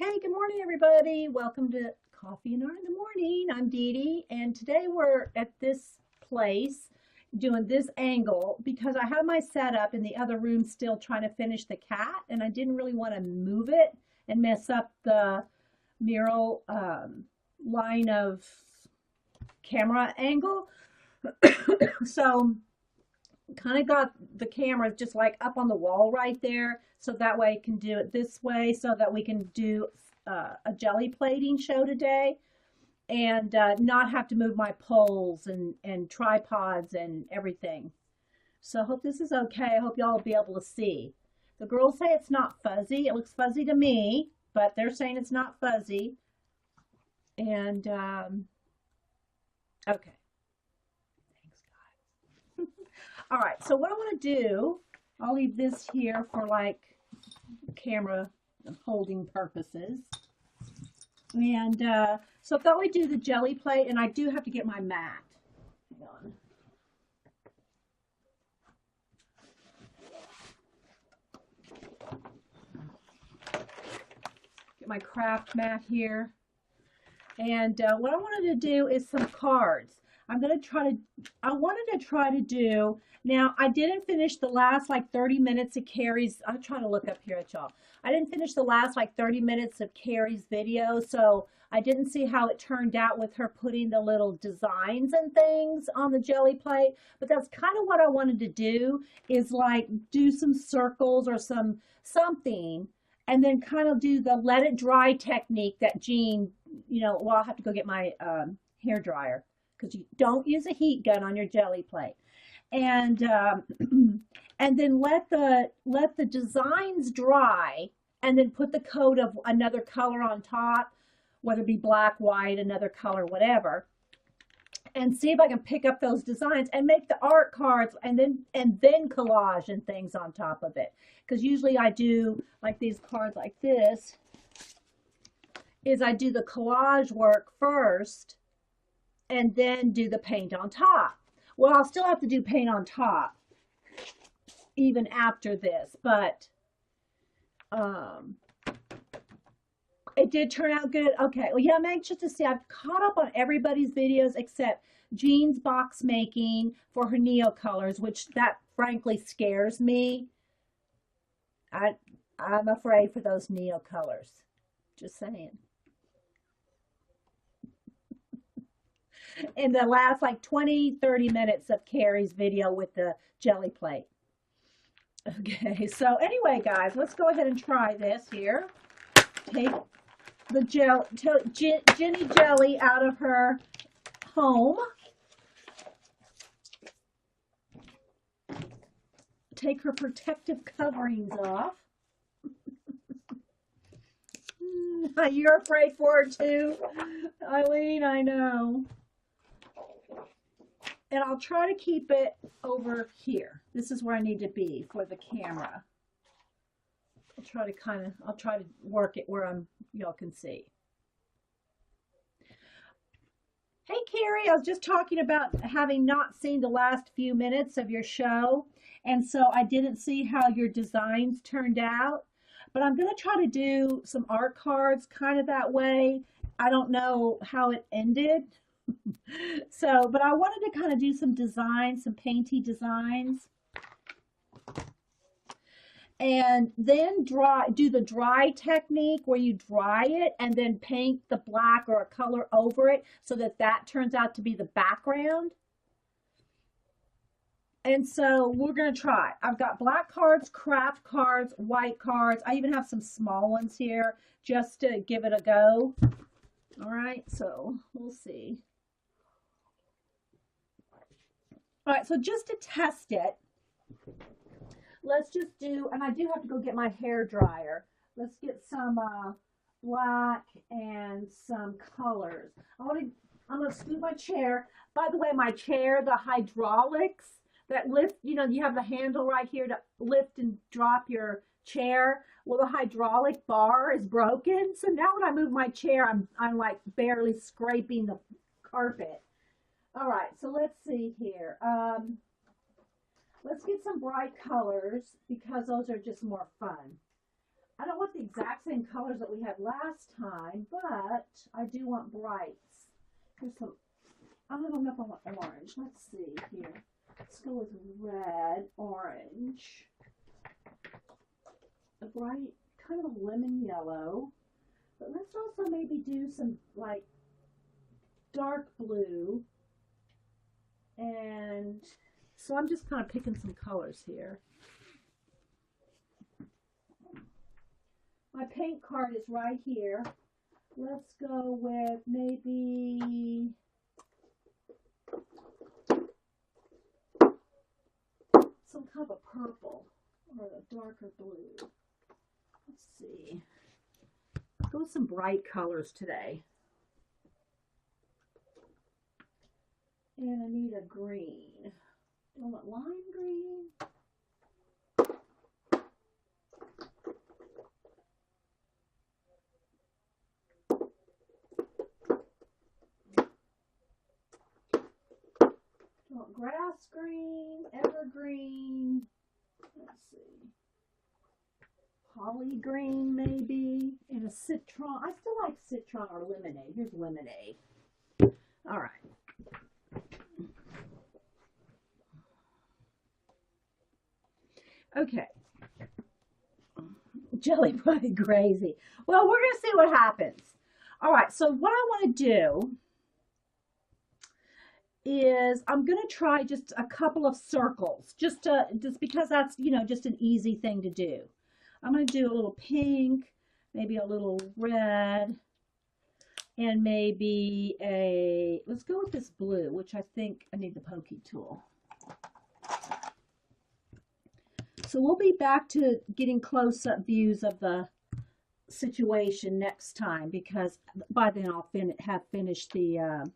Hey, good morning, everybody. Welcome to Coffee and Art in the Morning. I'm Dee Dee, and today we're at this place doing this angle because I have my setup in the other room still trying to finish the cat, and I didn't really want to move it and mess up the mural line of camera angle. So kind of got the camera just like up on the wall right there, so that way I can do it this way so that we can do a jelly plating show today and not have to move my poles and tripods and everything. So I hope this is okay. I hope y'all will be able to see. The girls say it's not fuzzy. It looks fuzzy to me, but they're saying it's not fuzzy. And okay. All right, so what I want to do, I'll leave this here for like camera holding purposes. And so I thought we'd do the jelly plate, and I do have to get my mat. Hang on. Get my craft mat here. And what I wanted to do is some cards. I wanted to try to do, now I didn't finish the last like 30 minutes of Carrie's, I'm trying to look up here at y'all. I didn't finish the last like 30 minutes of Carrie's video, so I didn't see how it turned out with her putting the little designs and things on the jelly plate, but that's kind of what I wanted to do, is like do some circles or something, and then kind of do the let it dry technique that Jean, well, I'll have to go get my hair dryer, because you don't use a heat gun on your jelly plate, and and then let the designs dry, and then put the coat of another color on top, whether it be black, white, another color, whatever, and see if I can pick up those designs and make the art cards, and then collage and things on top of it. Because usually I do like these cards like this, is I do the collage work first and then do the paint on top. Well, I'll still have to do paint on top even after this, but it did turn out good. Okay, well, yeah, I'm anxious to see. I've caught up on everybody's videos except Jean's box making for her Neo colors, which that frankly scares me. I'm afraid for those Neo colors. Just saying. In the last like 20-30 minutes of Carrie's video with the jelly plate. Okay, so anyway, guys, let's go ahead and try this here. Take the Jenny Jelly out of her home. Take her protective coverings off. You're afraid for her too, Eileen, I know. And I'll try to keep it over here. This is where I need to be for the camera. I'll try to work it where y'all can see. Hey Carrie, I was just talking about having not seen the last few minutes of your show, and so I didn't see how your designs turned out, but I'm going to try to do some art cards kind of that way. I don't know how it ended. So, but I wanted to kind of do some designs, some painty designs, and then do the dry technique where you dry it and then paint the black or a color over it so that turns out to be the background. And so we're going to try. I've got black cards, craft cards, white cards. I even have some small ones here just to give it a go. All right, so we'll see. All right, so just to test it, let's just do, and I do have to go get my hair dryer. Let's get some black and some colors. I'm gonna scoot my chair. By the way, my chair, the hydraulics that lift, you have the handle right here to lift and drop your chair. Well, the hydraulic bar is broken, so now when I move my chair, I'm like barely scraping the carpet. All right, so let's see here. Let's get some bright colors because those are just more fun. I don't want the exact same colors that we had last time, but I do want brights. Here's some, I don't know if I want orange. Let's see here. Let's go with red, orange. A bright, kind of a lemon yellow. But let's also maybe do some like dark blue. And so I'm just kind of picking some colors here. My paint card is right here. Let's go with maybe some kind of a purple or a darker blue. Let's see. Go with some bright colors today. And I need a green. Do I want lime green? Grass green, evergreen, let's see, holly green maybe, and a citron. I still like citron or lemonade. Here's lemonade. All right. Okay. Jelly probably crazy. Well, we're going to see what happens. All right, so what I want to do is I'm going to try just a couple of circles, just because that's, you know, just an easy thing to do. I'm going to do a little pink, maybe a little red, and maybe let's go with this blue, which I think I need the pokey tool. So we'll be back to getting close-up views of the situation next time, because by then I'll have finished the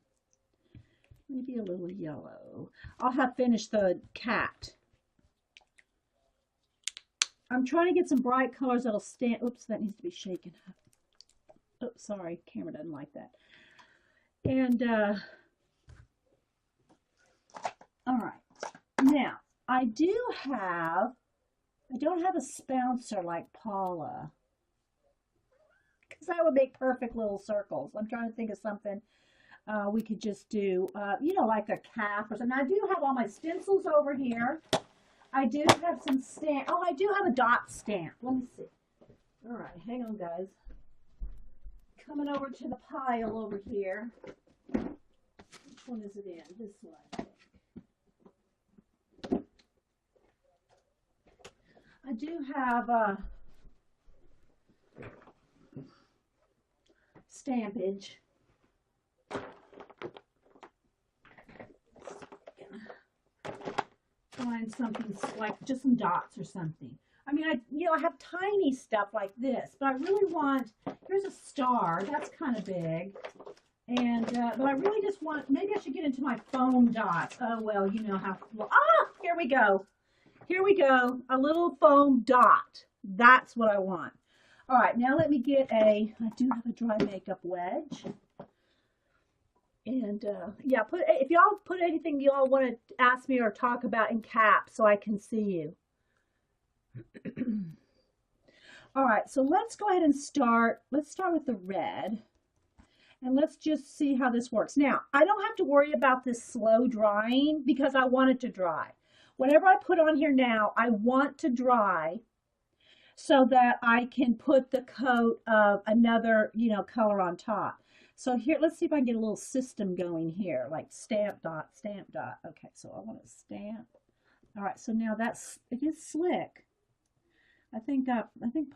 maybe a little yellow. I'll have finished the cat. I'm trying to get some bright colors that'll stand. Oops, that needs to be shaken up. Oops, sorry, camera doesn't like that. And all right, now I don't have a spouncer like Paula, because that would make perfect little circles. I'm trying to think of something we could just do, you know, like a cap or something. I do have all my stencils over here. I do have some stamp. Oh, I do have a dot stamp. Let me see. All right, hang on, guys. Coming over to the pile over here. Which one is it in? This one, I think. I do have stampage. Find something like just some dots or something. I mean, I have tiny stuff like this, but I really want, here's a star, that's kind of big. And, but I really just want, maybe I should get into my foam dots. Oh, well, you know how, here we go. Here we go, a little foam dot. That's what I want. All right, now let me get I do have a dry makeup wedge. And yeah, if y'all put anything y'all want to ask me or talk about in caps so I can see you. All right, so let's go ahead and start. Let's start with the red. And let's just see how this works. Now, I don't have to worry about this slow drying because I want it to dry. Whatever I put on here now, I want to dry so that I can put the coat of another, you know, color on top. So here, let's see if I can get a little system going here, like stamp dot, stamp dot. Okay, so I want to stamp. All right, so now it is slick. I think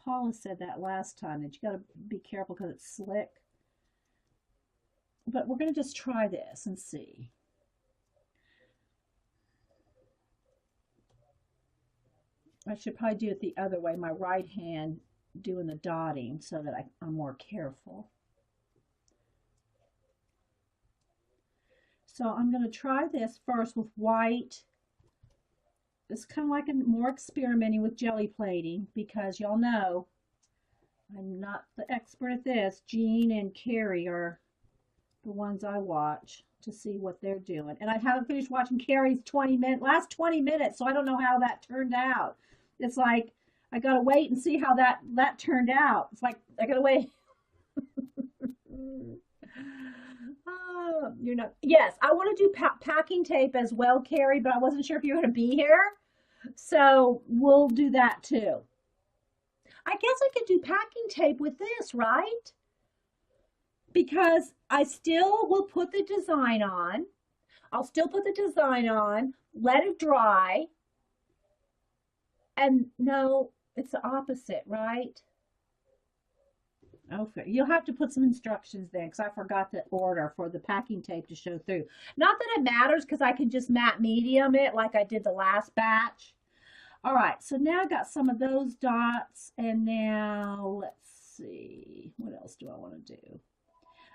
Paula said that last time, that you got to be careful because it's slick. But we're going to just try this and see. I should probably do it the other way, my right hand doing the dotting so that I'm more careful. So I'm going to try this first with white. It's kind of like more experimenting with jelly plating because y'all know I'm not the expert at this. Jean and Carrie are the ones I watch to see what they're doing. And I haven't finished watching Carrie's last 20 minutes, so I don't know how that turned out. It's like I gotta wait and see how that turned out. It's like I gotta wait. You're not. Yes, I want to do packing tape as well, Carrie, but I wasn't sure if you were going to be here, so we'll do that too. I guess I could do packing tape with this, right? Because I still will put the design on. I'll still put the design on, let it dry, and no, it's the opposite, right? Okay, you'll have to put some instructions then because I forgot the order for the packing tape to show through. Not that it matters because I can just matte medium it like I did the last batch. All right, so now I got some of those dots, and now let's see, what else do I want to do?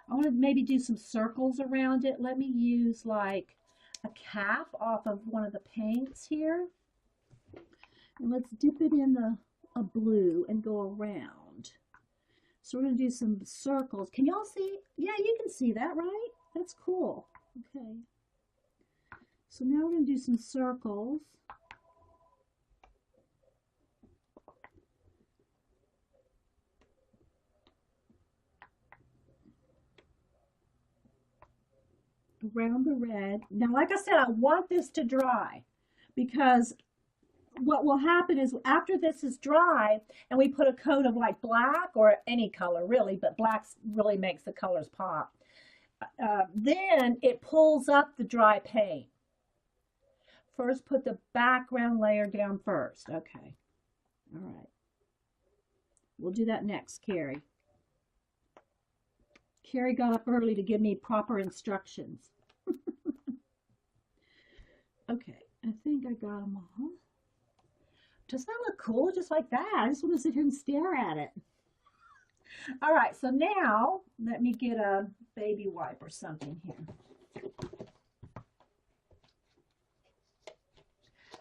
I want to maybe do some circles around it. Let me use like a calf off of one of the paints here. And let's dip it in a blue and go around. So we're going to do some circles. Can y'all see? Yeah, you can see that, right? That's cool. Okay. So now we're going to do some circles. Around the red. Now, like I said, I want this to dry because what will happen is after this is dry and we put a coat of like black or any color really, but black really makes the colors pop, then it pulls up the dry paint. First, put the background layer down first. Okay. All right. We'll do that next, Carrie. Carrie got up early to give me proper instructions. Okay, I think I got them all. Doesn't that look cool just like that? I just want to sit here and stare at it. All right, so now let me get a baby wipe or something here.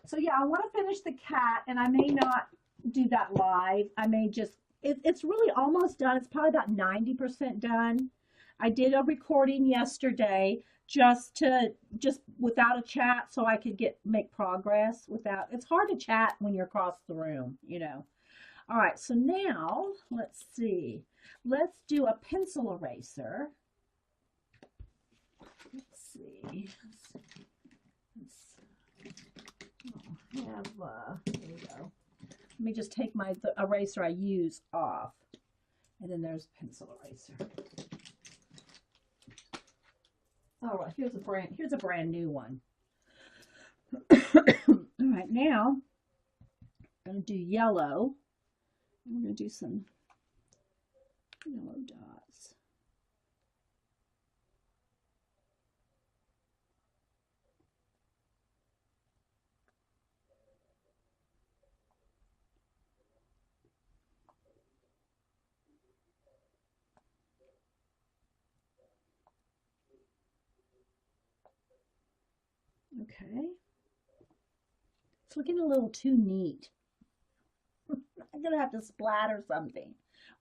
So yeah, I want to finish the cat, and I may not do that live. I may just, it's really almost done. It's probably about 90% done. I did a recording yesterday just without a chat so I could make progress without, it's hard to chat when you're across the room, you know. All right, so now let's see. Let's do a pencil eraser. Let's see. There we go. Let me just take the eraser I use off. And then there's pencil eraser. All right, here's a brand new one. All right, now I'm going to do yellow. I'm going to do some yellow dots. Okay. It's looking a little too neat. I'm going to have to splatter something.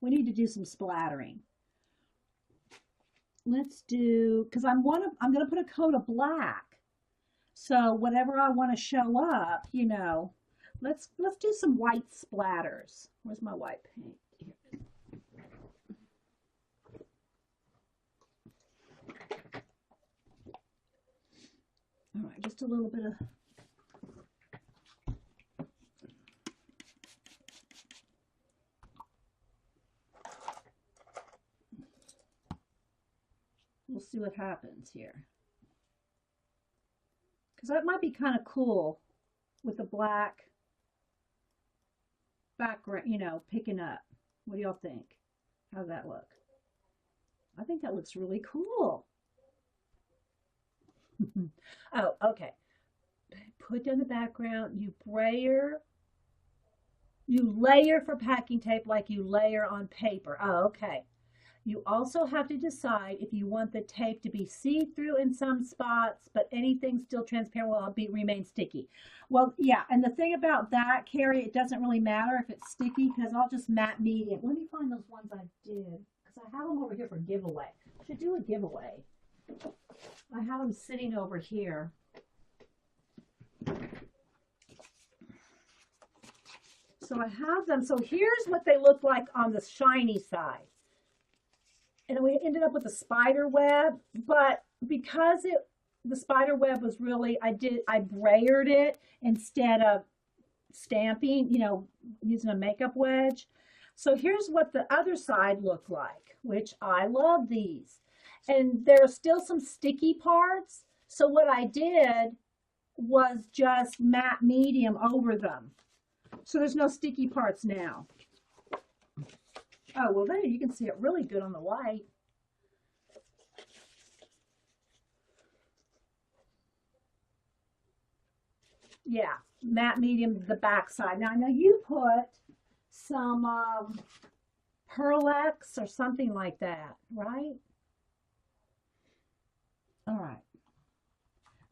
We need to do some splattering. Let's do, because I'm going to put a coat of black. So whatever I want to show up, you know, let's do some white splatters. Where's my white paint? Here. All right, just a little bit of we'll see what happens here. Because that might be kind of cool with the black background, you know, picking up. What do y'all think? How's that look? I think that looks really cool. Oh, okay. Put down the background. You layer for packing tape like you layer on paper. Oh, okay. You also have to decide if you want the tape to be see-through in some spots, but anything still transparent will remain sticky. Well, yeah, and the thing about that, Carrie, it doesn't really matter if it's sticky because I'll just matte medium. Let me find those ones I did because I have them over here for giveaway. I should do a giveaway. I have them sitting over here. So So I have them. So here's what they look like on the shiny side. And we ended up with a spider web, but because the spider web was really, I brayered it instead of stamping, you know, using a makeup wedge. So here's what the other side looked like, which I love these. And there are still some sticky parts. So what I did was just matte medium over them. So there's no sticky parts now. Oh, well, there you can see it really good on the white. Yeah, matte medium, the back side. Now, I know you put some Pearl-Ex or something like that, right? All right.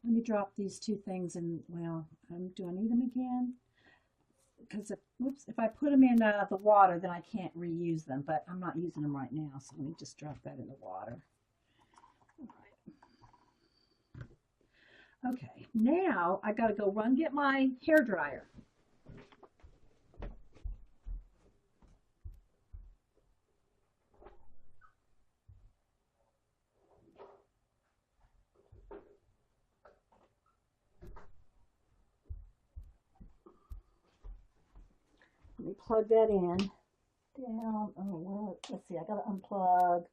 Let me drop these two things in. Well, do I need them again? Because if I put them in the water, then I can't reuse them, but I'm not using them right now, so let me just drop that in the water. All right. Okay, now I got to go run get my hair dryer. Let me plug that in. Down. Oh, well, let's see. I got to unplug.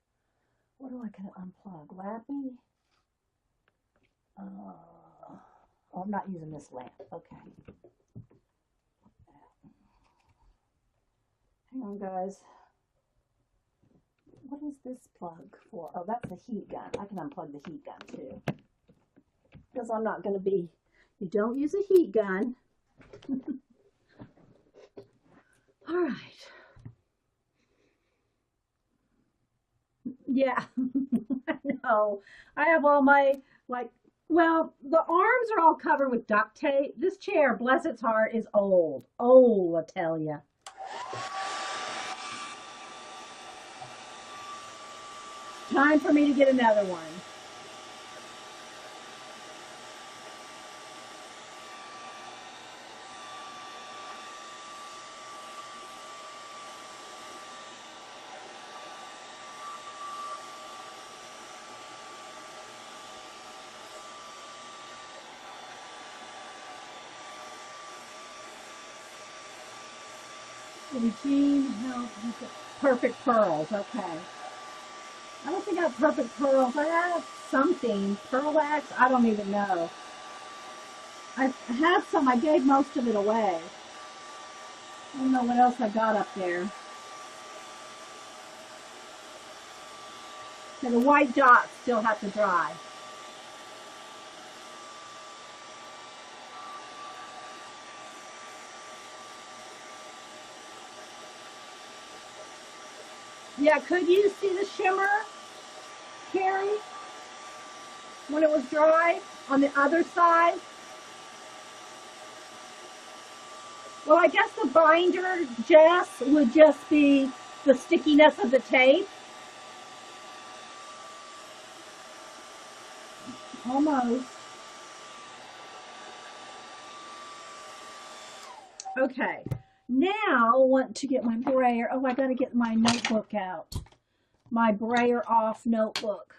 What do I got to unplug? Lappy? Oh, I'm not using this lamp. Okay. Hang on, guys. What is this plug for? Oh, that's the heat gun. I can unplug the heat gun too. Because I'm not going to be, you don't use a heat gun. All right. Yeah, I know. I have all my, like, well, the arms are all covered with duct tape. This chair, bless its heart, is old. Old, I tell you. Time for me to get another one. Eugene, help. Perfect pearls. Okay. I don't think I have perfect pearls. I have something. Pearl-Ex? I don't even know. I had some. I gave most of it away. I don't know what else I got up there. So the white dots still have to dry. Yeah, could you see the shimmer, Carrie, when it was dry on the other side? Well, I guess the binder, Jess, would just be the stickiness of the tape. Almost. Okay. Now I want to get my brayer. Oh, I got to get my notebook out. My brayer off notebook.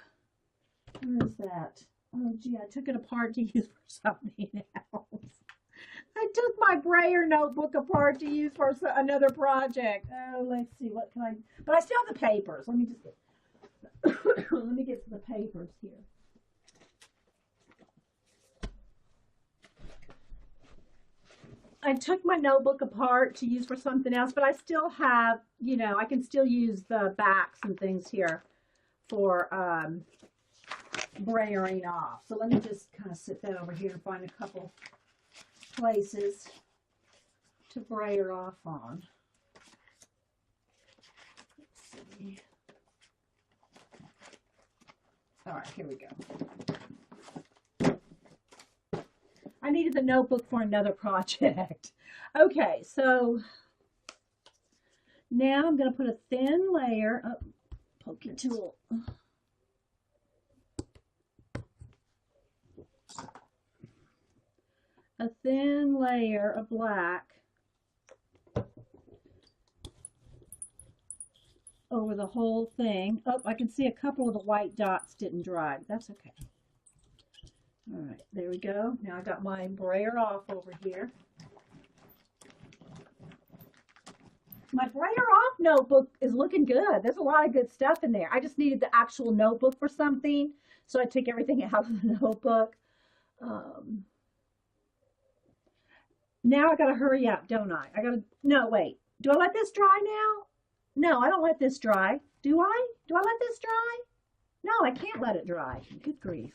Where is that? Oh, gee, I took it apart to use for something else. I took my brayer notebook apart to use for another project. Oh, let's see. What can I... But I still have the papers. Let me just get... Let me get to the papers here. I took my notebook apart to use for something else, but I still have, you know, I can still use the backs and things here for brayering off. So let me just kind of sit that over here and find a couple places to brayer off on. Let's see. All right, here we go. I needed the notebook for another project. Okay, so now I'm going to put a thin layer of poking tool. A thin layer of black over the whole thing. Oh, I can see a couple of the white dots didn't dry. That's okay. All right, there we go. Now I got my brayer off over here. My brayer off notebook is looking good. There's a lot of good stuff in there. I just needed the actual notebook for something, so I took everything out of the notebook. Now I gotta hurry up, don't I? No, wait. Do I let this dry now? No, I don't let this dry. Do I? Do I let this dry? No, I can't let it dry. Good grief.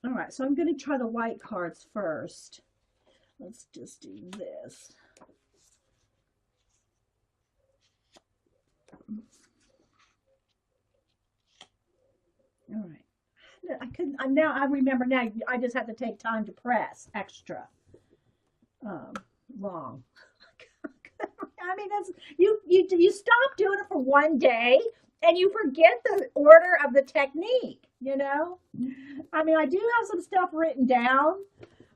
All right, so I'm going to try the white cards first. Let's just do this. All right. Now I remember now I just have to take time to press extra long. I mean, that's you stop doing it for one day and you forget the order of the technique, you know? I mean, I do have some stuff written down,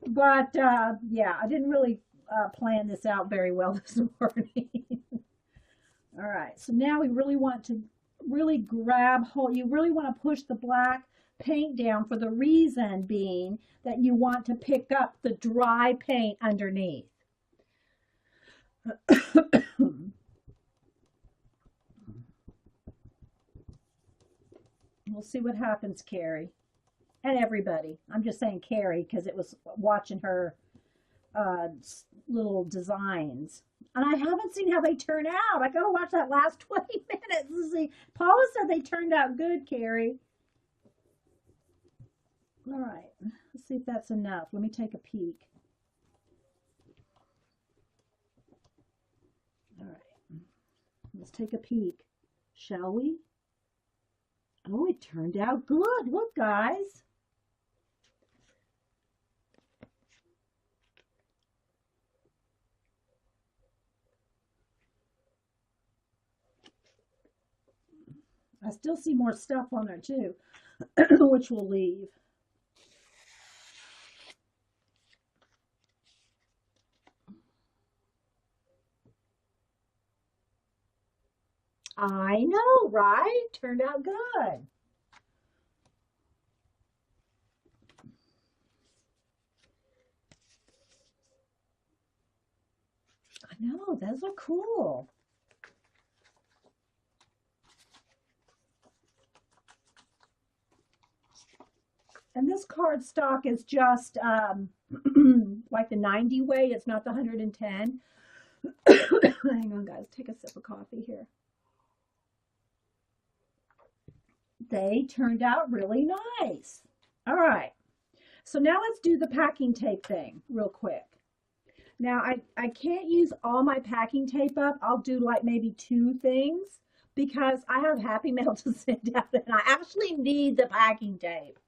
but yeah, I didn't really plan this out very well this morning. All right, so now we really want to grab hold. You really want to push the black paint down for the reason being that you want to pick up the dry paint underneath. We'll see what happens, Carrie. And everybody. I'm just saying Carrie because it was watching her little designs. And I haven't seen how they turn out. I got to watch that last 20 minutes to see. Paula said they turned out good, Carrie. All right. Let's see if that's enough. Let me take a peek. All right. Let's take a peek, shall we? Oh, it turned out good. Look, guys. I still see more stuff on there too, which we'll leave. I know, right? Turned out good. I know, those are cool. And this card stock is just like the 90 weight. It's not the 110. Hang on, guys. Take a sip of coffee here. They turned out really nice. All right. So now let's do the packing tape thing real quick. Now, I can't use all my packing tape up. I'll do like maybe 2 things because I have Happy Mail to send out and I actually need the packing tape.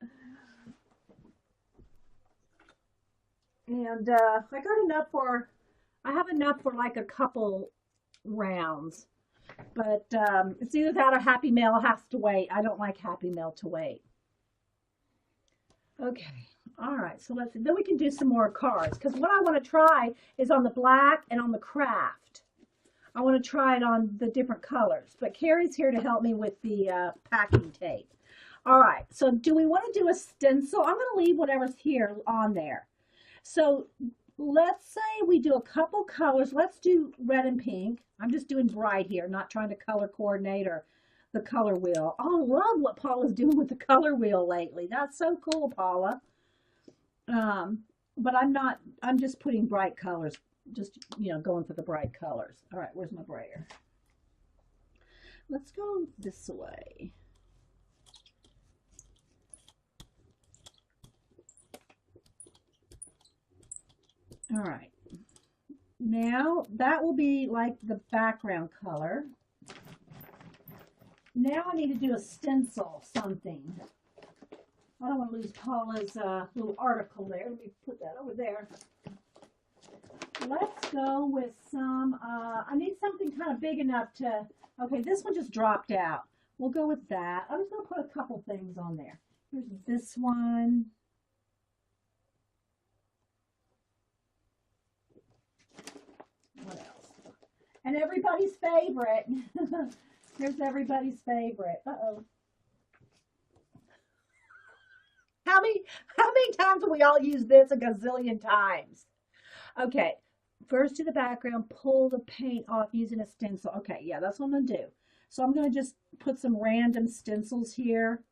And I have enough for like a couple rounds. But it's either that or Happy Mail has to wait. I don't like Happy Mail to wait. Okay. All right. So then we can do some more cards. Because what I want to try is on the black and on the craft. I want to try it on the different colors. But Carrie's here to help me with the packing tape. All right. So do we want to do a stencil? I'm going to leave whatever's here on there. So let's say we do a couple colors. Let's do red and pink. I'm just doing bright here, not trying to color coordinate or the color wheel. Oh, I love what Paula's doing with the color wheel lately. That's so cool, Paula. But I'm just putting bright colors, just, going for the bright colors. All right, where's my brayer? Let's go this way. All right. Now that will be like the background color. Now I need to do a stencil something. I don't want to lose Paula's little article there. Let me put that over there. Let's go with some, I need something kind of big enough to, okay, this one just dropped out. We'll go with that. I'm just going to put a couple things on there. Here's this one. What else? And everybody's favorite. Here's everybody's favorite. Uh-oh. How many times have we all used this a gazillion times? Okay. First to the background, pull the paint off using a stencil. Okay, yeah, that's what I'm gonna do. So I'm gonna just put some random stencils here.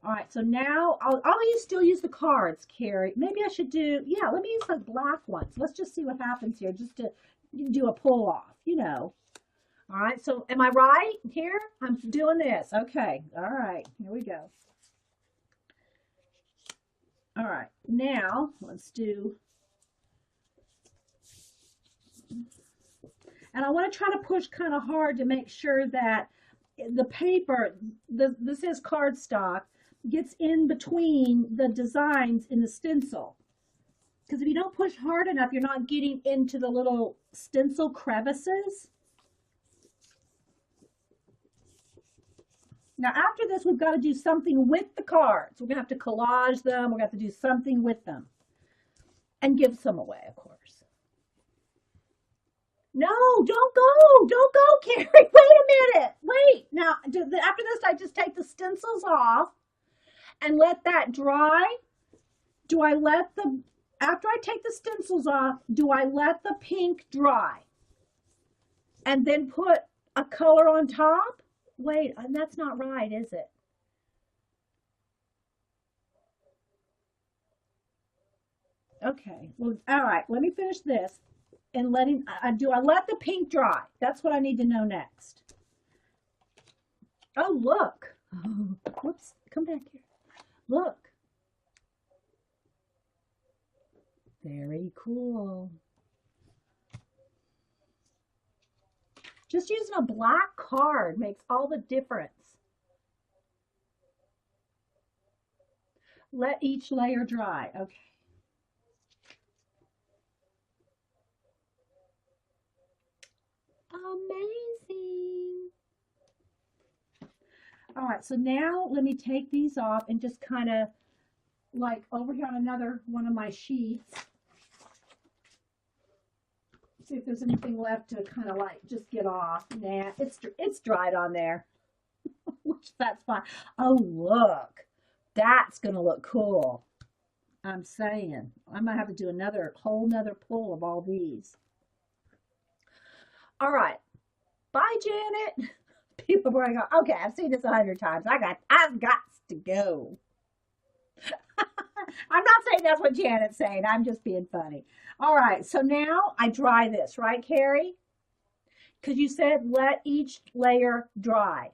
All right, so now I'll still use the cards, Carrie. Maybe I should do, yeah, let me use the black ones. Let's just see what happens here, just to do a pull off, you know. All right, so am I right here? I'm doing this. Okay, all right, here we go. All right, now let's do, and I want to try to push kind of hard to make sure that the paper, this is cardstock, gets in between the designs in the stencil. Because if you don't push hard enough, you're not getting into the little stencil crevices. Now, after this, we've got to do something with the cards. We're going to have to collage them. We're going to have to do something with them. And give some away, of course. No, don't go. Don't go, Carrie. Wait a minute. Wait. Now, after this, I just take the stencils off and let that dry. Do I let the, after I take the stencils off, do I let the pink dry? And then put a color on top? Wait, that's not right, is it? Okay, well, all right, let me finish this. And letting, do I let the pink dry? That's what I need to know next. Oh, look. Oh, whoops, come back here. Look. Very cool. Just using a black card makes all the difference. Let each layer dry. Okay. Amazing. All right, so now let me take these off and just kind of like over here on another one of my sheets. See if there's anything left to kind of like just get off. Nah, it's dried on there. Which that's fine. Oh, look. That's going to look cool. I'm saying. I might have to do whole nother pull of all these. All right. Bye, Janet. People are going, okay, I've seen this 100 times. I've got to go. I'm not saying that's what Janet's saying. I'm just being funny. All right, so now I dry this, right, Carrie? Because you said let each layer dry.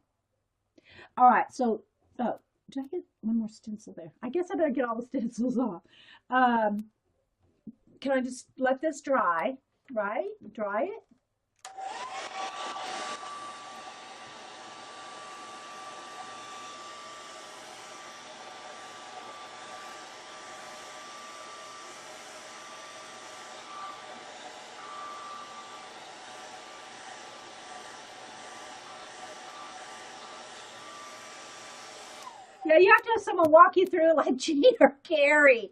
All right, so, oh, did I get one more stencil there? I guess I better get all the stencils off. Can I just let this dry, right? Dry it. Yeah, you have to have someone walk you through like Jean or Carrie,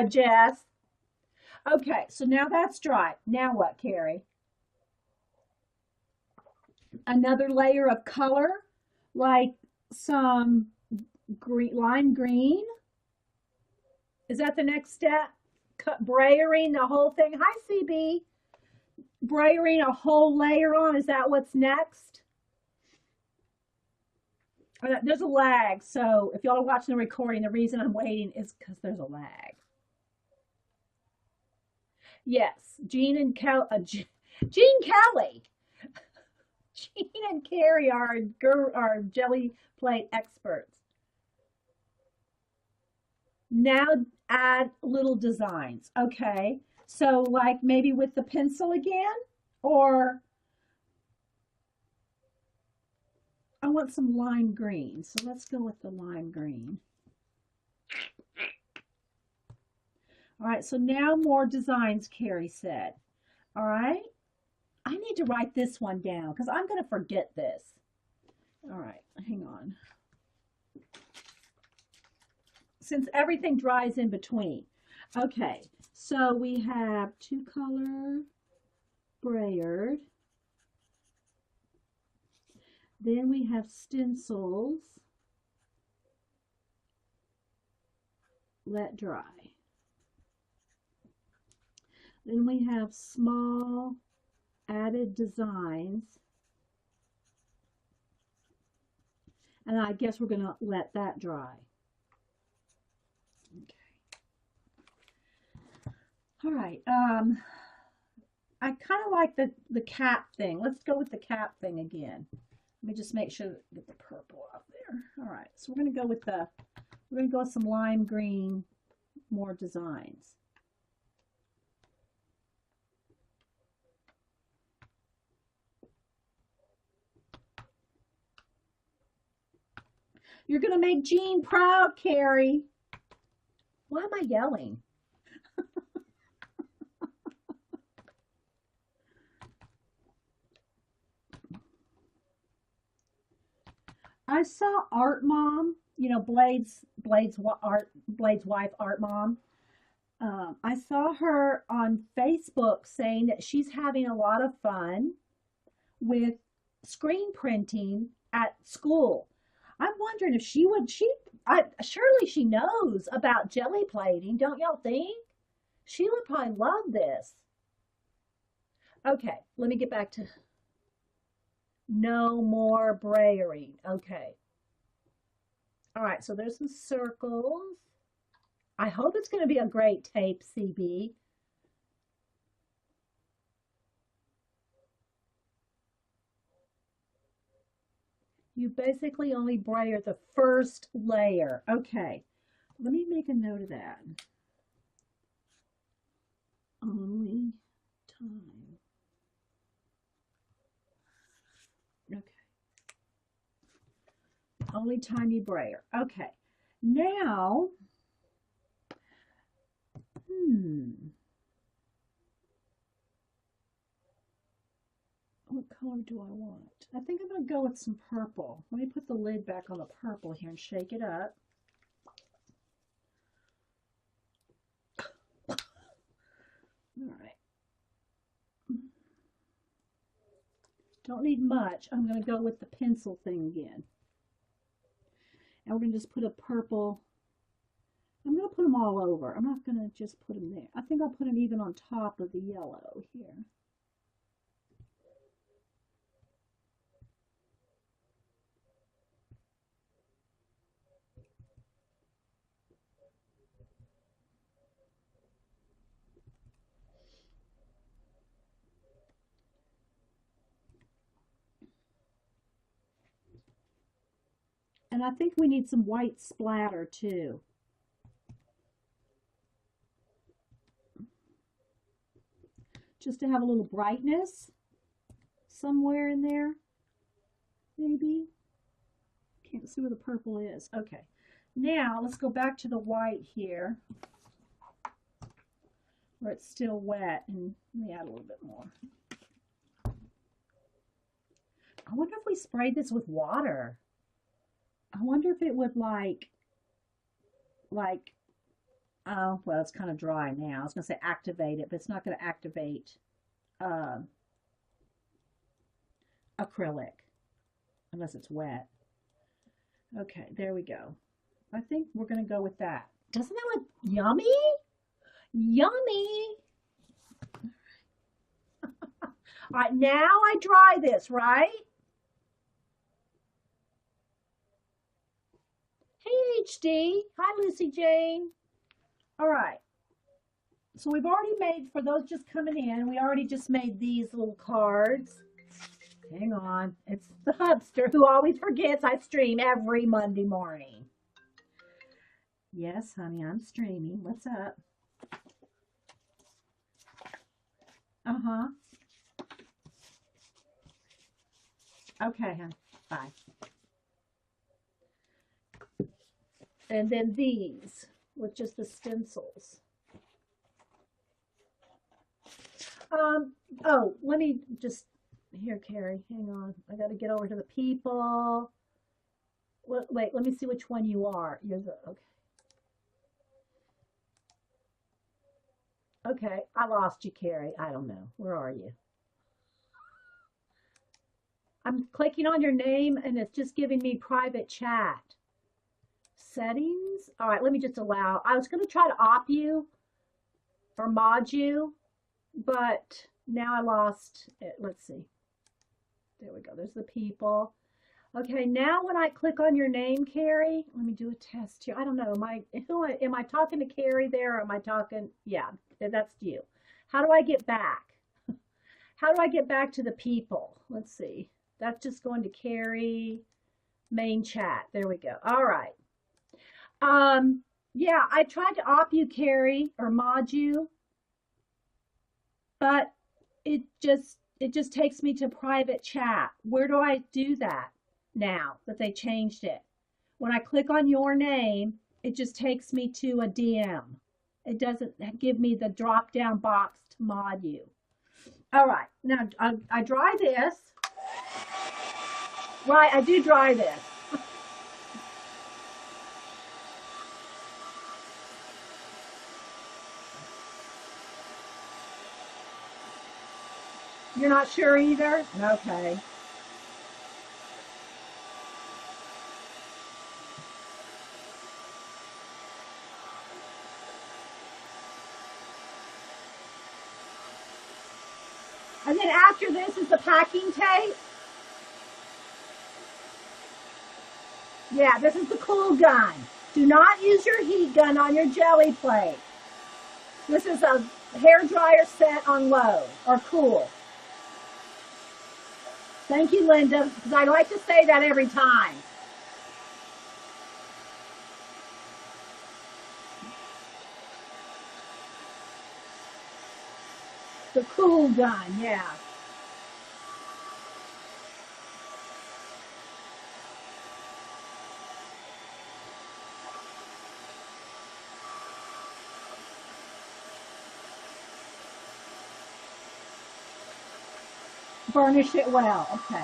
Jess. Okay, so now that's dry. Now what, Carrie? Another layer of color, like some lime green. Is that the next step? Brayering the whole thing. Hi, CB. Brayering a whole layer on. Is that what's next? There's a lag, so if y'all are watching the recording, the reason I'm waiting is because there's a lag. Yes, Jean and Kelly. Jean Kelly. Jean and Carrie are our jelly plate experts. Now add little designs. Okay, so like maybe with the pencil again, or I want some lime green, so let's go with the lime green. All right, so now more designs, Carrie said. All right, I need to write this one down because I'm going to forget this. All right, hang on. Since everything dries in between. Okay, so we have two color sprayed. Then we have stencils. Let dry. Then we have small added designs. And I guess we're going to let that dry. Okay. All right. I kind of like the cap thing. Let's go with the cap thing again. Let me just make sure to get the purple out there. All right. So we're going to go with some lime green, more designs. You're going to make Jean proud, Carrie. Why am I yelling? I saw Art Mom, you know, Blade's wife, Art Mom. I saw her on Facebook saying that she's having a lot of fun with screen printing at school. I'm wondering if surely she knows about jelly plating, don't y'all think? She would probably love this. Okay, let me get back to no more brayering. Okay. All right, so there's some circles. I hope it's going to be a great tape, CB. You basically only brayer the first layer. Okay, let me make a note of that. Only time. Okay. Only time you brayer. Okay. Now, what color do I want? I think I'm going to go with some purple. Let me put the lid back on the purple here and shake it up. All right. Don't need much. I'm going to go with the pencil thing again. And we're going to just put a purple. I'm going to put them all over. I'm not going to just put them there. I think I'll put them even on top of the yellow here. And I think we need some white splatter too. Just to have a little brightness somewhere in there, maybe. Can't see where the purple is. Okay, now let's go back to the white here, where it's still wet, and let me add a little bit more. I wonder if we sprayed this with water. I wonder if it would oh, well, it's kind of dry now. I was going to say activate it, but it's not going to activate acrylic unless it's wet. Okay, there we go. I think we're going to go with that. Doesn't that look yummy? Yummy. All right, now I dry this, right? Hey, HD. Hi, Lucy Jane. All right. So we've already made, for those just coming in, we already just made these little cards. Hang on. It's the hubster who always forgets I stream every Monday morning. Yes, honey, I'm streaming. What's up? Uh-huh. Okay, hon. Bye. And then these with just the stencils. Oh, let me just, here, Carrie, hang on. I got to get over to the people. Wait, let me see which one you are. You're the, okay. Okay, I lost you, Carrie. I don't know. Where are you? I'm clicking on your name and it's just giving me private chat. Settings. All right, let me just allow. I was going to try to opt you or mod you, but now I lost it. Let's see. There we go. There's the people. Okay, now when I click on your name, Carrie, let me do a test here. I don't know. Am I talking to Carrie there or am I talking? Yeah, that's you. How do I get back? How do I get back to the people? Let's see. That's just going to Carrie, main chat. There we go. All right. Yeah, I tried to opt you, Carrie, or mod you, but it just takes me to private chat. Where do I do that now that they changed it? When I click on your name, it just takes me to a DM. It doesn't give me the drop down box to mod you. All right, now I dry this. Right, I do dry this. You're not sure either? Okay. And then after this is the packing tape. Yeah, this is the cool gun. Do not use your heat gun on your jelly plate. This is a hair dryer set on low or cool. Thank you, Linda, because I like to say that every time. The cool gun, yeah. Burnish it well, okay.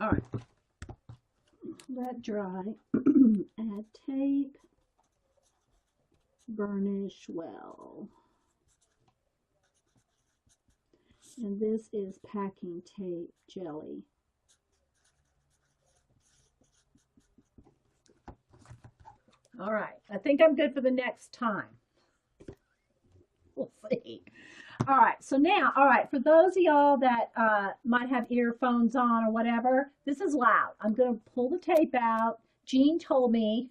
All right. Let dry. Add tape. Burnish well. And this is packing tape jelly. All right. I think I'm good for the next time. We'll see. All right, so now, all right, for those of y'all that might have earphones on or whatever, this is loud. I'm going to pull the tape out. Jean told me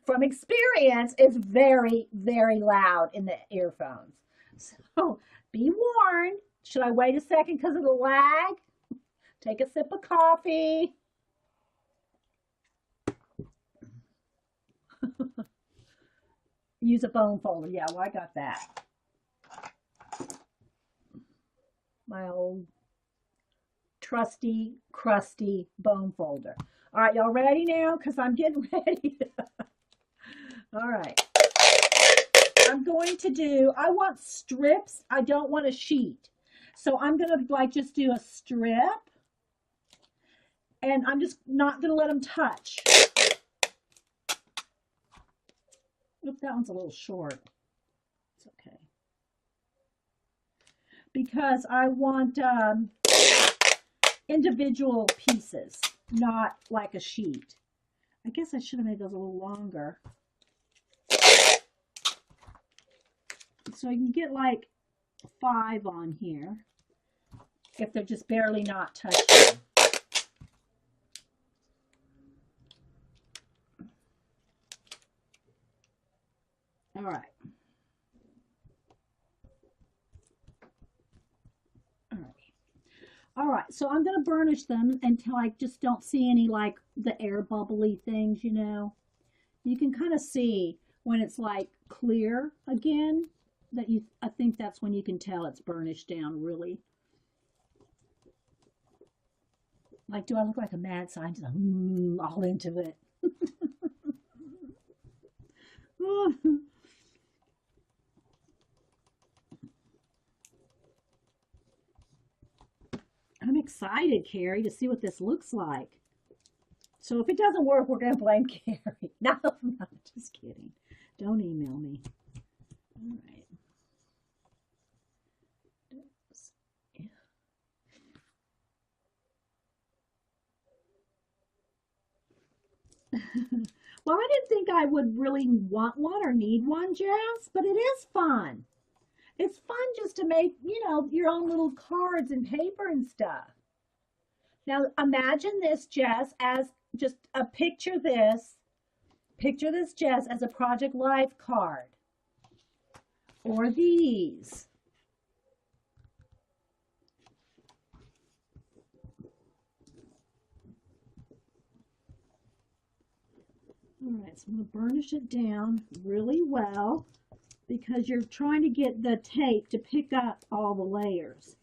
from experience it's very, very loud in the earphones. So be warned. Should I wait a second because of the lag? Take a sip of coffee. Use a bone folder. Yeah, well, I got that. My old trusty, crusty bone folder. All right, y'all ready now? Because I'm getting ready. All right. I'm going to do, I want strips. I don't want a sheet. So I'm going to like just do a strip. And I'm just not going to let them touch. Oops, that one's a little short. It's okay. Because I want individual pieces, not like a sheet. I guess I should have made those a little longer. So you can get like 5 on here if they're just barely not touching. All right. All right, so I'm going to burnish them until I just don't see any like the air bubbly things, you know. You can kind of see when it's like clear again that I think that's when you can tell it's burnished down really. Like, do I look like a mad scientist? All into it. I'm excited, Carrie, to see what this looks like. So if it doesn't work, we're going to blame Carrie. No, no, just kidding. Don't email me. All right. Well, I didn't think I would really want one or need one, Jess, but it is fun. It's fun just to make, your own little cards and paper and stuff. Now, imagine this, Jess, as just a picture this. Picture this, Jess, as a Project Life card. Or these. All right, so I'm going to burnish it down really well because you're trying to get the tape to pick up all the layers.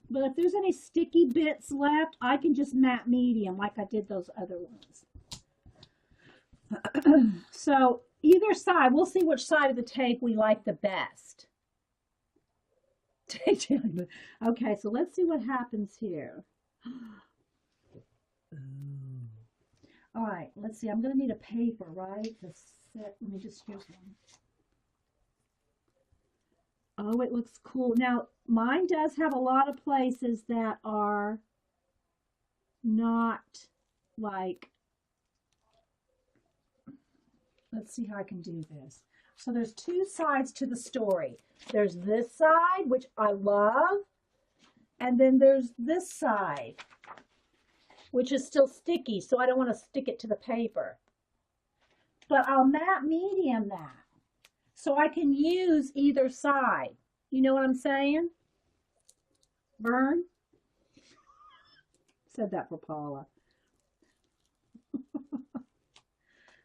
But if there's any sticky bits left, I can just matte medium like I did those other ones. So either side, we'll see which side of the tape we like the best. Okay, so let's see what happens here. All right, let's see. I'm going to need a paper, right? Let me just use one. Oh, it looks cool. Now, mine does have a lot of places that are not like, let's see how I can do this. So there's two sides to the story. There's this side, which I love, and then there's this side, which is still sticky, so I don't want to stick it to the paper. But I'll matte medium that, so I can use either side. You know what I'm saying? Vern? Said that for Paula.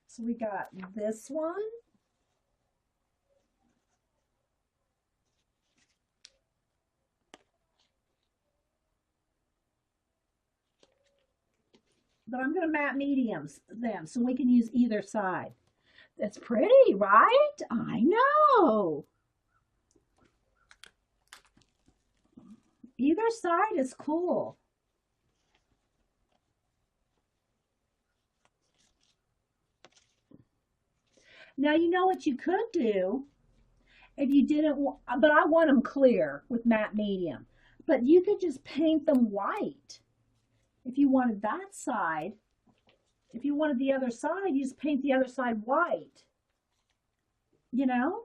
So we got this one. But I'm going to matte mediums them so we can use either side. That's pretty, right? I know. Either side is cool. Now, you know what you could do if you didn't, but I want them clear with matte medium. But you could just paint them white. If you wanted that side, if you wanted the other side, you just paint the other side white. You know?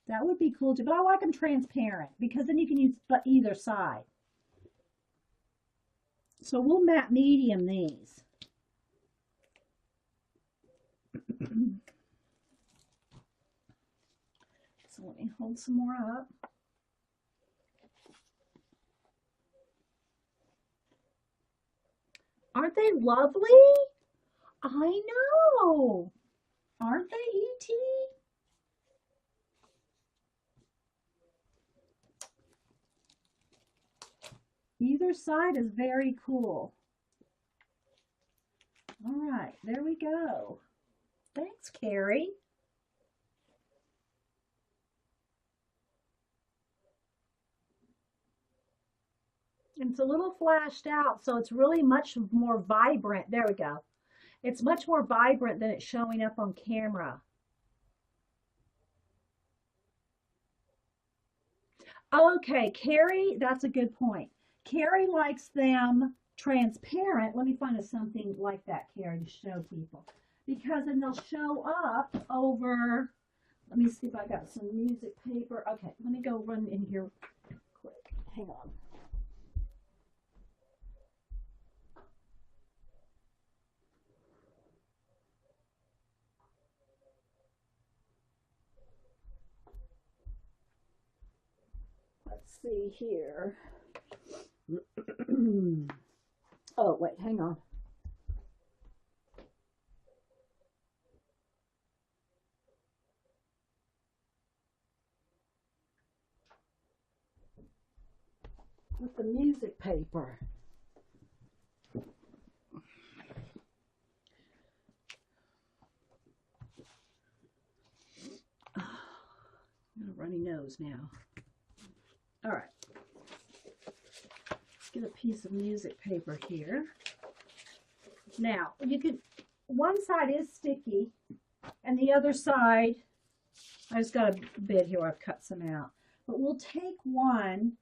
That would be cool too. But I like them transparent because then you can use either side. So we'll matte medium these. So let me hold some more up. Aren't they lovely? I know. Aren't they, E.T.? Either side is very cool. All right, there we go. Thanks, Carrie. It's a little flashed out, so it's really much more vibrant. There we go. It's much more vibrant than it's showing up on camera. Okay, Carrie, that's a good point. Carrie likes them transparent. Let me find something like that, Carrie, to show people. Because then they'll show up over, let me see if I got some music paper. Okay, let me go run in here quick. Hang on. Let's see here. Oh, wait, hang on. with the music paper. Got a runny nose now. All right. Let's get a piece of music paper here. Now, you can, one side is sticky, and the other side, I just got a bit here where I've cut some out. But we'll take one,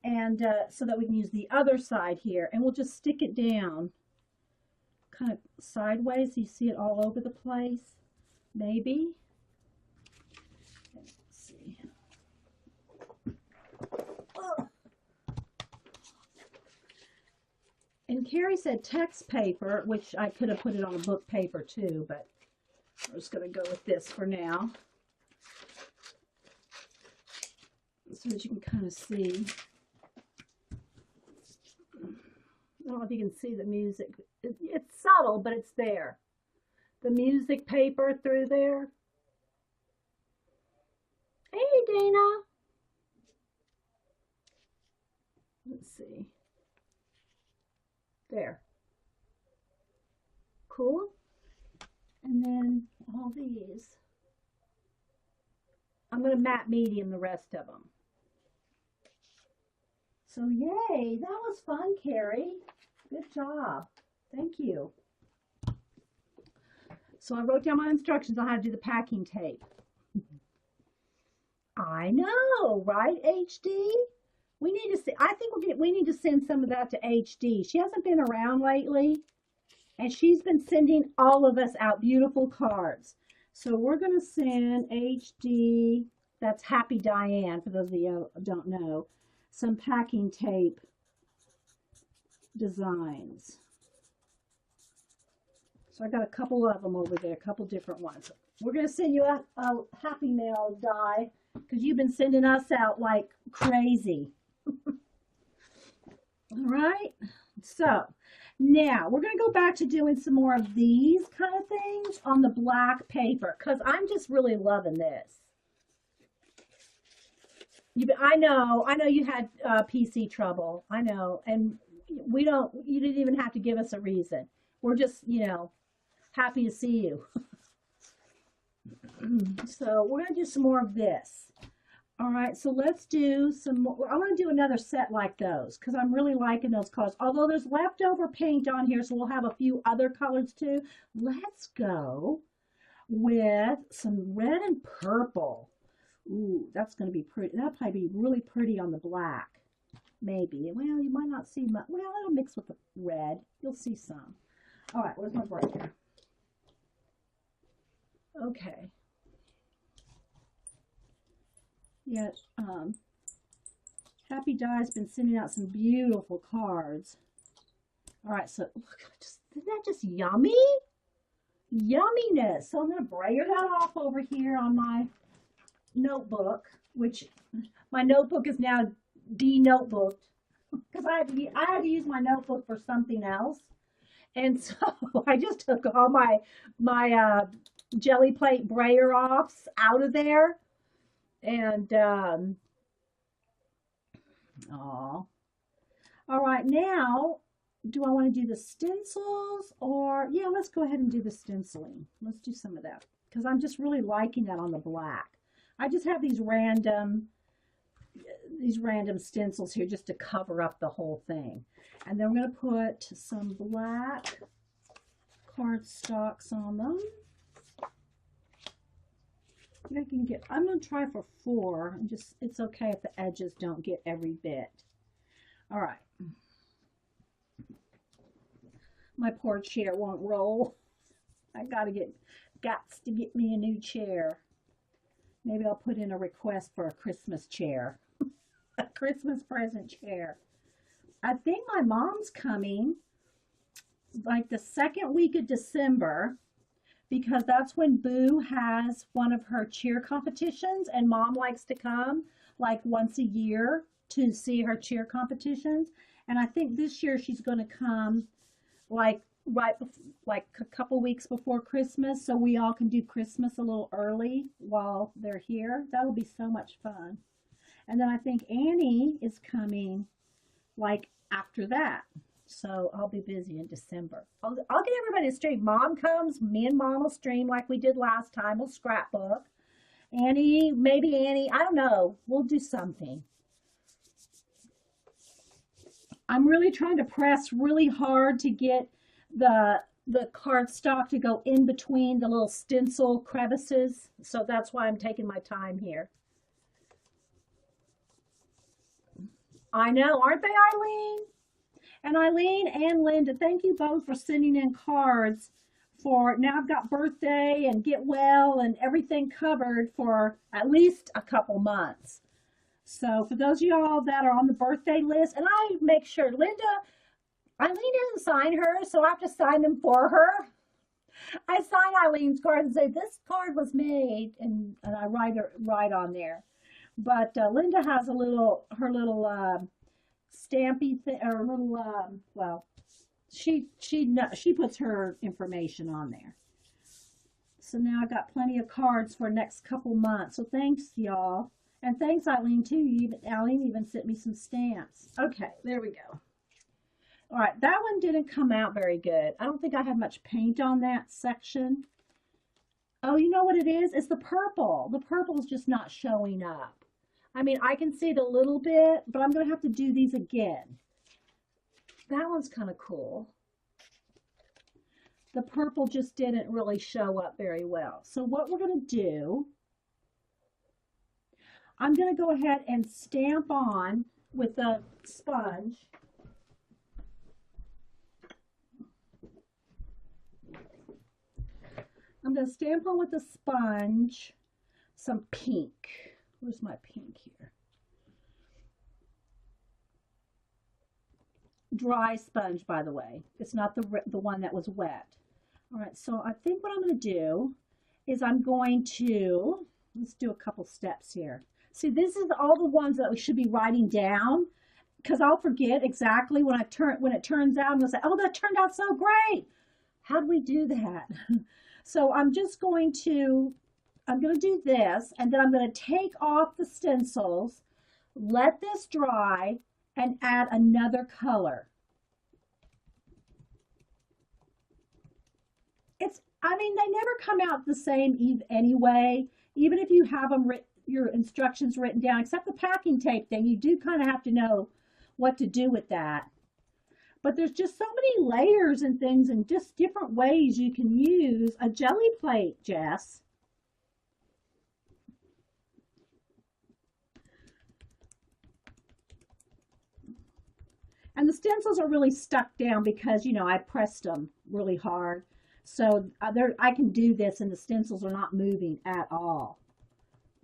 and so that we can use the other side here, and we'll just stick it down kind of sideways so you see it all over the place, maybe. Let's see. Oh. And Carrie said text paper, which I could have put it on a book paper too, but we're just going to go with this for now, so that you can kind of see. I don't know if you can see the music. It's subtle, but it's there. The music paper through there. Hey, Dana. Let's see. There. Cool. And then all these. I'm going to matte medium the rest of them. So yay, that was fun, Carrie. Good job. Thank you. So I wrote down my instructions on how to do the packing tape. I know, right, HD? We need to see. I think we need to send some of that to HD. She hasn't been around lately, and she's been sending all of us out beautiful cards. So we're going to send HD, that's Happy Diane, for those of you who don't know, some packing tape designs. So I got a couple of them over there, a couple different ones. We're going to send you a Happy Mail die because you've been sending us out like crazy. All right. So now we're going to go back to doing some more of these kind of things on the black paper because I'm just really loving this. I know you had PC trouble. I know. And you didn't even have to give us a reason. We're just, happy to see you. So we're going to do some more of this. All right, so let's do some more. I want to do another set like those because I'm really liking those colors. Although there's leftover paint on here, so we'll have a few other colors too. Let's go with some red and purple. Ooh, that's going to be pretty. That'll probably be really pretty on the black. Maybe. Well, you might not see much. Well, it'll mix with the red. You'll see some. All right, where's my breaker? Okay. Yeah, Happy Die's been sending out some beautiful cards. All right, so look, isn't that just yummy? Yumminess. So I'm going to brayer that off over here on my notebook, which my notebook is now de-notebooked because I had to use my notebook for something else. And so I just took all my jelly plate brayer offs out of there. And, all right, now, do I want to do the stencils or, yeah, let's go ahead and do the stenciling. Let's do some of that because I'm just really liking that on the black. I just have these random stencils here just to cover up the whole thing. And then I'm going to put some black cardstocks on them. I'm going to try for 4 and just, it's okay if the edges don't get every bit. All right. My poor chair won't roll. I gots to get me a new chair. Maybe I'll put in a request for a Christmas chair. A Christmas present chair. I think my mom's coming like the second week of December, because that's when Boo has one of her cheer competitions, and Mom likes to come like once a year to see her cheer competitions. And I think this year she's going to come like like a couple weeks before Christmas, so we all can do Christmas a little early while they're here. That'll be so much fun. And then I think Annie is coming like after that. So I'll be busy in December. I'll get everybody to stream. Mom comes, me and Mom will stream like we did last time. We'll scrapbook. Annie, maybe Annie, I don't know. We'll do something. I'm really trying to press really hard to get the cardstock to go in between the little stencil crevices. So that's why I'm taking my time here. I know, aren't they, Eileen? And Eileen and Linda, thank you both for sending in cards for, now I've got birthday and get well and everything covered for at least a couple months. So for those of y'all that are on the birthday list, and I make sure, Linda, Eileen didn't sign hers, so I have to sign them for her. I sign Eileen's card and say, this card was made, and I write on there. But Linda has her little stampy thing, or little, well, she puts her information on there. So now I've got plenty of cards for next couple months. So thanks, y'all. And thanks, Eileen, too. Eileen even sent me some stamps. Okay, there we go. All right, that one didn't come out very good. I don't think I had much paint on that section. Oh, you know what it is? It's the purple. The purple's just not showing up. I mean, I can see it a little bit, but I'm going to have to do these again. That one's kind of cool. The purple just didn't really show up very well. So what we're going to do, I'm going to go ahead and stamp on with a sponge. I'm going to stamp on with a sponge some pink. Where's my pink here? Dry sponge, by the way. It's not the one that was wet. All right, so I think what I'm going to do is I'm going to, let's do a couple steps here. See, this is all the ones that we should be writing down, because I'll forget exactly when it turns out. I'm going to say, oh, that turned out so great. How do we do that? So I'm going to do this, and then I'm going to take off the stencils, let this dry, and add another color. I mean, they never come out the same anyway, even if you have them your instructions written down, except the packing tape thing. You do kind of have to know what to do with that. But there's just so many layers and things and just different ways you can use a jelly plate, Jess. And the stencils are really stuck down because, you know, I pressed them really hard. So I can do this and the stencils are not moving at all.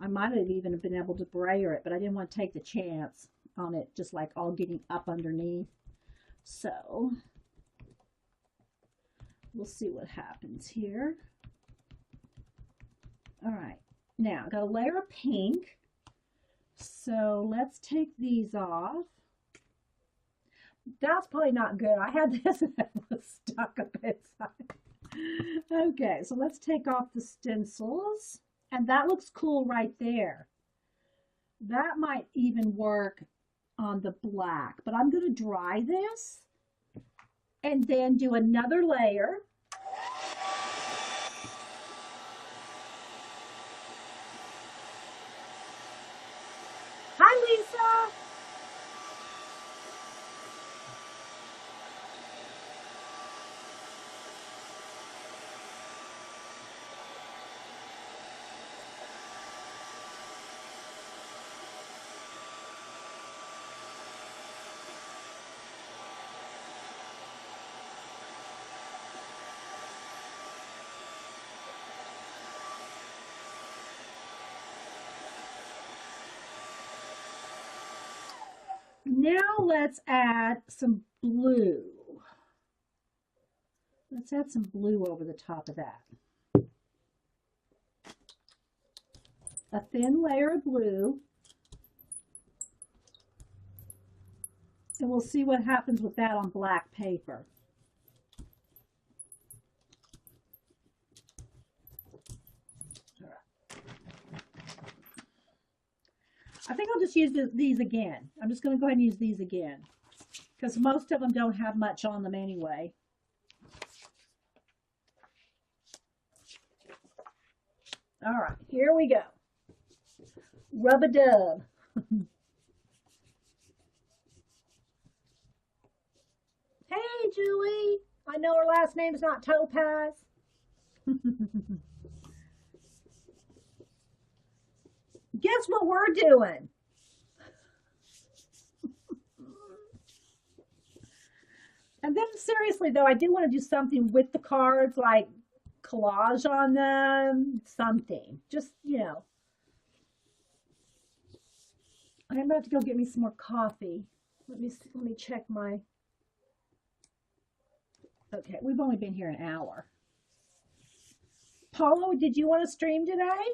I might have even been able to brayer it, but I didn't want to take the chance on it just like all getting up underneath. So we'll see what happens here. All right, now I got a layer of pink. So let's take these off. That's probably not good. I had this and it was stuck up inside. Okay, so let's take off the stencils. And that looks cool right there. That might even work on the black, but I'm going to dry this and then do another layer. Hi, Lisa. Now let's add some blue. Let's add some blue over the top of that. A thin layer of blue. And we'll see what happens with that on black paper. I think I'll just use these again. I'm just going to go ahead and use these again. because most of them don't have much on them anyway. All right, here we go. Rub-a-dub. Hey, Julie. I know her last name's not Topaz. Guess what we're doing? And then seriously though, I do want to do something with the cards, like collage on them, something. Just, you know. I'm about to go get me some more coffee. Let me check my. Okay, we've only been here an hour. Paulo, did you want to stream today?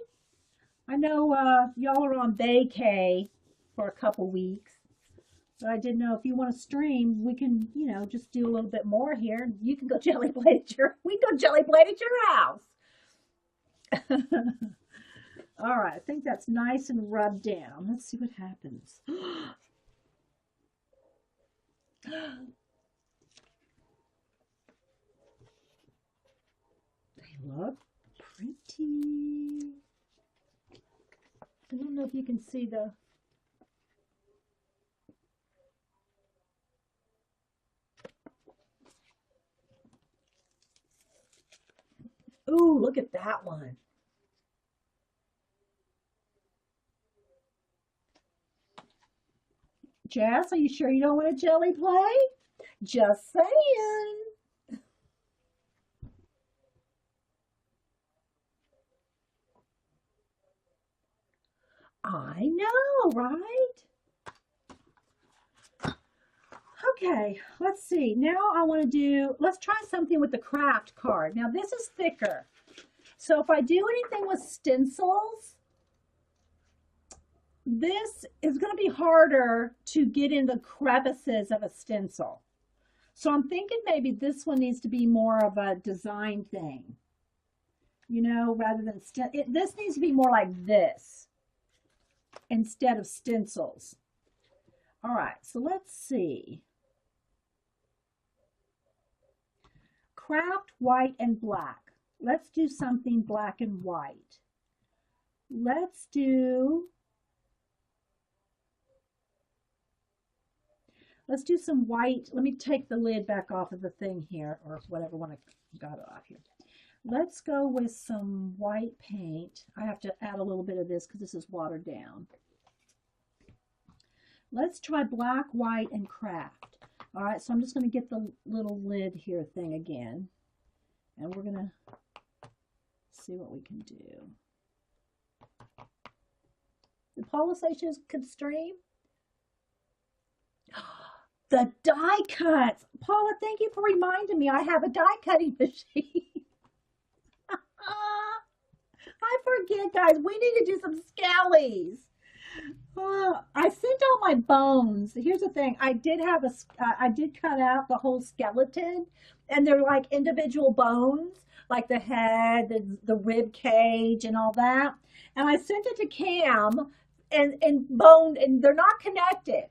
I know y'all are on vacay for a couple weeks. But I didn't know if you want to stream, we can, you know, just do a little bit more here. You can go jelly plate at your, we can go jelly plate at your house. All right, I think that's nice and rubbed down. Let's see what happens. They look pretty. I don't know if you can see the. Ooh, look at that one. Jess, are you sure you don't want a jelly plate? Just saying. I know, right? Okay, let's see. Now I want to do, let's try something with the craft card. Now this is thicker. So if I do anything with stencils, this is going to be harder to get in the crevices of a stencil. So I'm thinking maybe this one needs to be more of a design thing, you know, rather than, this needs to be more like this instead of stencils. All right, so let's see. Craft white and black. Let's do something black and white. Let's do some white. Let me take the lid back off of the thing here, or whatever one I got it off here. Let's go with some white paint. I have to add a little bit of this because this is watered down. Let's try black, white, and craft. All right, so I'm just going to get the little lid here thing again. And we're going to see what we can do. Did Paula say she could stream? The die cuts. Paula, thank you for reminding me. I have a die cutting machine. I forget, guys. We need to do some skellies. I sent all my bones. Here's the thing. I did cut out the whole skeleton, and they're like individual bones, like the head, the rib cage, and all that. And I sent it to Cam, and they're not connected.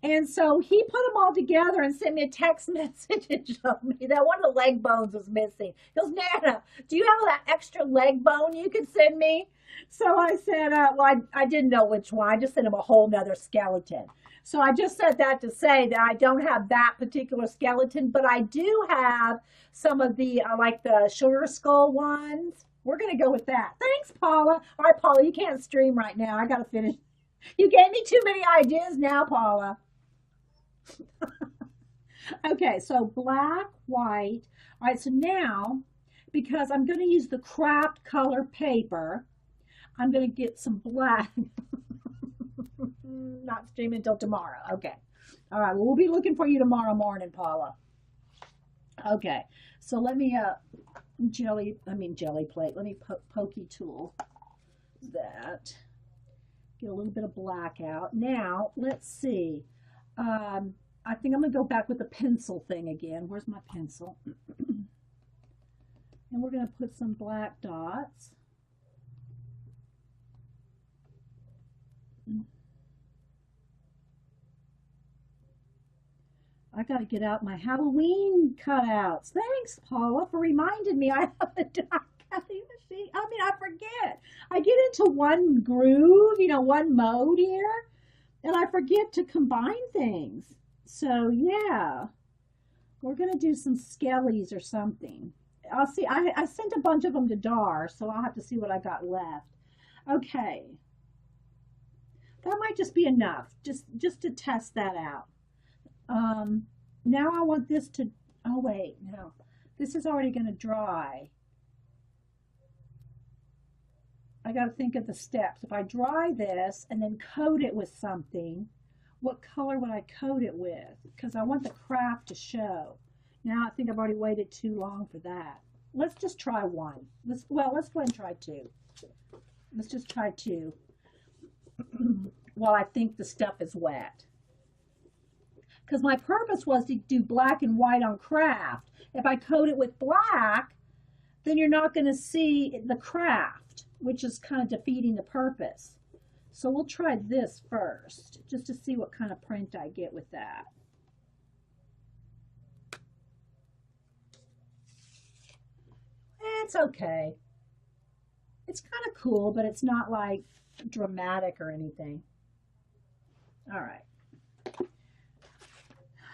And so he put them all together and sent me a text message and showed me that one of the leg bones was missing. He goes, Nana, do you have that extra leg bone you could send me? So I said, well, I didn't know which one. I just sent him a whole nother skeleton. So I just said that to say that I don't have that particular skeleton, but I do have some of the, like the sugar skull ones. We're going to go with that. Thanks, Paula. All right, Paula, you can't stream right now. I got to finish. You gave me too many ideas now, Paula. Okay, so black, white. All right, so now, because I'm going to use the craft color paper, I'm going to get some black. Not streaming until tomorrow. Okay. All right, well, we'll be looking for you tomorrow morning, Paula. Okay, so let me, jelly plate. Let me pokey tool that. Get a little bit of black out. Now, let's see. I think I'm going to go back with the pencil thing again. Where's my pencil? And we're going to put some black dots. I got to get out my Halloween cutouts. Thanks, Paula, for reminding me I have a die cutting machine. I mean, I forget. I get into one groove, you know, one mode here, and I forget to combine things. So, yeah, we're going to do some skellies or something. I'll see. I sent a bunch of them to Dar, so I'll have to see what I got left. Okay. That might just be enough, just to test that out. Now I want this to, oh wait, no, this is already going to dry. I got to think of the steps. If I dry this and then coat it with something, what color would I coat it with? Because I want the craft to show. Now I think I've already waited too long for that. Let's just try one. Let's go ahead and try two. Let's just try two while I think the stuff is wet. Because my purpose was to do black and white on craft. If I coat it with black, then you're not going to see the craft, which is kind of defeating the purpose. So we'll try this first, just to see what kind of print I get with that. It's okay. It's kind of cool, but it's not like dramatic or anything. All right.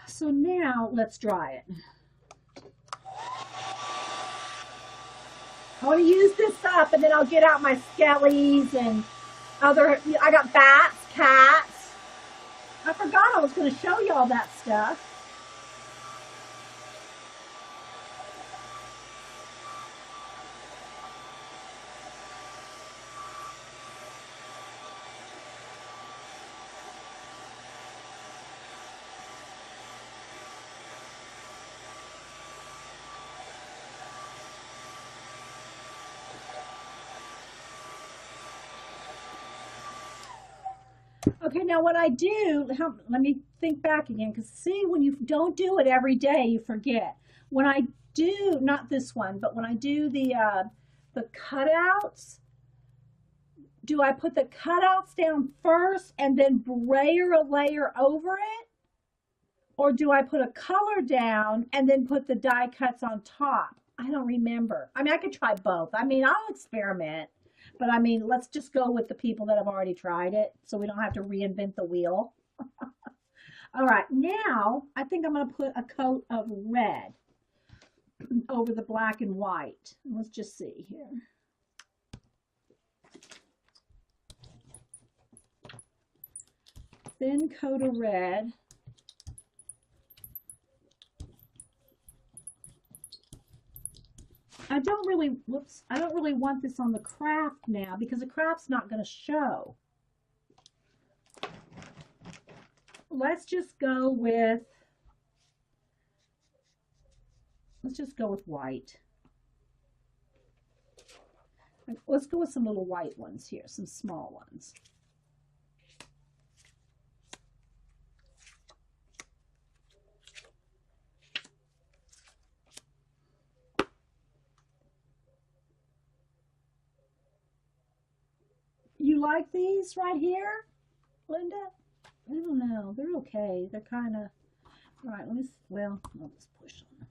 So now let's dry it. I want to use this up and then I'll get out my skellies and other, I got bats, cats. I forgot I was going to show you all that stuff. Okay, now what I do, let me think back again, because see, when you don't do it every day, you forget. When I do, not this one, but when I do the cutouts, do I put the cutouts down first and then brayer a layer over it? Or do I put a color down and then put the die cuts on top? I don't remember. I mean, I could try both. I mean, I'll experiment. But I mean, let's just go with the people that have already tried it so we don't have to reinvent the wheel. All right, now I think I'm going to put a coat of red over the black and white. Let's just see here. Thin coat of red. I don't really want this on the craft now because the craft's not going to show. Let's just go with white. Let's go with some little white ones here, some small ones. You like these right here, Linda? I don't know. They're okay. They're kind of, all right, let me, well, I'll just push on them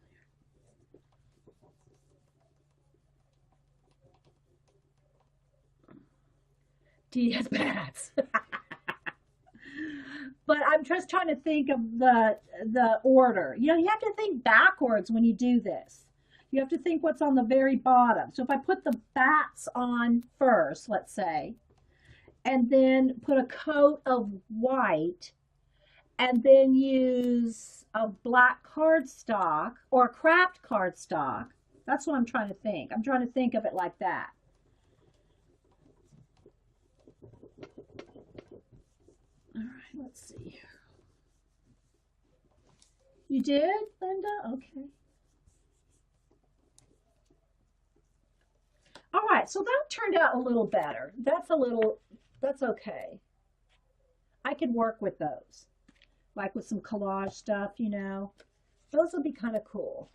there. DS bats. But I'm just trying to think of the order. You know, you have to think backwards when you do this. You have to think what's on the very bottom. So if I put the bats on first, let's say, and then put a coat of white, and then use a black cardstock or a craft cardstock. That's what I'm trying to think. I'm trying to think of it like that. All right, let's see. You did, Linda? Okay. All right, so that turned out a little better. That's okay. I could work with those, like with some collage stuff, you know. Those will be kind of cool.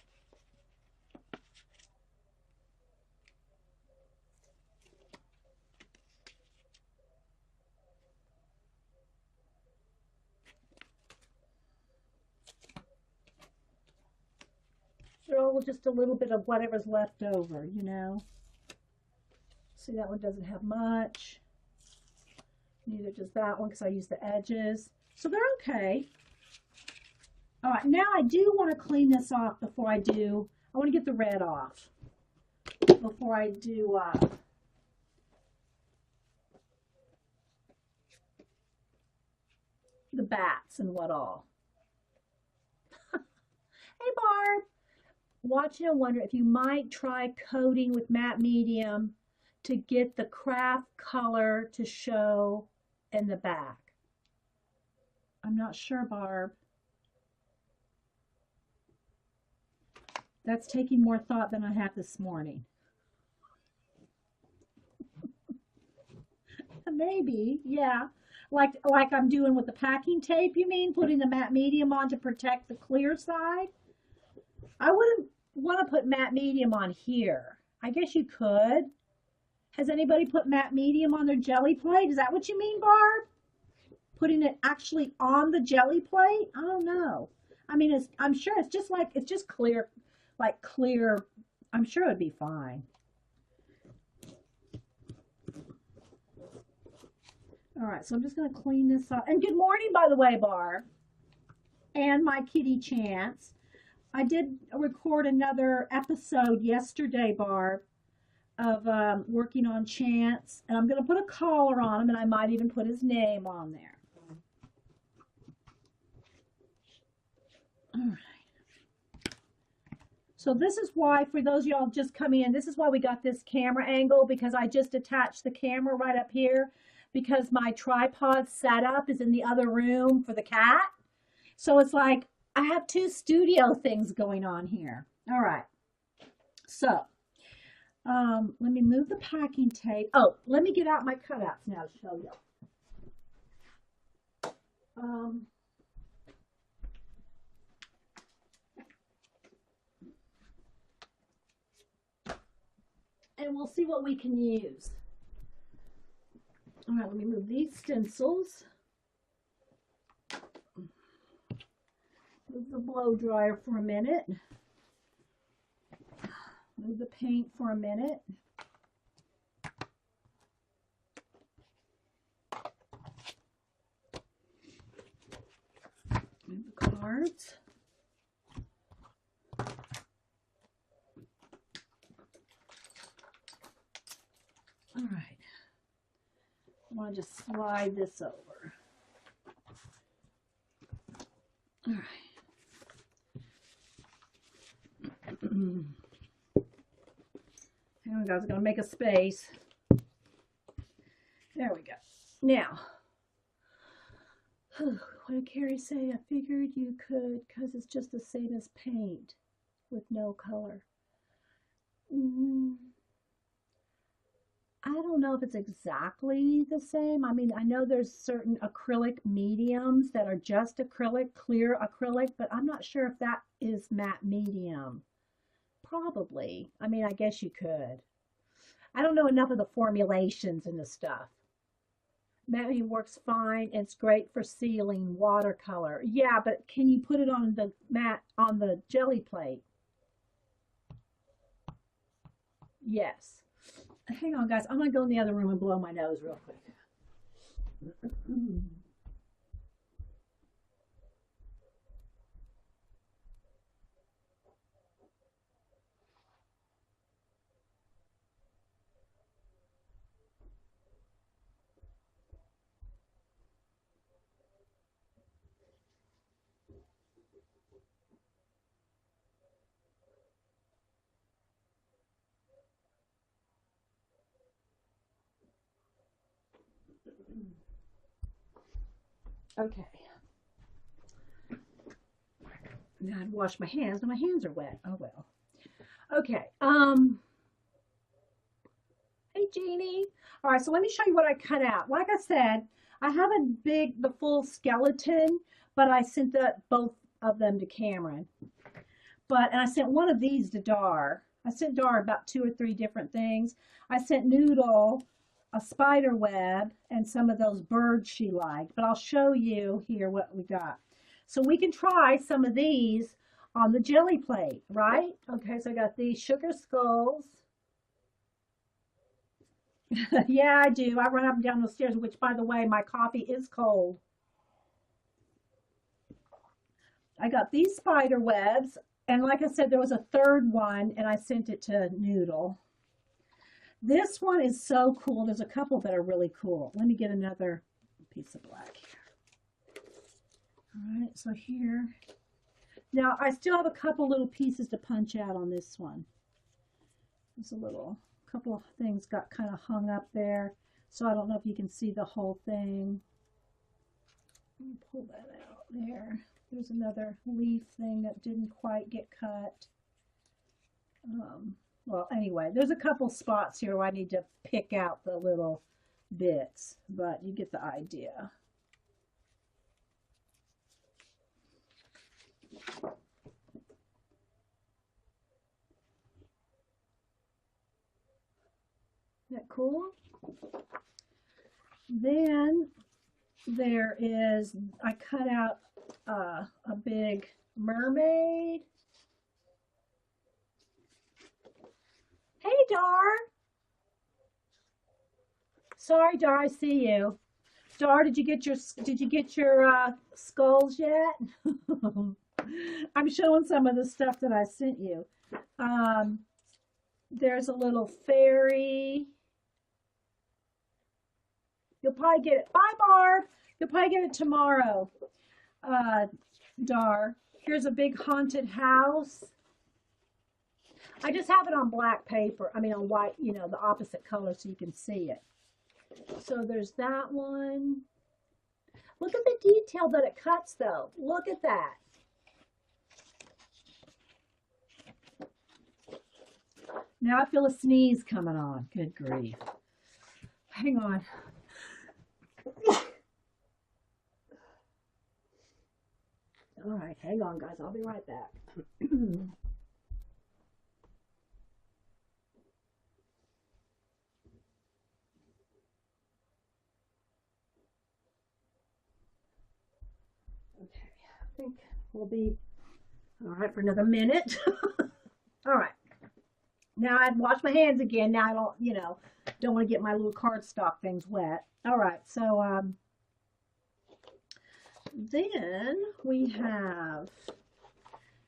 little, just a little bit of whatever's left over, you know. See, that one doesn't have much. Neither does that one because I use the edges. So they're okay. All right, now I do want to clean this off before I do. I want to get the red off before I do the bats and what all. Hey, Barb. Watching and wonder if you might try coating with matte medium to get the craft color to show in the back. I'm not sure, Barb. That's taking more thought than I had this morning. Maybe, yeah. Like I'm doing with the packing tape, you mean? Putting the matte medium on to protect the clear side? I wouldn't want to put matte medium on here. I guess you could. Has anybody put matte medium on their jelly plate? Is that what you mean, Barb? Putting it actually on the jelly plate? I don't know. I mean, I'm sure it's just clear, like clear. I'm sure it'd be fine. All right, so I'm just going to clean this up. And good morning, by the way, Barb. And my kitty Chance. I did record another episode yesterday, Barb, of working on Chance. And I'm going to put a collar on him, and I might even put his name on there. All right. So this is why, for those of y'all just coming in, this is why we got this camera angle, because I just attached the camera right up here because my tripod setup is in the other room for the cat. So it's like I have two studio things going on here. All right. So let me move the packing tape. Oh, let me get out my cutouts now to show you. And we'll see what we can use. All right, let me move these stencils. Move the blow dryer for a minute. Move the paint for a minute. Move the cards. All right. I want to just slide this over. All right. Hang on, guys. I'm going to make a space. There we go. Now, what did Carrie say? I figured you could because it's just the same as paint with no color. I don't know if it's exactly the same. I mean, I know there's certain acrylic mediums that are just acrylic, clear acrylic, but I'm not sure if that is matte medium. Probably. I mean, I guess you could. I don't know enough of the formulations and the stuff. Matte medium works fine. It's great for sealing watercolor. Yeah, but can you put it on the on the jelly plate? Yes. Hang on, guys. I'm going to go in the other room and blow my nose real quick. Okay. Now I'd wash my hands, but my hands are wet. Oh well. Okay. Hey Jeannie. All right, so let me show you what I cut out. Like I said, I have the full skeleton, but I sent both of them to Cameron. And I sent one of these to Dar. I sent Dar about 2 or 3 different things. I sent Noodle a spider web and some of those birds she liked, but I'll show you here what we got. So we can try some of these on the jelly plate, right? Okay, so I got these sugar skulls. Yeah, I do. I run up and down the stairs, which, by the way, my coffee is cold. I got these spider webs, and like I said, there was a third one, and I sent it to Noodle. This one is so cool. There's a couple that are really cool. Let me get another piece of black here. All right, so here. Now, I still have a couple little pieces to punch out on this one. There's a couple of things got kind of hung up there, so I don't know if you can see the whole thing. Let me pull that out there. There's another leaf thing that didn't quite get cut. Well, anyway, there's a couple spots here where I need to pick out the little bits, but you get the idea. Isn't that cool? Then there is, I cut out a big mermaid. Hey, Dar. Sorry, Dar, I see you. Dar, did you get your skulls yet? I'm showing some of the stuff that I sent you. There's a little fairy. You'll probably get it. Bye, Barb. You'll probably get it tomorrow. Dar. Here's a big haunted house. I just have it on black paper. I mean on white, you know, the opposite color so you can see it. So there's that one. Look at the detail that it cuts though. Look at that. Now I feel a sneeze coming on. Good grief. Hang on. All right, hang on, guys. I'll be right back. Okay, I think we'll be all right for another minute. All right. Now I'd wash my hands again. Now I don't, you know, don't want to get my little cardstock things wet. All right, so then we have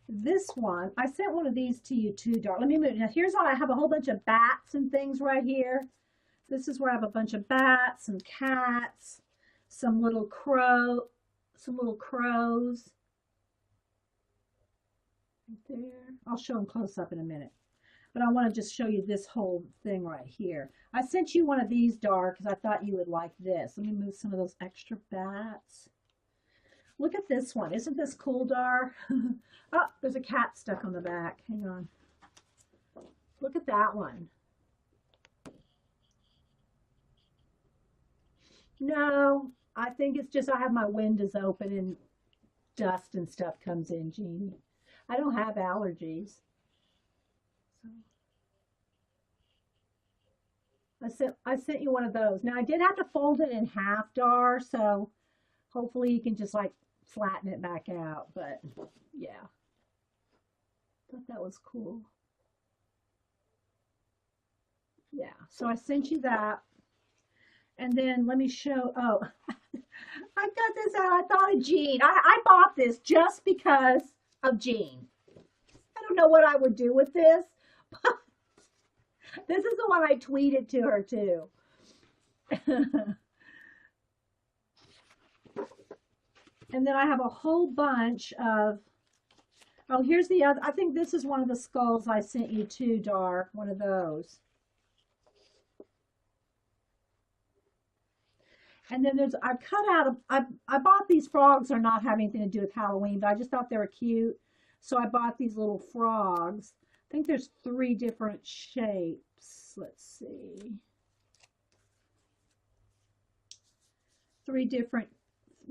this one. I sent one of these to you too, Dar. Let me move. Now here's how I have a whole bunch of bats and things right here. This is where I have a bunch of bats and cats, some little crows. Right there. I'll show them close up in a minute. But I want to just show you this whole thing right here. I sent you one of these, Dar, because I thought you would like this. Let me move some of those extra bats. Look at this one. Isn't this cool, Dar? Oh, there's a cat stuck on the back. Hang on. Look at that one. No, I think it's just I have my windows open and dust and stuff comes in, Jeannie. I don't have allergies. So I sent you one of those. Now I did have to fold it in half, Dar, so hopefully you can just like flatten it back out, but yeah. Thought that was cool. Yeah, so I sent you that. And then let me show, oh, I got this out. I thought of Jean. I bought this just because of Jean. I don't know what I would do with this, but this is the one I tweeted to her too. And then I have a whole bunch of, oh, here's the other, I think this is one of the skulls I sent you too, Dar, one of those. And then there's, I cut out, I bought these frogs are not having anything to do with Halloween, but I just thought they were cute. So I bought these little frogs. I think there's 3 different shapes. Let's see. 3 different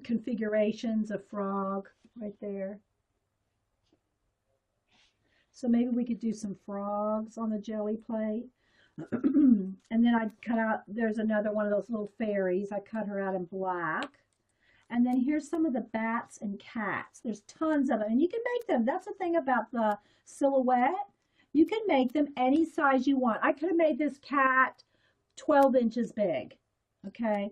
configurations of frog right there. So maybe we could do some frogs on the jelly plate. And then I cut out, there's another one of those little fairies. I cut her out in black. And then here's some of the bats and cats. There's tons of them. And you can make them. That's the thing about the silhouette. You can make them any size you want. I could have made this cat 12 inches big. Okay.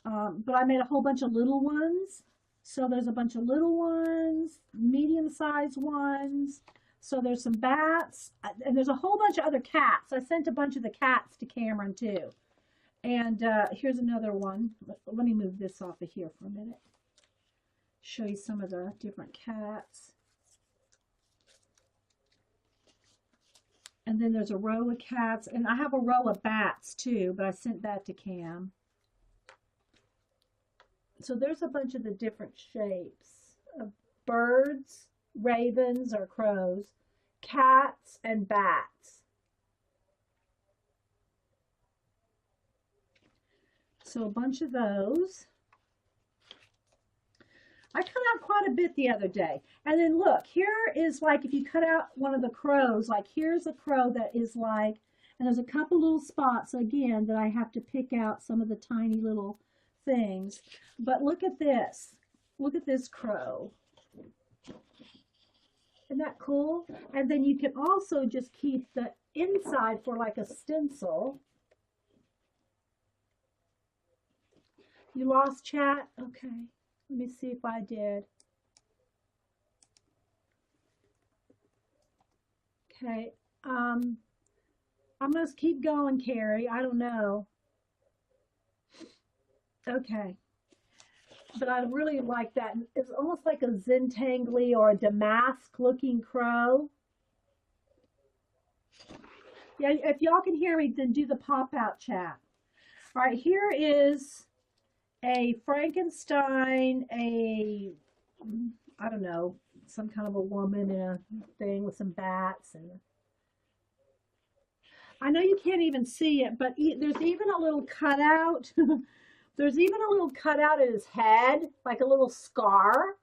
But I made a whole bunch of little ones. So there's a bunch of little ones, medium-sized ones. So there's some bats. And there's a whole bunch of other cats. I sent a bunch of the cats to Cameron too. And here's another one. Let me move this off of here for a minute. Show you some of the different cats. And then there's a row of cats. And I have a row of bats too, but I sent that to Cam. So there's a bunch of the different shapes of birds, ravens or crows, cats, and bats. So a bunch of those. I cut out quite a bit the other day. And then look, here is like if you cut out one of the crows, like here's a crow that is like, and there's a couple little spots again that I have to pick out some of the tiny little things. But look at this. Look at this crow. Isn't that cool? And then you can also just keep the inside for like a stencil. You lost chat? Okay. Let me see if I did. Okay. I'm going to keep going, Carrie. I don't know. Okay. But I really like that. It's almost like a Zentangly or a damask looking crow. Yeah, if y'all can hear me, then do the pop-out chat. All right, here is a Frankenstein, I don't know, some kind of a woman in a thing with some bats. And I know you can't even see it, but there's even a little cutout. There's even a little cutout in his head, like a little scar.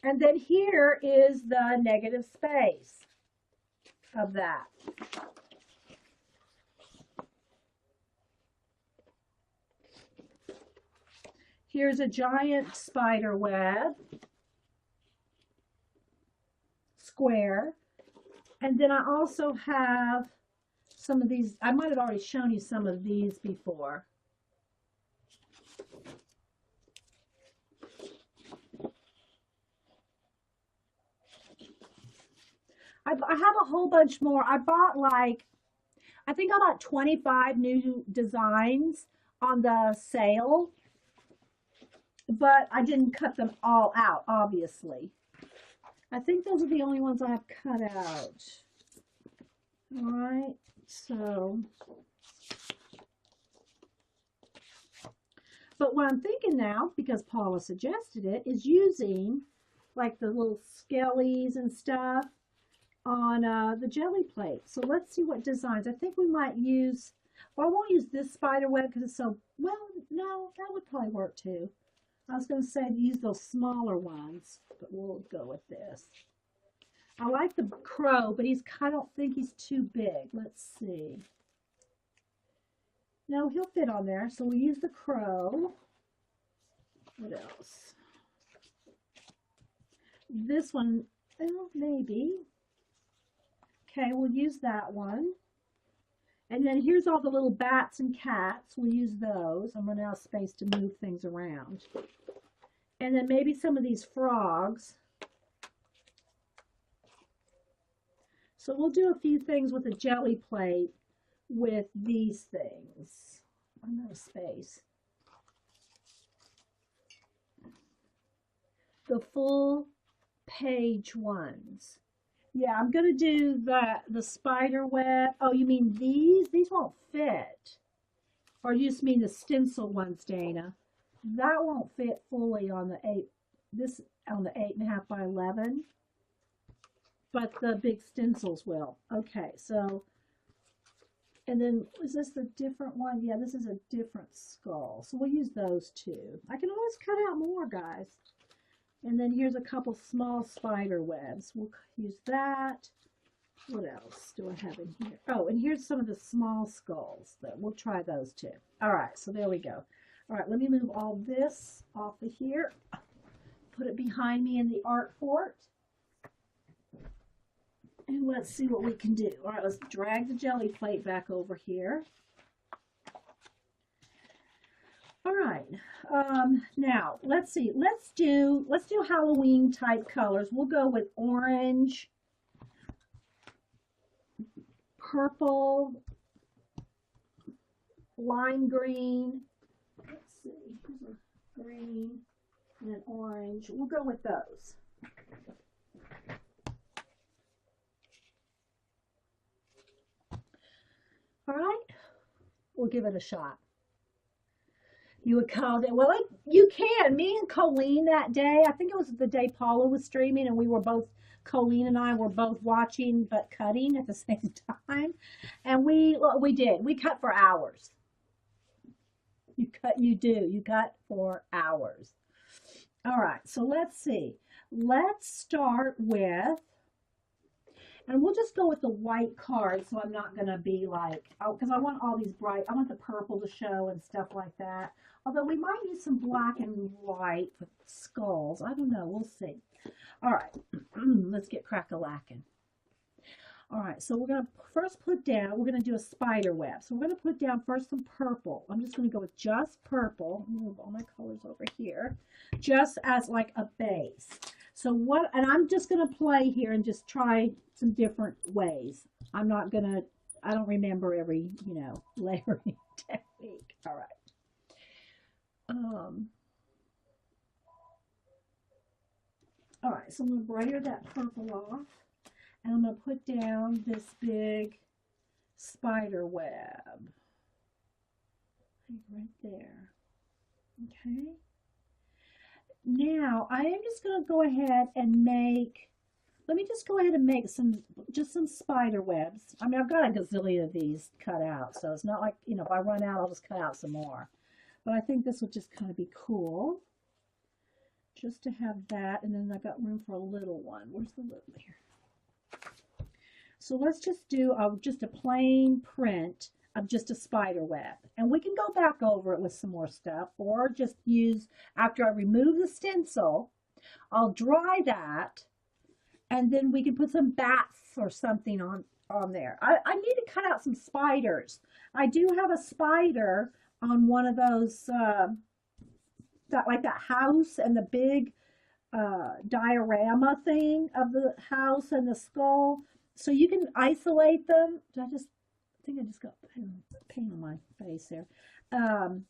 And then here is the negative space of that. Here's a giant spider web, square. And then I also have some of these. I might have already shown you some of these before. I have a whole bunch more. I bought like, I think I bought 25 new designs on the sale. But I didn't cut them all out, obviously. I think those are the only ones I have cut out. All right, so. But what I'm thinking now, because Paula suggested it, is using like the little skellies and stuff on the jelly plate. So let's see what designs. I think we might use, well, I won't use this spider web because it's so, well, no, that would probably work too. I was going to say use those smaller ones, but we'll go with this. I like the crow, but I don't think he's too big. Let's see. No, he'll fit on there, so we'll use the crow. What else? This one, well, maybe. Okay, we'll use that one. And then here's all the little bats and cats. We'll use those. I'm running out of space to move things around. And then maybe some of these frogs. So we'll do a few things with a jelly plate with these things. I'm out of space. The full page ones. Yeah, I'm going to do the spider web. Oh, you mean these? These won't fit. Or you just mean the stencil ones, Dana? That won't fit fully on the 8.5 by 11. But the big stencils will. Okay, so, and then is this the different one? Yeah, this is a different skull. So we'll use those two. I can always cut out more, guys. And then here's a couple small spider webs. We'll use that. What else do I have in here? Oh, and here's some of the small skulls. We'll try those too. All right, so there we go. All right, let me move all this off of here. Put it behind me in the art fort. And let's see what we can do. All right, let's drag the jelly plate back over here. All right, now let's see. Let's do Halloween type colors. We'll go with orange, purple, lime green. Let's see, green and an orange. We'll go with those. All right, we'll give it a shot. You would call it, well, you can. Me and Colleen that day, I think it was the day Paula was streaming, and we were both, Colleen and I were both watching but cutting at the same time. And we did. We cut for hours. You cut for hours. All right, so let's see. Let's start with, and we'll just go with the white card, so I'm not going to be like, oh, because I want all these bright, I want the purple to show and stuff like that. Although we might use some black and white with skulls. I don't know. We'll see. All right, let's get crack-a-lackin'. All right, so we're going to first put down, we're going to do a spider web. So we're going to put down first some purple. I'm just going to go with just purple. Move all my colors over here, just as like a base. So what, and I'm just going to play here and just try some different ways. I'm not going to, I don't remember every, layering technique. All right. All right, so I'm going to brayer that purple off, and I'm going to put down this big spider web right there. Okay. Now, I am just going to go ahead and make, let me just go ahead and make just some spider webs. I mean, I've got a gazillion of these cut out, so it's not like, if I run out, I'll just cut out some more. But I think this would just kind of be cool, just to have that. And then I've got room for a little one. Where's the little here? So let's just do just a plain print of just a spider web. And we can go back over it with some more stuff, or just use, after I remove the stencil, I'll dry that, and then we can put some bats or something on there. I need to cut out some spiders. I do have a spider on one of those, that house and the big diorama thing of the house and the skull. So you can isolate them. I think I just got paint on my face there.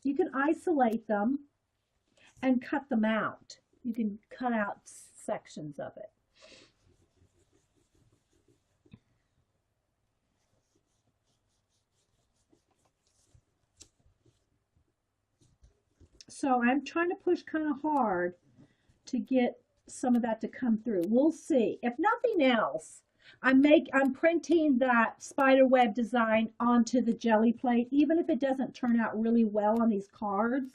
You can isolate them and cut them out. You can cut out sections of it. So I'm trying to push kind of hard to get some of that to come through. We'll see. If nothing else, I'm printing that spider web design onto the jelly plate, even if it doesn't turn out really well on these cards.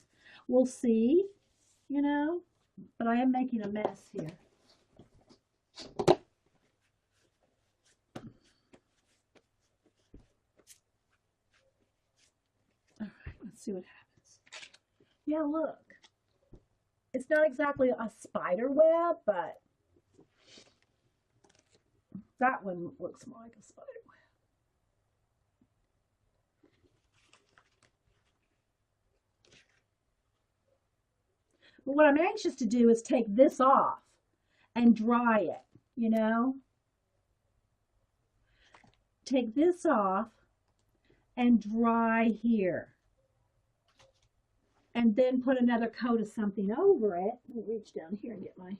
We'll see, but I am making a mess here. All right, let's see what happens. Yeah, look. It's not exactly a spider web, but that one looks more like a spider web. But what I'm anxious to do is take this off and dry it, Take this off and dry here. And then put another coat of something over it. Let me reach down here and get my...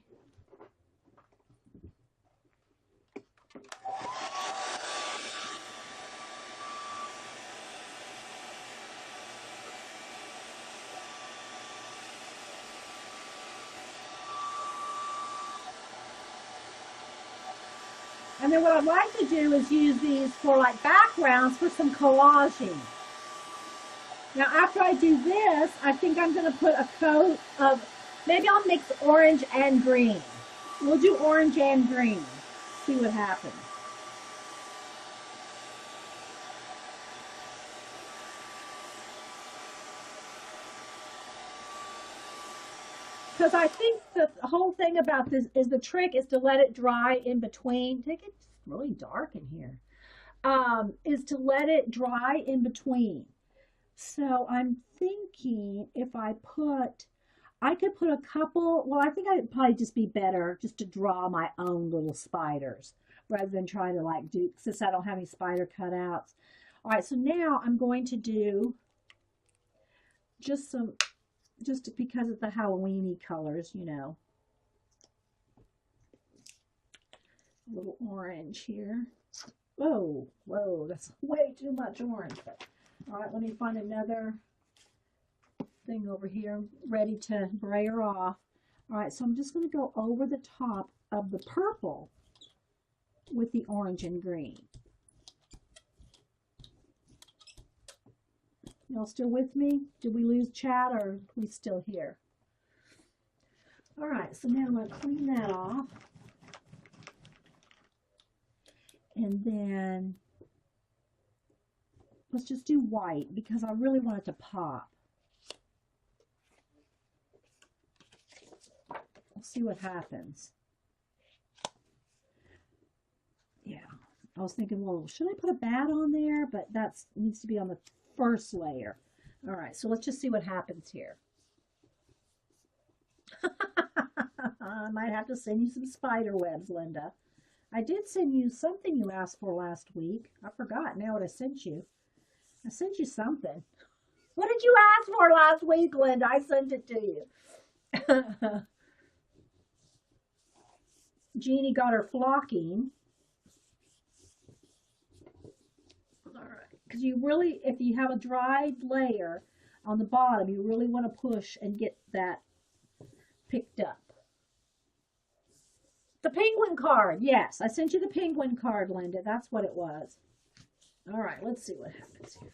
And then what I'd like to do is use these for like backgrounds for some collaging. Now, after I do this, I think I'm going to put a coat of, maybe I'll mix orange and green. We'll do orange and green. See what happens. Because I think the whole thing about this is the trick is to let it dry in between. I think it's really dark in here. Is to let it dry in between. So I'm thinking if I could put a couple, well, I think I'd probably just be better just to draw my own little spiders rather than trying to like do, since I don't have any spider cutouts. All right, so now I'm going to do just some, just because of the Halloweeny colors, you know. A little orange here. Whoa, whoa, that's way too much orange. All right, let me find another thing over here ready to brayer off. All right, so I'm just going to go over the top of the purple with the orange and green. Y'all still with me? Did we lose chat or are we still here? All right, so now I'm going to clean that off. And then let's just do white because I really want it to pop. We'll see what happens. Yeah, I was thinking, well, should I put a bat on there? But that needs to be on the first layer. All right, so let's just see what happens here. I might have to send you some spider webs, Linda. I did send you something you asked for last week. I forgot now what I sent you. I sent you something. What did you ask for last week, Linda? I sent it to you. Jeannie got her flocking. All right. Because you really, if you have a dried layer on the bottom, you really want to push and get that picked up. The penguin card. Yes, I sent you the penguin card, Linda. That's what it was. All right, let's see what happens here.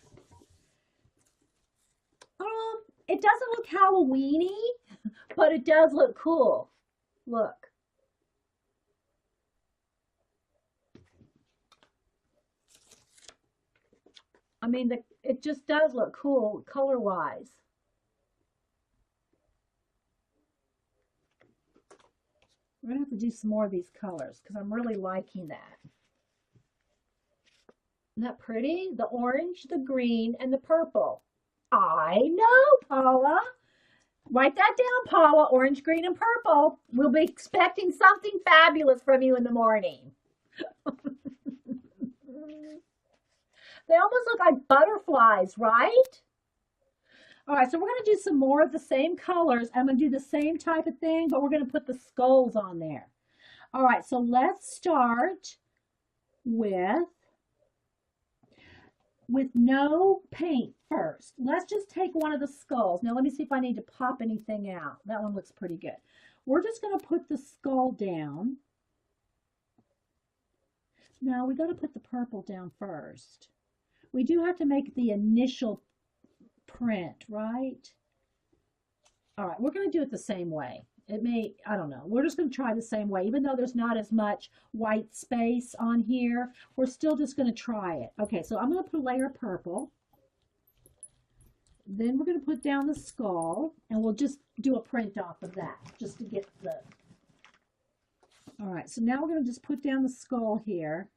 It doesn't look Halloweeny, but it does look cool. Look. I mean, it just does look cool color-wise. We're going to have to do some more of these colors because I'm really liking that. Isn't that pretty? The orange, the green, and the purple. I know, Paula. Write that down, Paula. Orange, green, and purple. We'll be expecting something fabulous from you in the morning. They almost look like butterflies, right? All right, so we're going to do some more of the same colors. I'm going to do the same type of thing, but we're going to put the skulls on there. All right, so let's start with no paint first. Let's just take one of the skulls. Now, let me see if I need to pop anything out. That one looks pretty good. We're just going to put the skull down. No, we got to put the purple down first. We do have to make the initial print, right? All right, we're going to do it the same way. It may, I don't know. We're just going to try the same way. Even though there's not as much white space on here, we're still just going to try it. Okay, so I'm going to put a layer of purple. Then we're going to put down the skull, and we'll just do a print off of that, just to get the... All right, so now we're going to just put down the skull here,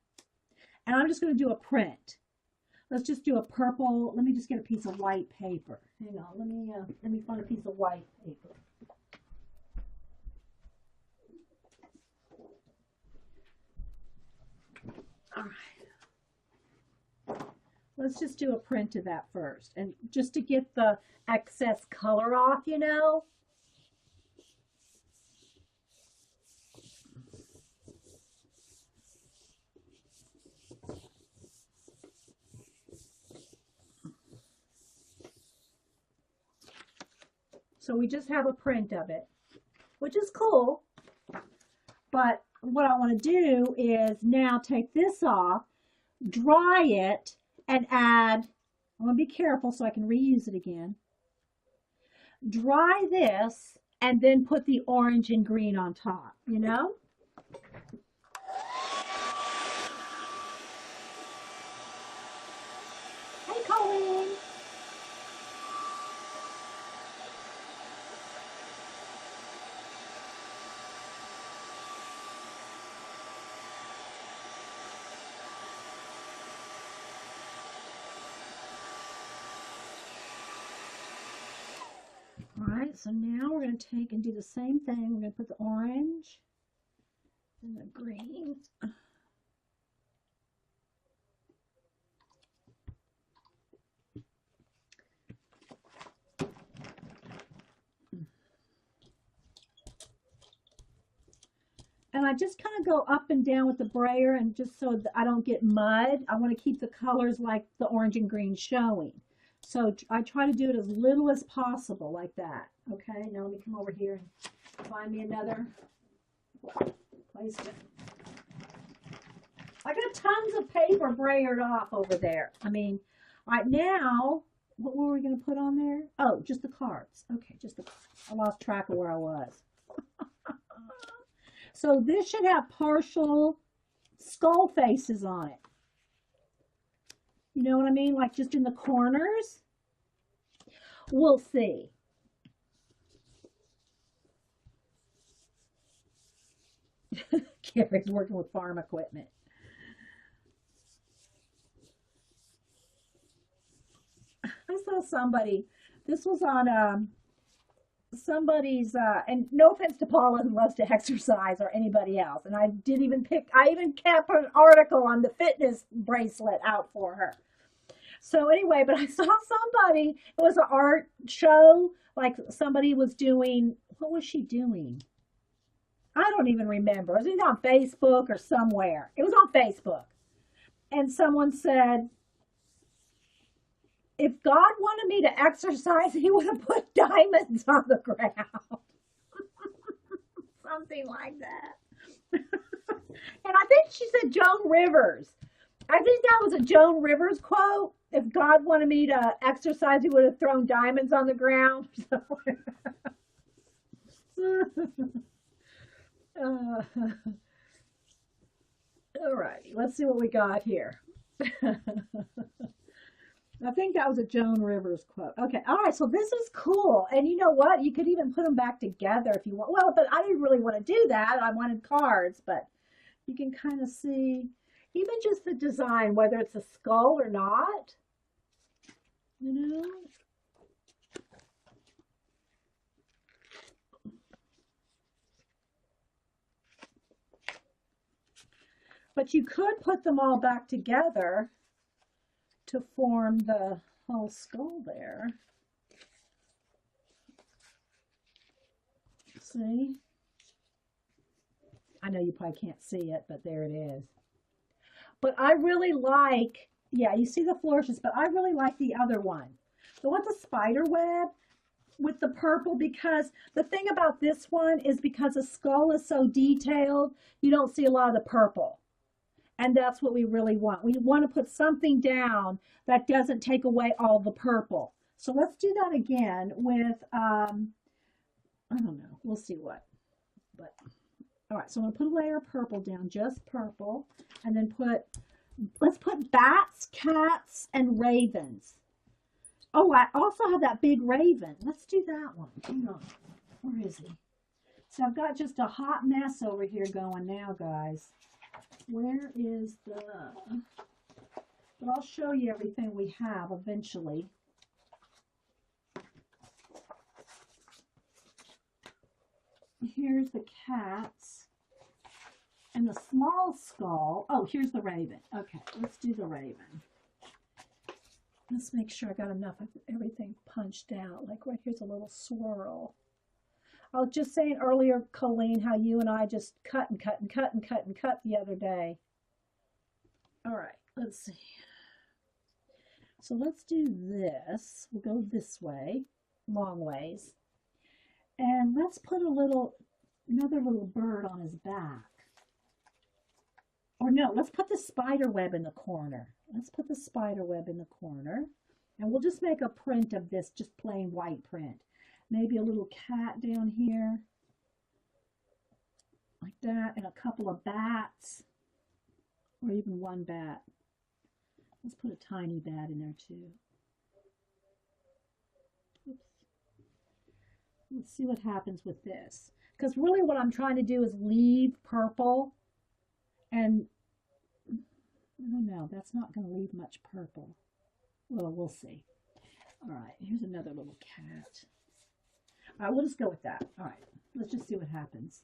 and I'm just going to do a print. Let's just do a purple. Let me just get a piece of white paper. Hang on, let me find a piece of white paper. All right. Let's just do a print of that first, and just to get the excess color off, you know. So we just have a print of it, which is cool. But what I want to do is now take this off, dry it, and add, I want to be careful so I can reuse it again. Dry this and then put the orange and green on top, you know? Hey, Colleen. right, so now we're going to take and do the same thing. We're going to put the orange and the green. And I just kind of go up and down with the brayer, and just so that I don't get mud, I want to keep the colors like the orange and green showing. So I try to do it as little as possible like that. Okay, now let me come over here and find me another place to. I got tons of paper brayered off over there. I mean, right now, what were we going to put on there? Oh, just the cards. Okay, just the cards. I lost track of where I was. So this should have partial skull faces on it. You know what I mean? Like just in the corners. We'll see. Gary's working with farm equipment. I saw somebody, this was on somebody's, and no offense to Paula who loves to exercise or anybody else, and I even kept an article on the fitness bracelet out for her. So anyway, but I saw somebody, it was an art show, like somebody was doing, what was she doing? I don't even remember. It was either on Facebook or somewhere. It was on Facebook. And someone said, if God wanted me to exercise, he would have put diamonds on the ground. Something like that. And I think she said Joan Rivers. I think that was a Joan Rivers quote. If God wanted me to exercise, he would have thrown diamonds on the ground. All righty, let's see what we got here. I think that was a Joan Rivers quote. Okay, all right, so this is cool. And you know what? You could even put them back together if you want. Well, but I didn't really want to do that. I wanted cards, but you can kind of see even just the design, whether it's a skull or not. You know? But you could put them all back together to form the whole skull there. See? I know you probably can't see it, but there it is. But I really like, yeah, you see the flourishes, but I really like the other one. The one with the spider web with the purple, because the thing about this one is because the skull is so detailed, you don't see a lot of the purple. And that's what we really want. We want to put something down that doesn't take away all the purple. So let's do that again with, I don't know, we'll see what. But all right, so I'm going to put a layer of purple down, just purple, and then let's put bats, cats, and ravens. Oh, I also have that big raven. Let's do that one. Hang on. Where is he? So I've got just a hot mess over here going now, guys. Where is the, but I'll show you everything we have eventually. Here's the cats and the small skull. Oh, here's the raven. Okay, let's do the raven. Let's make sure I got enough of everything punched out. Like right here's a little swirl. I was just saying earlier, Colleen, how you and I just cut and cut and cut and cut and cut the other day. All right, let's see. So let's do this. We'll go this way, long ways. And let's put another little bird on his back. Or no, let's put the spider web in the corner. Let's put the spider web in the corner. And we'll just make a print of this, just plain white print. Maybe a little cat down here, like that, and a couple of bats, or even one bat. Let's put a tiny bat in there too. Oops. Let's see what happens with this. Because really what I'm trying to do is leave purple, and I don't know, that's not going to leave much purple. Well, we'll see. All right, here's another little cat. All right, we'll just go with that. All right, let's just see what happens.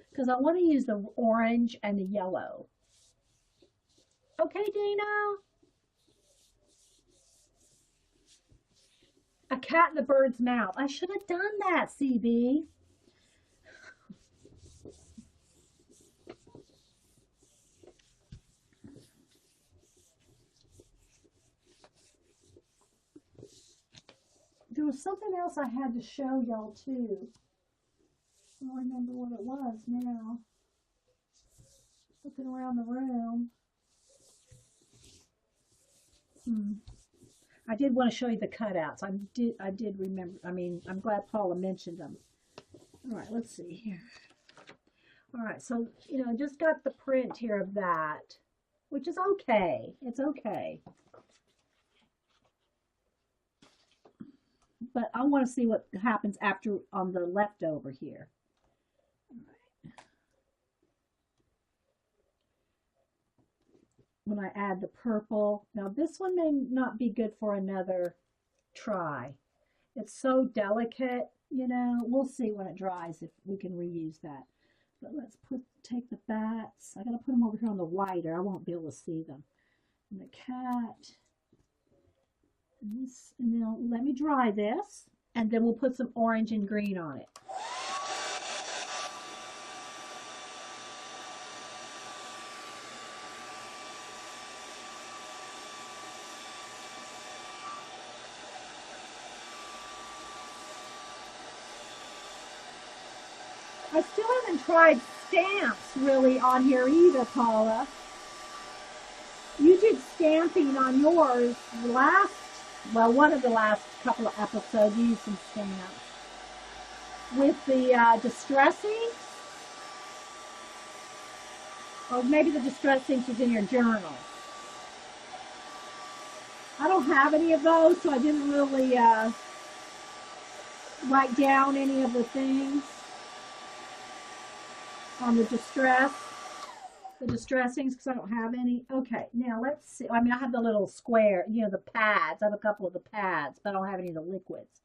Because I want to use the orange and the yellow. Okay, Dana. A cat in the bird's mouth. I should have done that, CB. There was something else I had to show y'all too. I don't remember what it was now. Looking around the room. I did want to show you the cutouts. I did remember. I mean, I'm glad Paula mentioned them. All right, let's see here. All right, so, you know, just got the print here of that, which is okay. It's okay. But I want to see what happens after on the leftover here. All right. When I add the purple. Now this one may not be good for another try. It's so delicate, you know. We'll see when it dries if we can reuse that. But let's take the bats. I gotta put them over here on the white or I won't be able to see them. And the cat. And this, and now let me dry this, and then we'll put some orange and green on it. I still haven't tried stamps really on here either, Paula. You did stamping on yours last, well, one of the last couple of episodes. You used some stamps. With the distressing, or maybe the distressing was in your journal. I don't have any of those, so I didn't really write down any of the things on the distressings, because I don't have any. Okay, now let's see. I mean, I have the little square, you know, the pads. I have a couple of the pads, but I don't have any of the liquids.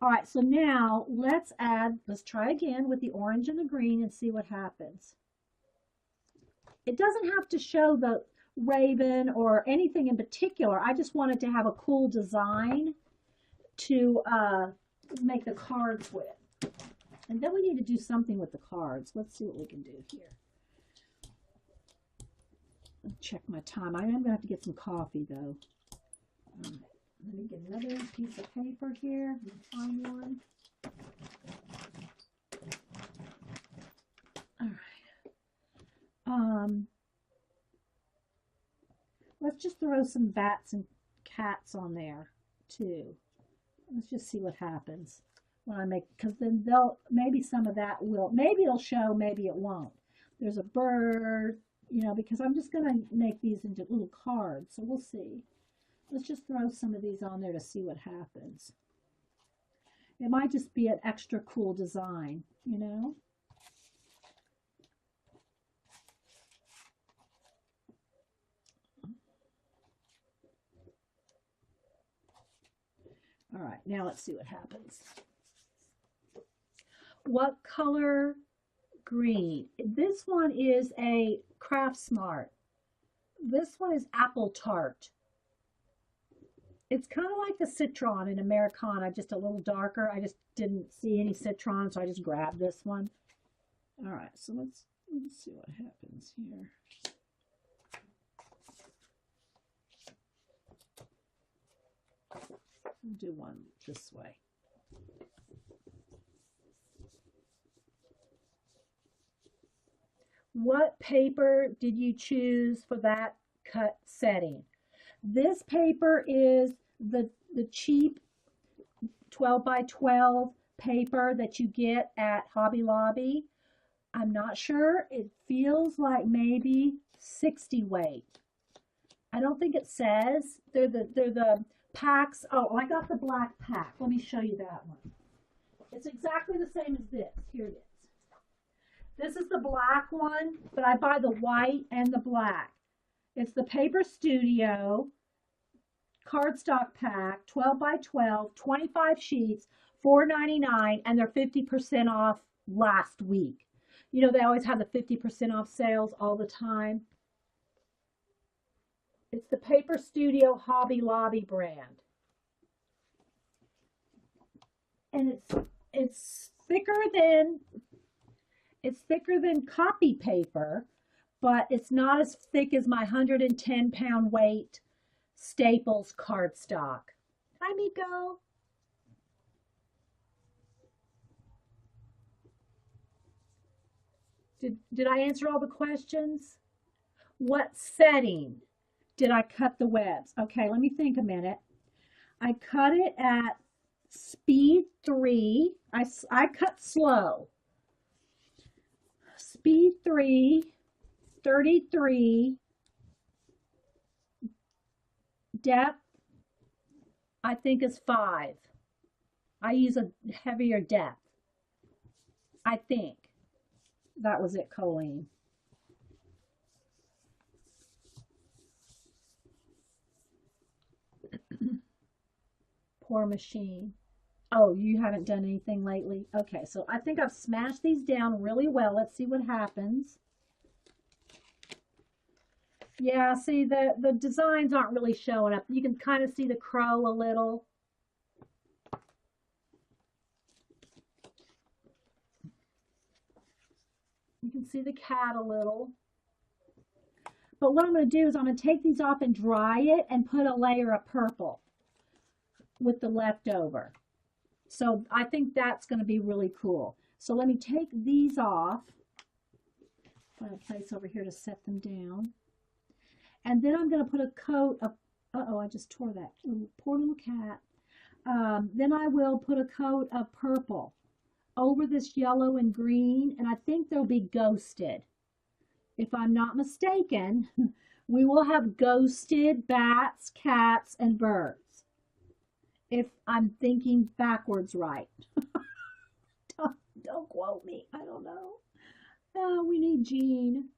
All right, so now let's try again with the orange and the green and see what happens. It doesn't have to show the raven or anything in particular. I just wanted to have a cool design to make the cards with. And then we need to do something with the cards. Let's see what we can do here. Check my time. I am going to have to get some coffee, though. All right. Let me get another piece of paper here. Find one. All right. Let's just throw some bats and cats on there, too. Let's just see what happens when I make, because then maybe some of that will, maybe it'll show, maybe it won't. There's a bird, you know, because I'm just going to make these into little cards, so we'll see. Let's just throw some of these on there to see what happens. It might just be an extra cool design, you know. All right, now let's see what happens. What color? Green. This one is a Craft Smart. This one is Apple Tart. It's kind of like the Citron in Americana, just a little darker. I just didn't see any Citron, so I just grabbed this one. All right, so let's see what happens here. We'll do one this way. What paper did you choose for that cut setting? This paper is the cheap 12 by 12 paper that you get at Hobby Lobby. I'm not sure. It feels like maybe 60 weight. I don't think it says. They're the packs. Oh, I got the black pack. Let me show you that one. It's exactly the same as this. Here it is. This is the black one, but I buy the white and the black. It's the Paper Studio cardstock pack, 12 by 12, 25 sheets, $4.99, and they're 50% off last week. You know, they always have the 50% off sales all the time. It's the Paper Studio Hobby Lobby brand. And it's thicker than copy paper, but it's not as thick as my 110-pound weight Staples cardstock. Hi, Miko. Did I answer all the questions? What setting did I cut the webs? Okay, let me think a minute. I cut it at speed 3. I cut slow. Speed 3, 33. Depth, I think, is 5. I use a heavier depth. I think. That was it, Colleen. Poor machine. Oh, you haven't done anything lately? Okay, so I think I've smashed these down really well. Let's see what happens. Yeah, see, the designs aren't really showing up. You can kind of see the crow a little. You can see the cat a little. But what I'm going to do is I'm going to take these off and dry it and put a layer of purple with the leftover. So I think that's going to be really cool. So let me take these off. Find a place over here to set them down. And then I'm going to put a coat of, uh-oh, I just tore that. Poor little cat. Then I will put a coat of purple over this yellow and green, and I think they'll be ghosted. If I'm not mistaken, we will have ghosted bats, cats, and birds. If I'm thinking backwards right. Don't quote me. I don't know. Oh, we need Jean.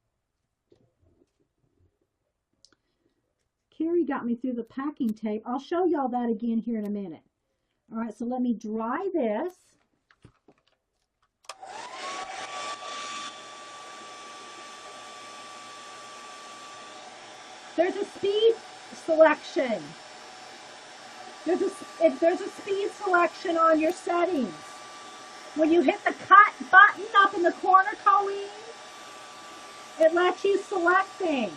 Carrie got me through the packing tape. I'll show y'all that again here in a minute. All right, so let me dry this. There's a speed selection. There's a speed selection on your settings. When you hit the cut button up in the corner, Colleen, it lets you select things.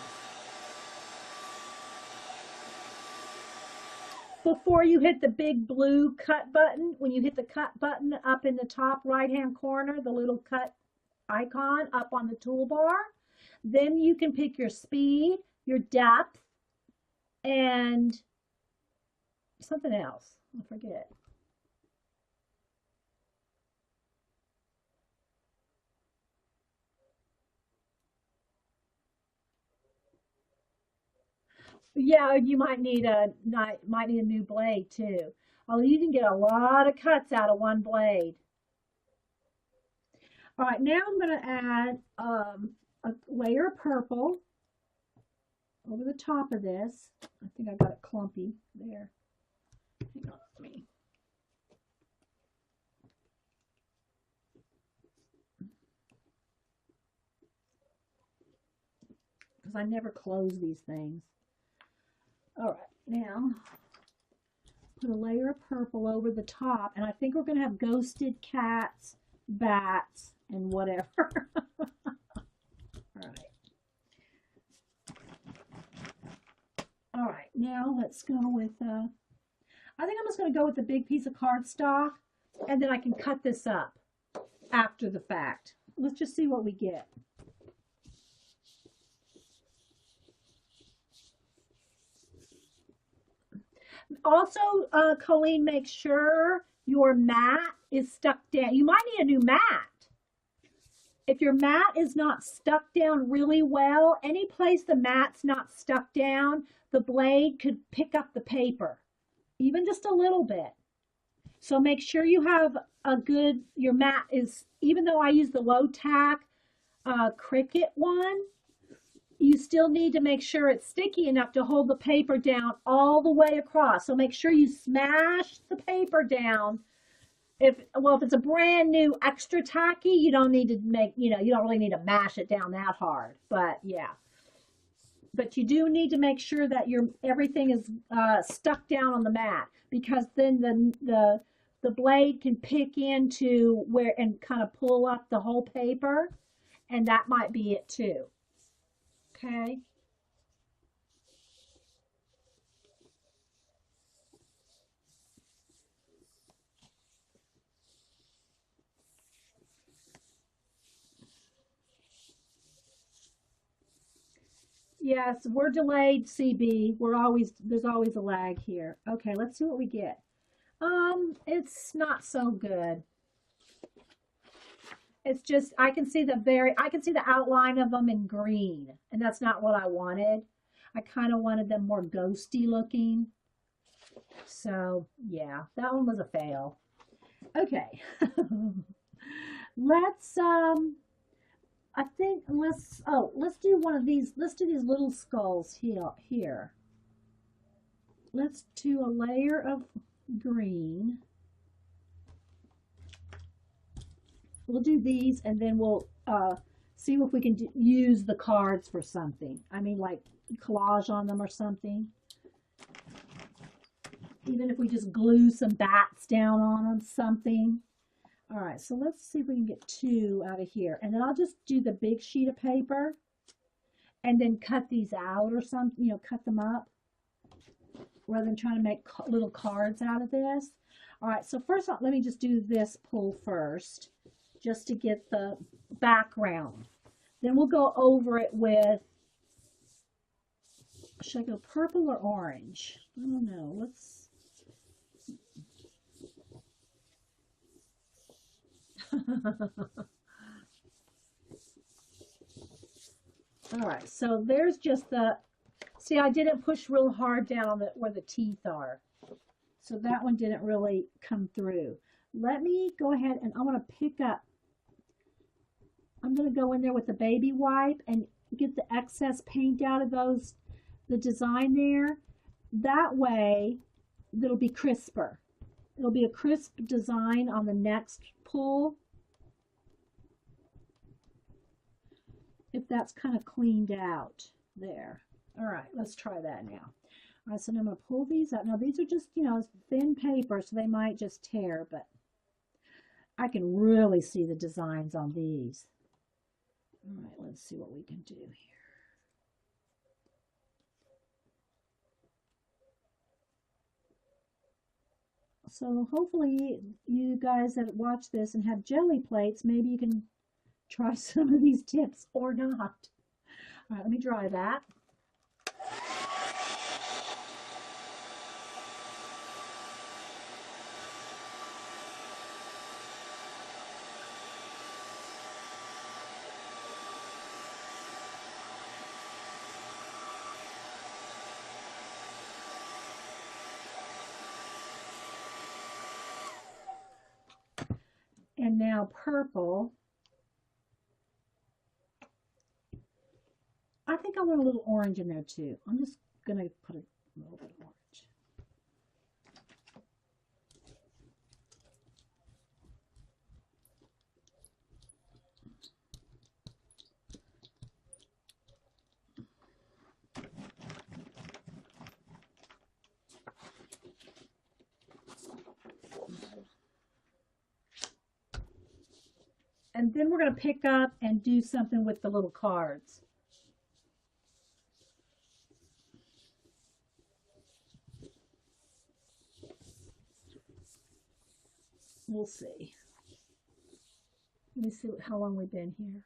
Before you hit the big blue cut button, when you hit the cut button up in the top right-hand corner, the little cut icon up on the toolbar, then you can pick your speed, your depth, and something else. I forget. Yeah, you might need a new blade too. Although you can get a lot of cuts out of one blade. All right, now I'm going to add a layer of purple over the top of this. I think I got it clumpy there. Hang on, let me. Because I never close these things. All right, now put a layer of purple over the top, and I think we're going to have ghosted cats, bats, and whatever. All right. All right, now let's go with, I think I'm just going to go with the big piece of cardstock, and then I can cut this up after the fact. Let's just see what we get. Also, Colleen, make sure your mat is stuck down. You might need a new mat. If your mat is not stuck down really well, any place the mat's not stuck down, the blade could pick up the paper, even just a little bit. So make sure you have a good, your mat is, even though I use the low tack Cricut one, you still need to make sure it's sticky enough to hold the paper down all the way across. So make sure you smash the paper down. If it's a brand new extra tacky, you don't need to make, you don't really need to mash it down that hard. But yeah, but you do need to make sure that everything is stuck down on the mat, because then the blade can pick into where and kind of pull up the whole paper, and that might be it too. Okay. Yes, we're delayed, CB. There's always a lag here. Okay, let's see what we get. It's not so good. It's just, I can see the outline of them in green, and that's not what I wanted. I kind of wanted them more ghosty looking. So, yeah, that one was a fail. Okay. let's, I think let's do one of these. Let's do these little skulls here. Let's do a layer of green. We'll do these, and then we'll see if we can use the cards for something. I mean, like collage on them or something. Even if we just glue some bats down on them, something. All right, so let's see if we can get 2 out of here. And then I'll just do the big sheet of paper and then cut these out or something, cut them up rather than trying to make little cards out of this. All right, so first off, let me just do this pull first, just to get the background. Then we'll go over it with, should I go purple or orange? I don't know. Let's. All right, so there's just see, I didn't push real hard down on where the teeth are. So that one didn't really come through. Let me go ahead and I want to pick up. I'm going to go in there with the baby wipe and get the excess paint out of the design there. That way, it'll be crisper. It'll be a crisp design on the next pull. If that's kind of cleaned out there. All right, let's try that now. All right, so now I'm going to pull these out. Now, these are just, thin paper, so they might just tear, but I can really see the designs on these. All right, let's see what we can do here. So hopefully you guys that watch this and have jelly plates, maybe you can try some of these tips or not. All right, let me dry that. And now purple. I think I want a little orange in there too. I'm just going to put a little bit of orange. And then we're going to pick up and do something with the little cards. We'll see. Let me see how long we've been here.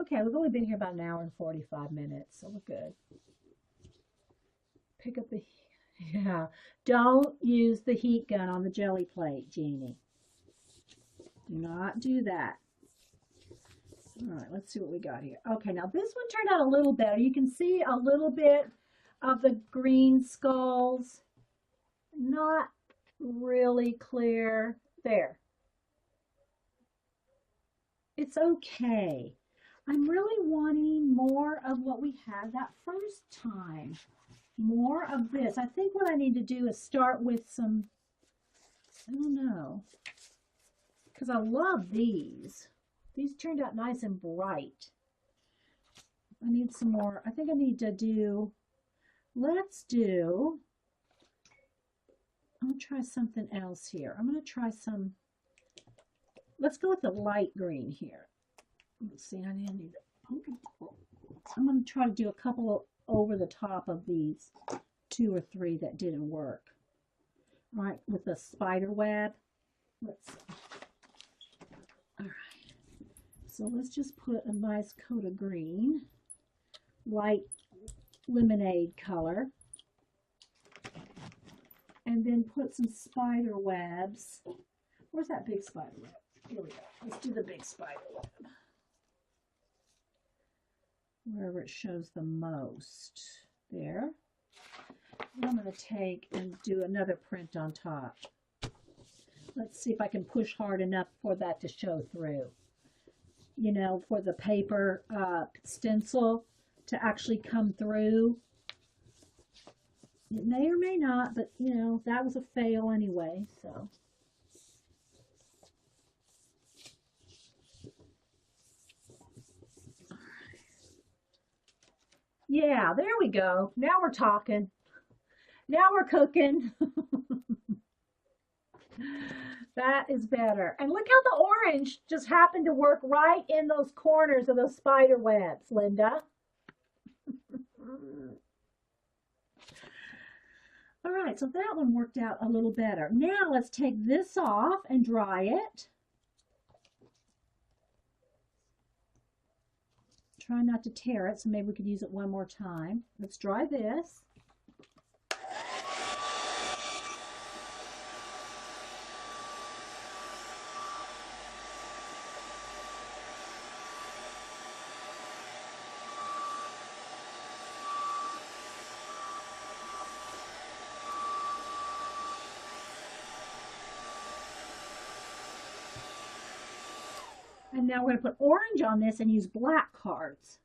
Okay, we've only been here about an hour and 45 minutes, so we're good. Pick up the, yeah. Don't use the heat gun on the jelly plate, Jeannie. Do not do that. All right, let's see what we got here. Okay, now this one turned out a little better. You can see a little bit of the green skulls. Not really clear. There. It's okay. I'm really wanting more of what we had that first time. More of this. I think what I need to do is start with some, I don't know, because I love these. These turned out nice and bright. I need some more. I think I need to do, let's do, I'm going to try something else here. I'm going to try some, let's go with the light green here. Let's see, I need to, I'm going to try to do a couple over the top of these 2 or 3 that didn't work. All right, with the spider web. Let's see. All right, so let's just put a nice coat of green, light lemonade color, and then put some spider webs. Where's that big spider web? Here we go. Let's do the big spider web. Wherever it shows the most. There. And I'm going to take and do another print on top. Let's see if I can push hard enough for that to show through. You know, for the paper stencil to actually come through. It may or may not, but you know, that was a fail anyway, so. Yeah, there we go. Now we're talking. Now we're cooking. That is better. And look how the orange just happened to work right in those corners of those spider webs, Linda. All right, so that one worked out a little better. Now let's take this off and dry it. Try not to tear it, so maybe we could use it one more time. Let's dry this. And now we're going to put orange on this and use black cards.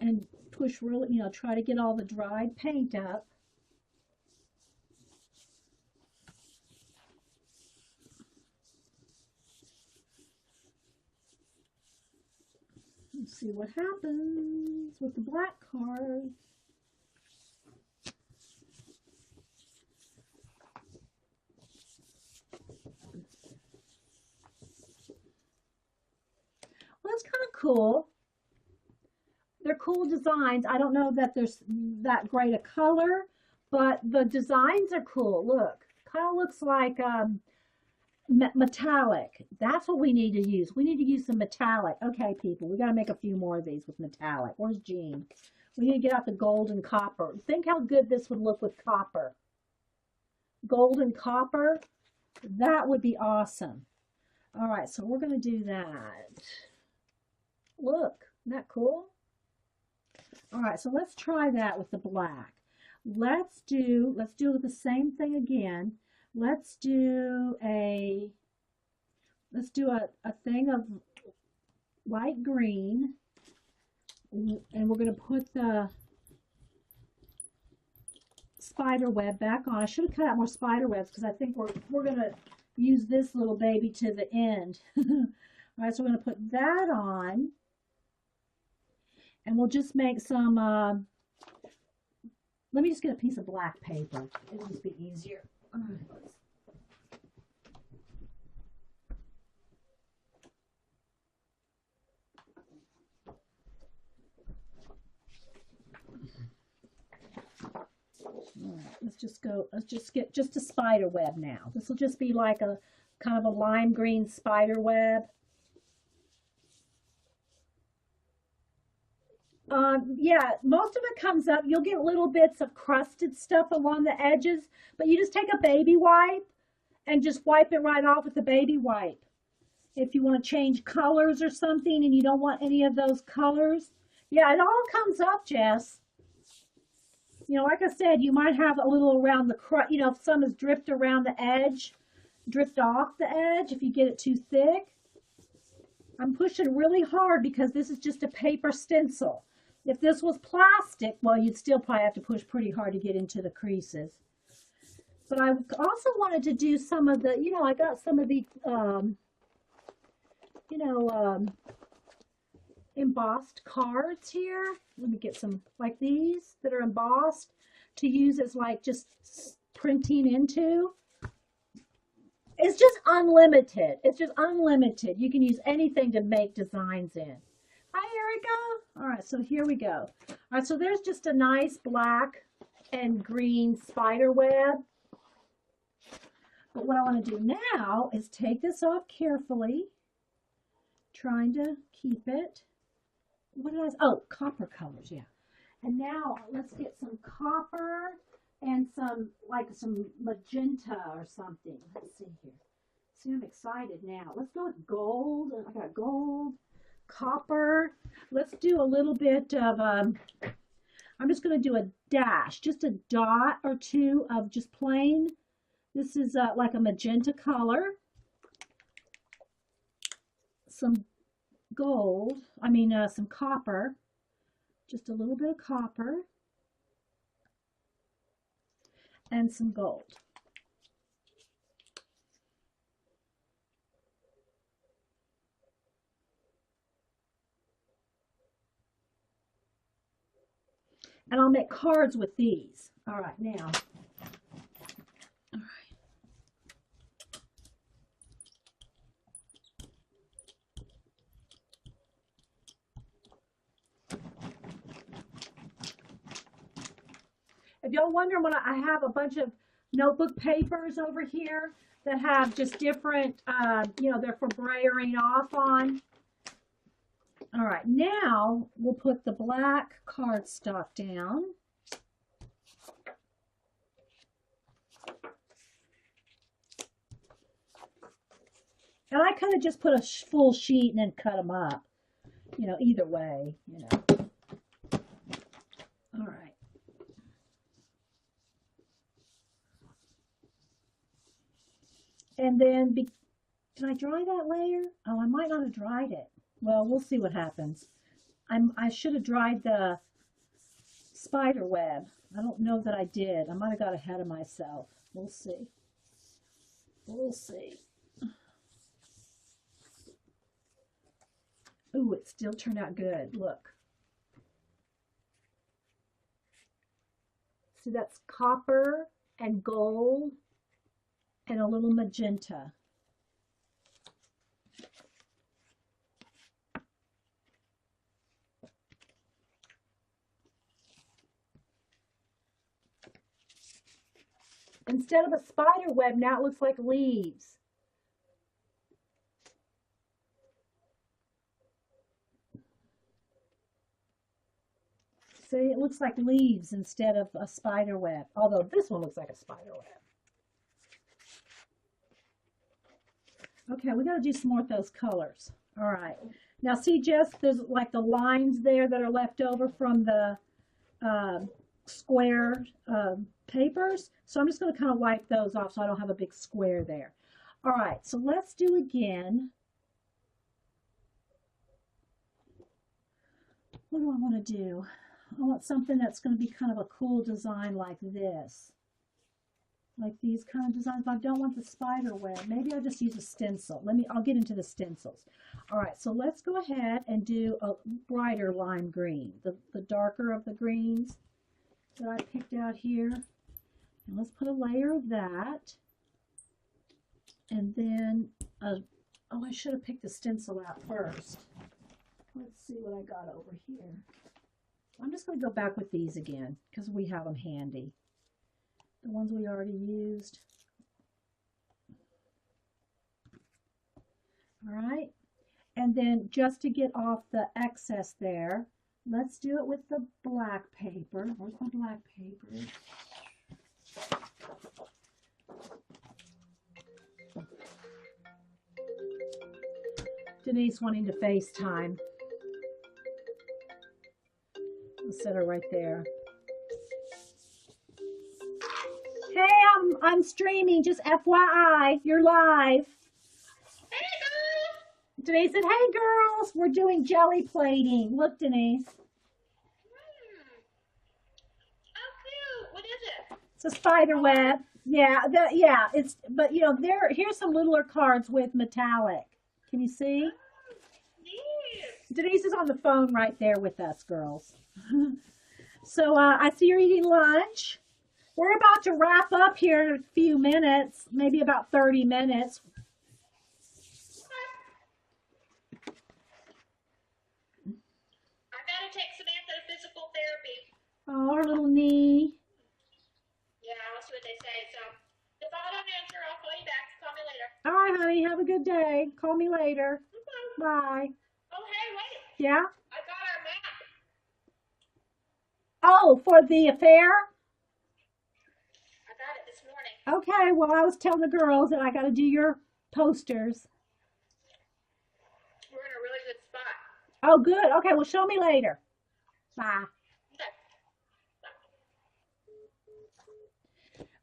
And push really, you know, try to get all the dried paint up. Let's see what happens with the black cards. Well, that's kind of cool. They're cool designs. I don't know that there's that great a color, but the designs are cool. Look, kind of looks like metallic. That's what we need to use. We need to use some metallic. Okay, people, we got to make a few more of these with metallic. Where's Jean? We need to get out the gold and copper. Think how good this would look with copper. Gold and copper, that would be awesome. All right, so we're going to do that. Look, isn't that cool? All right, so let's try that with the black. Let's do the same thing again. Let's do a thing of light green, and we're going to put the spider web back on. I should have cut out more spider webs because I think we're going to use this little baby to the end. All right, so we're going to put that on. And we'll just make some, let me just get a piece of black paper. It'll just be easier. All right, let's just get just a spider web now. This will just be like a kind of a lime green spider web. Yeah, most of it comes up. You'll get little bits of crusted stuff along the edges, but you just take a baby wipe and just wipe it right off with a baby wipe. If you want to change colors or something and you don't want any of those colors. Yeah, it all comes up, Jess. You know, like I said, you might have a little around the crust, you know, if some is dripped around the edge, dripped off the edge if you get it too thick. I'm pushing really hard because this is just a paper stencil. If this was plastic, well, you'd still probably have to push pretty hard to get into the creases. But I also wanted to do some of the, you know, I got some of the, embossed cards here. Let me get some like these that are embossed to use as like just printing into. It's just unlimited. It's just unlimited. You can use anything to make designs in. Hi, Erica. All right, so here we go. All right, so there's just a nice black and green spider web. But what I want to do now is take this off carefully, trying to keep it. What did I say? Oh, copper colors, yeah. And now let's get some copper and some magenta or something. Let's see here. See, I'm excited now. Let's go with gold. I got gold, copper. Let's do a little bit of, I'm just going to do a dash, just a dot or two of just plain. This is like a magenta color. Some gold, some copper, just a little bit of copper, and some gold. And I'll make cards with these. All right, now. All right. If y'all wonder, when I have a bunch of notebook papers over here that have just different, they're for brayering off on. All right, now we'll put the black cardstock down. And I could have just put a full sheet and then cut them up, either way, All right. And then, did I dry that layer? Oh, I might not have dried it. Well, we'll see what happens. I should have dried the spider web. I don't know that I did. I might have got ahead of myself. We'll see. We'll see. Ooh, it still turned out good. Look. See, that's copper and gold and a little magenta. Instead of a spider web, now it looks like leaves. See, it looks like leaves instead of a spider web. Although this one looks like a spider web. Okay, we got to do some more of those colors. All right. Now see, Jess, there's like the lines there that are left over from the square papers. So I'm just going to kind of wipe those off so I don't have a big square there. All right, so let's do again. What do I want to do? I want something that's going to be kind of a cool design like this. Like these kind of designs, but I don't want the spider web. Maybe I'll just use a stencil. I'll get into the stencils. All right, so let's go ahead and do a brighter lime green, the darker of the greens that I picked out here. And let's put a layer of that. And then, I should have picked the stencil out first. Let's see what I got over here. I'm just going to go back with these again because we have them handy. The ones we already used. All right. And then just to get off the excess there, let's do it with the black paper. Where's my black paper? Denise wanting to FaceTime. I'll set her right there. Hey, I'm streaming, just FYI, you're live. Denise said, hey girls, we're doing jelly plating. Look, Denise. Oh, cute. What is it? It's a spider web. Yeah, it's, but you know, here's some littler cards with metallic. Can you see? Neat. Denise is on the phone right there with us, girls. So I see you're eating lunch. We're about to wrap up here in a few minutes, maybe about 30 minutes. I gotta take Samantha to physical therapy. Oh, her little knee. Yeah, I'll see what they say. So if I don't answer, I'll call you back. Call me later. All right, honey. Have a good day. Call me later. Okay. Bye. Oh, hey, wait. Yeah? I got our map. Oh, for the affair? I got it this morning. Okay, well, I was telling the girls that I got to do your posters. We're in a really good spot. Oh, good. Okay, well, show me later. Bye. Okay.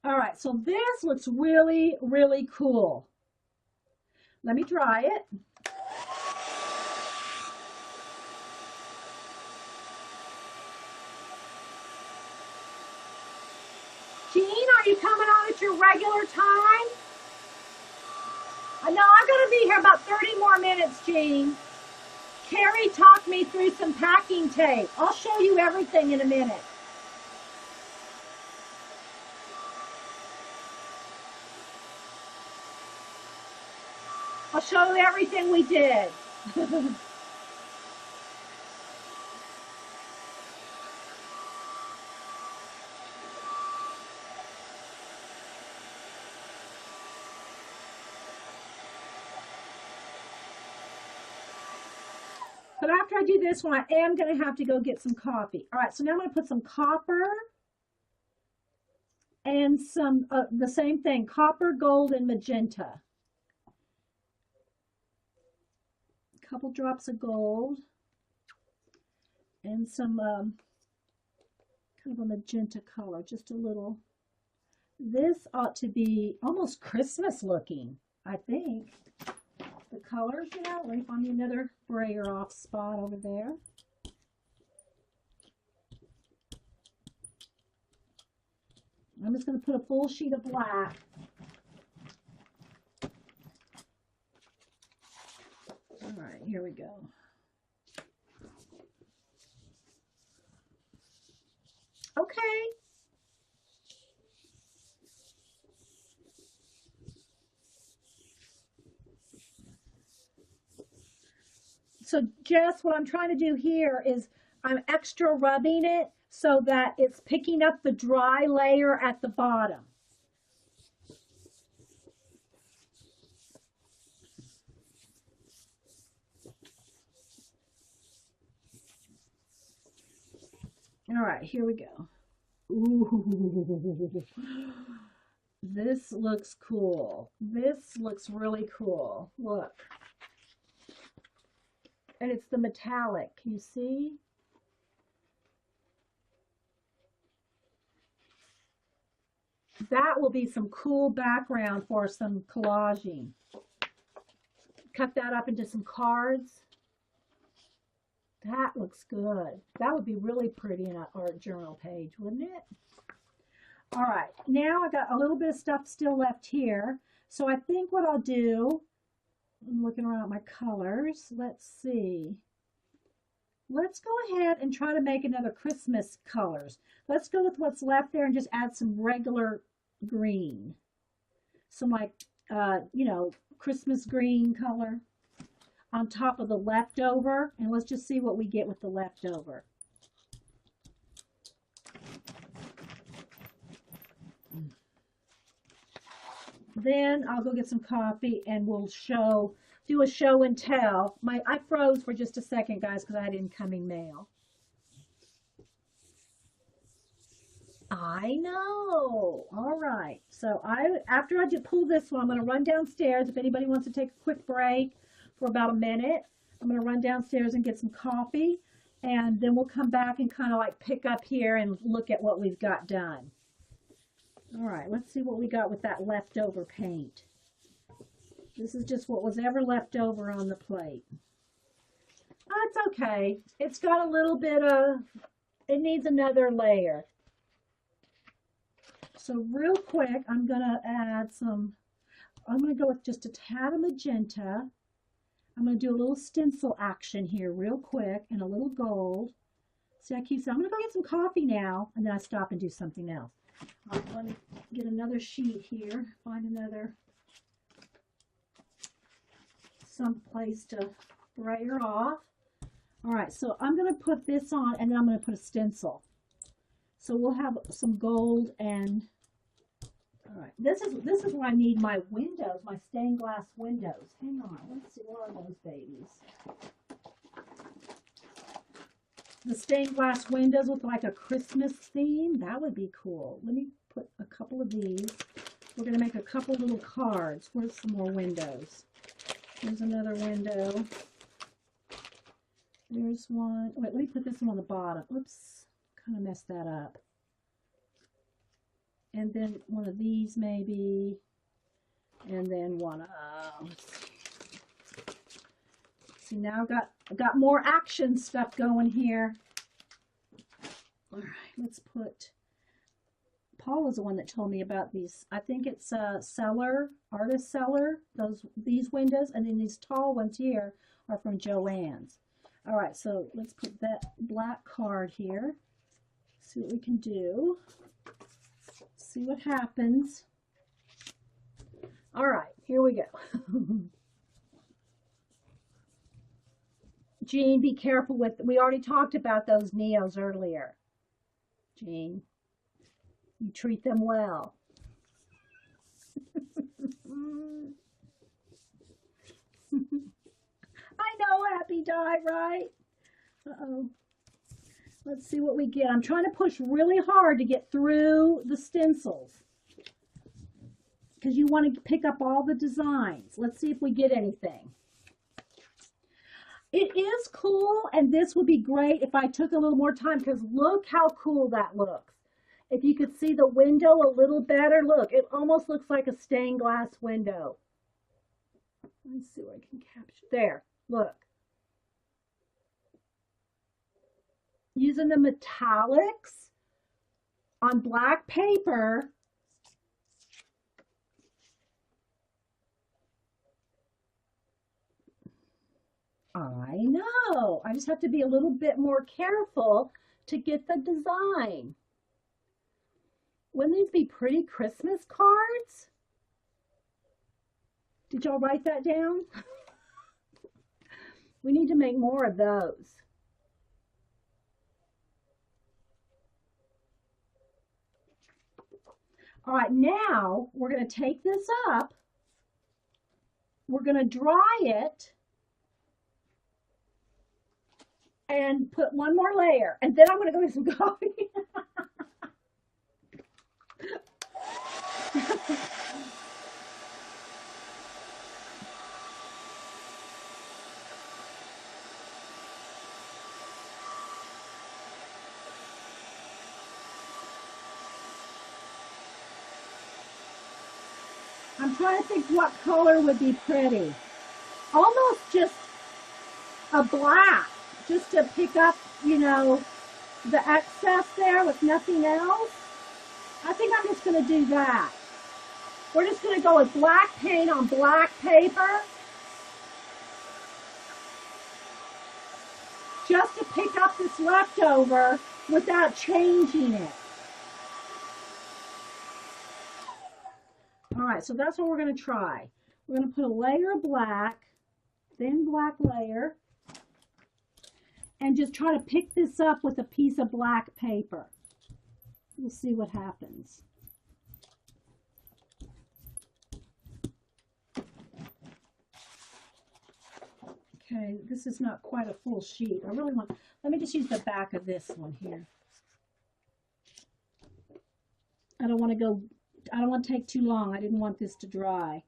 All right, so this looks really, really cool. Let me dry it. Jean, are you coming on at your regular time? No, I'm going to be here about 30 more minutes, Jean. Carrie talked me through some packing tape. I'll show you everything in a minute. I'll show you everything we did. But after I do this one, I am going to have to go get some coffee. All right, so now I'm going to put some copper and some, the same thing, copper, gold, and magenta. A couple drops of gold and some kind of a magenta color, just a little. This ought to be almost Christmas looking, I think. The colors, you know, let me find me another brayer off spot over there. I'm just going to put a full sheet of black. All right, here we go. Okay. So Jess, what I'm trying to do here is I'm extra rubbing it so that it's picking up the dry layer at the bottom. All right, here we go. Ooh, this looks cool. This looks really cool. Look. And it's the metallic. Can you see? That will be some cool background for some collaging. Cut that up into some cards. That looks good. That would be really pretty in an art journal page, wouldn't it? All right, now I got a little bit of stuff still left here. So I think what I'll do, I'm looking around at my colors. Let's see. Let's go ahead and try to make another Christmas colors. Let's go with what's left there and just add some regular green. Some like, you know, Christmas green color on top of the leftover. And let's just see what we get with the leftover. Then I'll go get some coffee and we'll show do a show and tell. I froze for just a second, guys, because I had incoming mail. I know. All right. So after I pull this one, I'm going to run downstairs. If anybody wants to take a quick break for about a minute, I'm going to run downstairs and get some coffee, and then we'll come back and kind of like pick up here and look at what we've got done. All right. Let's see what we got with that leftover paint. This is just what was ever left over on the plate. That's okay. It's got a little bit of, it needs another layer. So real quick, I'm going to add some, I'm going to go with just a tad of magenta. I'm going to do a little stencil action here real quick and a little gold. See, I keep saying, I'm going to go get some coffee now, and then I stop and do something else. All right, let me get another sheet here, find another, some place to brayer off. All right, so I'm going to put this on, and then I'm going to put a stencil. So we'll have some gold and, all right, this is where I need my windows, my stained glass windows. Hang on, let's see, where are those babies? The stained glass windows with like a Christmas theme, that would be cool. Let me put a couple of these. We're going to make a couple little cards. Where's some more windows? Here's another window. There's one. Wait, let me put this one on the bottom. Oops. Kind of messed that up. And then one of these maybe, and then one of, see, now I've got more action stuff going here. All right, let's put, Paul was the one that told me about these. I think it's a Cellar, Artist Cellar, these windows, and then these tall ones here are from Joann's. All right, so let's put that black card here. See what we can do. See what happens. All right, here we go. Jean, be careful with, we already talked about those Neos earlier. Jean, you treat them well. I know, Happy Dye, right? Uh-oh. Let's see what we get. I'm trying to push really hard to get through the stencils because you want to pick up all the designs. Let's see if we get anything. It is cool, and this would be great if I took a little more time because look how cool that looks. If you could see the window a little better, look, it almost looks like a stained glass window. Let's see what I can capture. There, look. Using the metallics on black paper. I know. I just have to be a little bit more careful to get the design. Wouldn't these be pretty Christmas cards? Did y'all write that down? We need to make more of those. All right, now we're going to take this up. We're going to dry it and put one more layer. And then I'm going to go get some coffee. I'm trying to think what color would be pretty. Almost just a black, just to pick up, you know, the excess there with nothing else. I think I'm just going to do that. We're just going to go with black paint on black paper. Just to pick up this leftover without changing it. All right, so that's what we're going to try. We're going to put a layer of black, thin black layer, and just try to pick this up with a piece of black paper. We'll see what happens. Okay, this is not quite a full sheet. I really want, let me just use the back of this one here. I don't want to go, I don't want to take too long. I didn't want this to dry,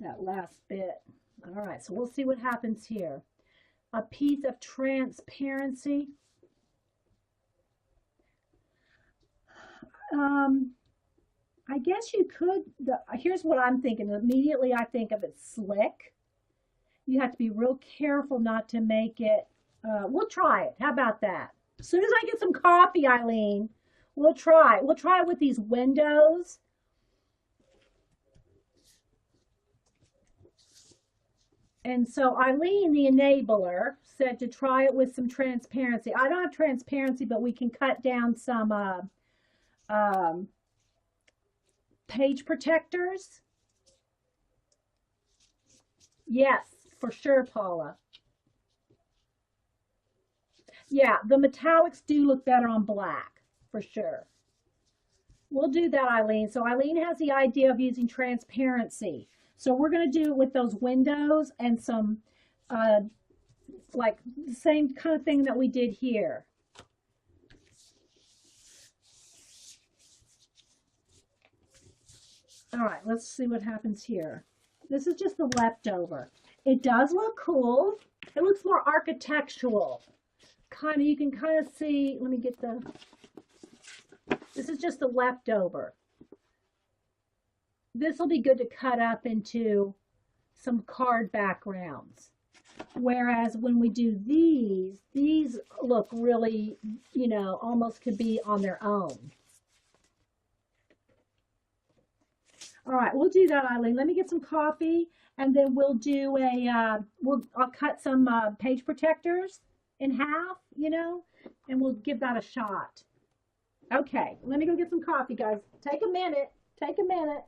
that last bit. All right, so we'll see what happens here. A piece of transparency. I guess you could, here's what I'm thinking. Immediately I think of it slick. You have to be real careful not to make it, we'll try it. How about that? As soon as I get some coffee, Eileen, we'll try. We'll try it with these windows. And so Eileen, the enabler, said to try it with some transparency. I don't have transparency, but we can cut down some page protectors. Yes, for sure, Paula. Yeah, the metallics do look better on black, for sure. We'll do that, Eileen. So Eileen has the idea of using transparency. So we're going to do it with those windows and some, like the same kind of thing that we did here. All right, let's see what happens here. This is just the leftover. It does look cool. It looks more architectural. Kind of, you can kind of see, let me get the, this is just the leftover. This will be good to cut up into some card backgrounds. Whereas when we do these look really, you know, almost could be on their own. All right, we'll do that, Eileen. Let me get some coffee, and then we'll do a, I'll cut some page protectors in half, you know, and we'll give that a shot. Okay, let me go get some coffee, guys. Take a minute. Take a minute.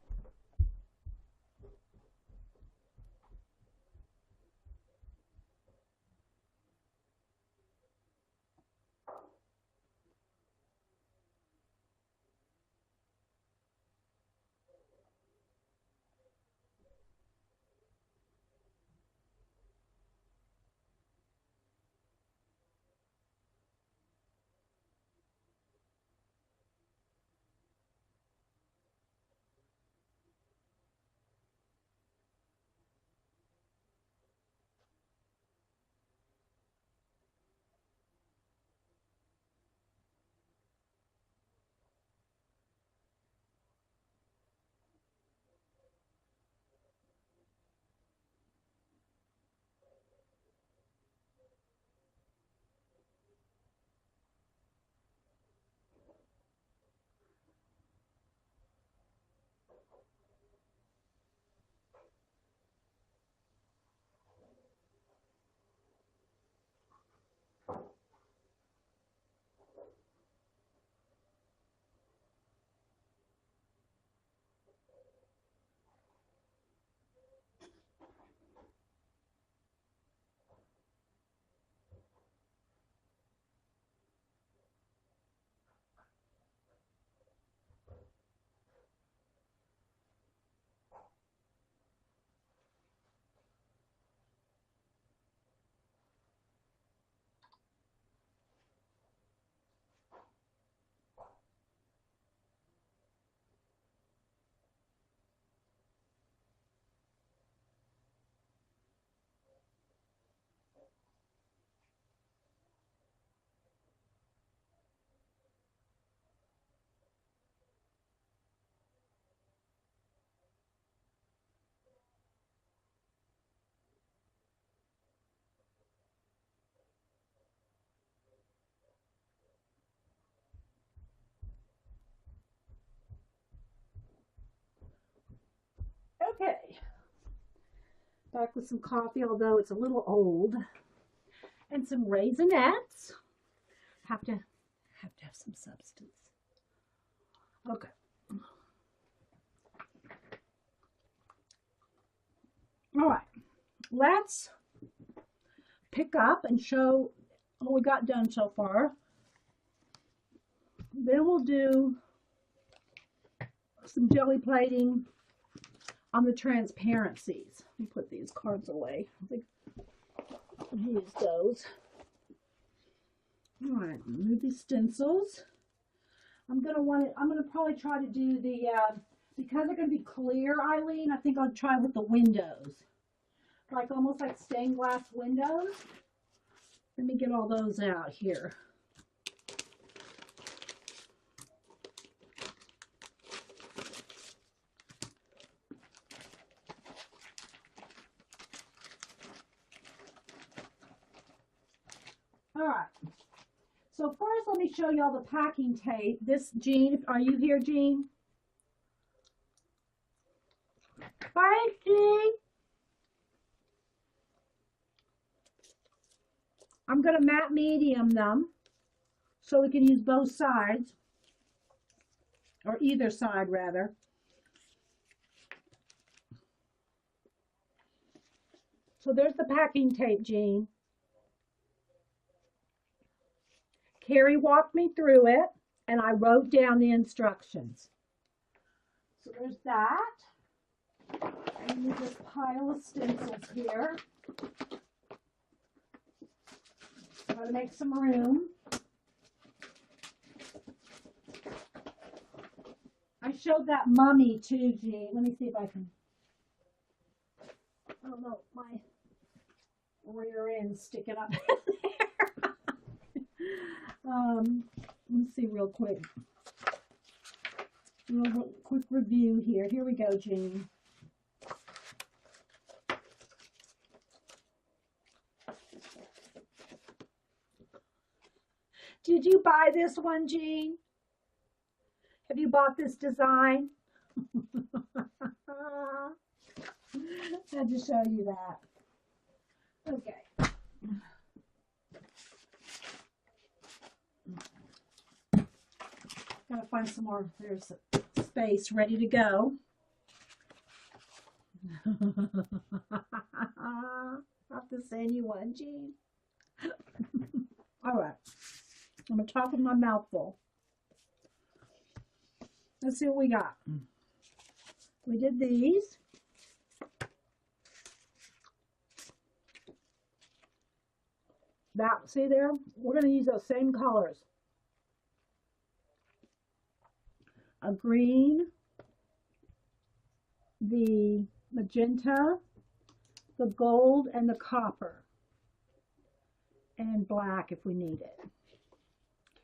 Okay. Back with some coffee, although it's a little old. And some Raisinets. Have to have some substance. Okay. All right. Let's pick up and show what we got done so far. Then we'll do some jelly plating on the transparencies. Let me put these cards away. Use those. All right, move these stencils. I'm gonna probably try to do the, because they're gonna be clear, Eileen, I think I'll try with the windows. Like almost like stained glass windows. Let me get all those out here. All right. So first, let me show you all the packing tape. This, Jean, are you here, Jean? Hi, Jean. I'm going to matte medium them so we can use both sides, or either side rather. So there's the packing tape, Jean. Carrie walked me through it, and I wrote down the instructions. So there's that. And there's this pile of stencils here. Got to make some room. I showed that mummy too, Jean. Let me see if I can. Oh no, my rear end's sticking up there. Let's see real quick. Real quick review here. Here we go, Jean. Did you buy this one, Jean? Have you bought this design? I had to show you that. Okay. Gotta find some more. There's space ready to go. I'll have to send you one, Jean. All right. I'm gonna talk with my mouth full. Let's see what we got. We did these. That, see there? We're gonna use those same colors. A green, the magenta, the gold, and the copper, and black if we need it.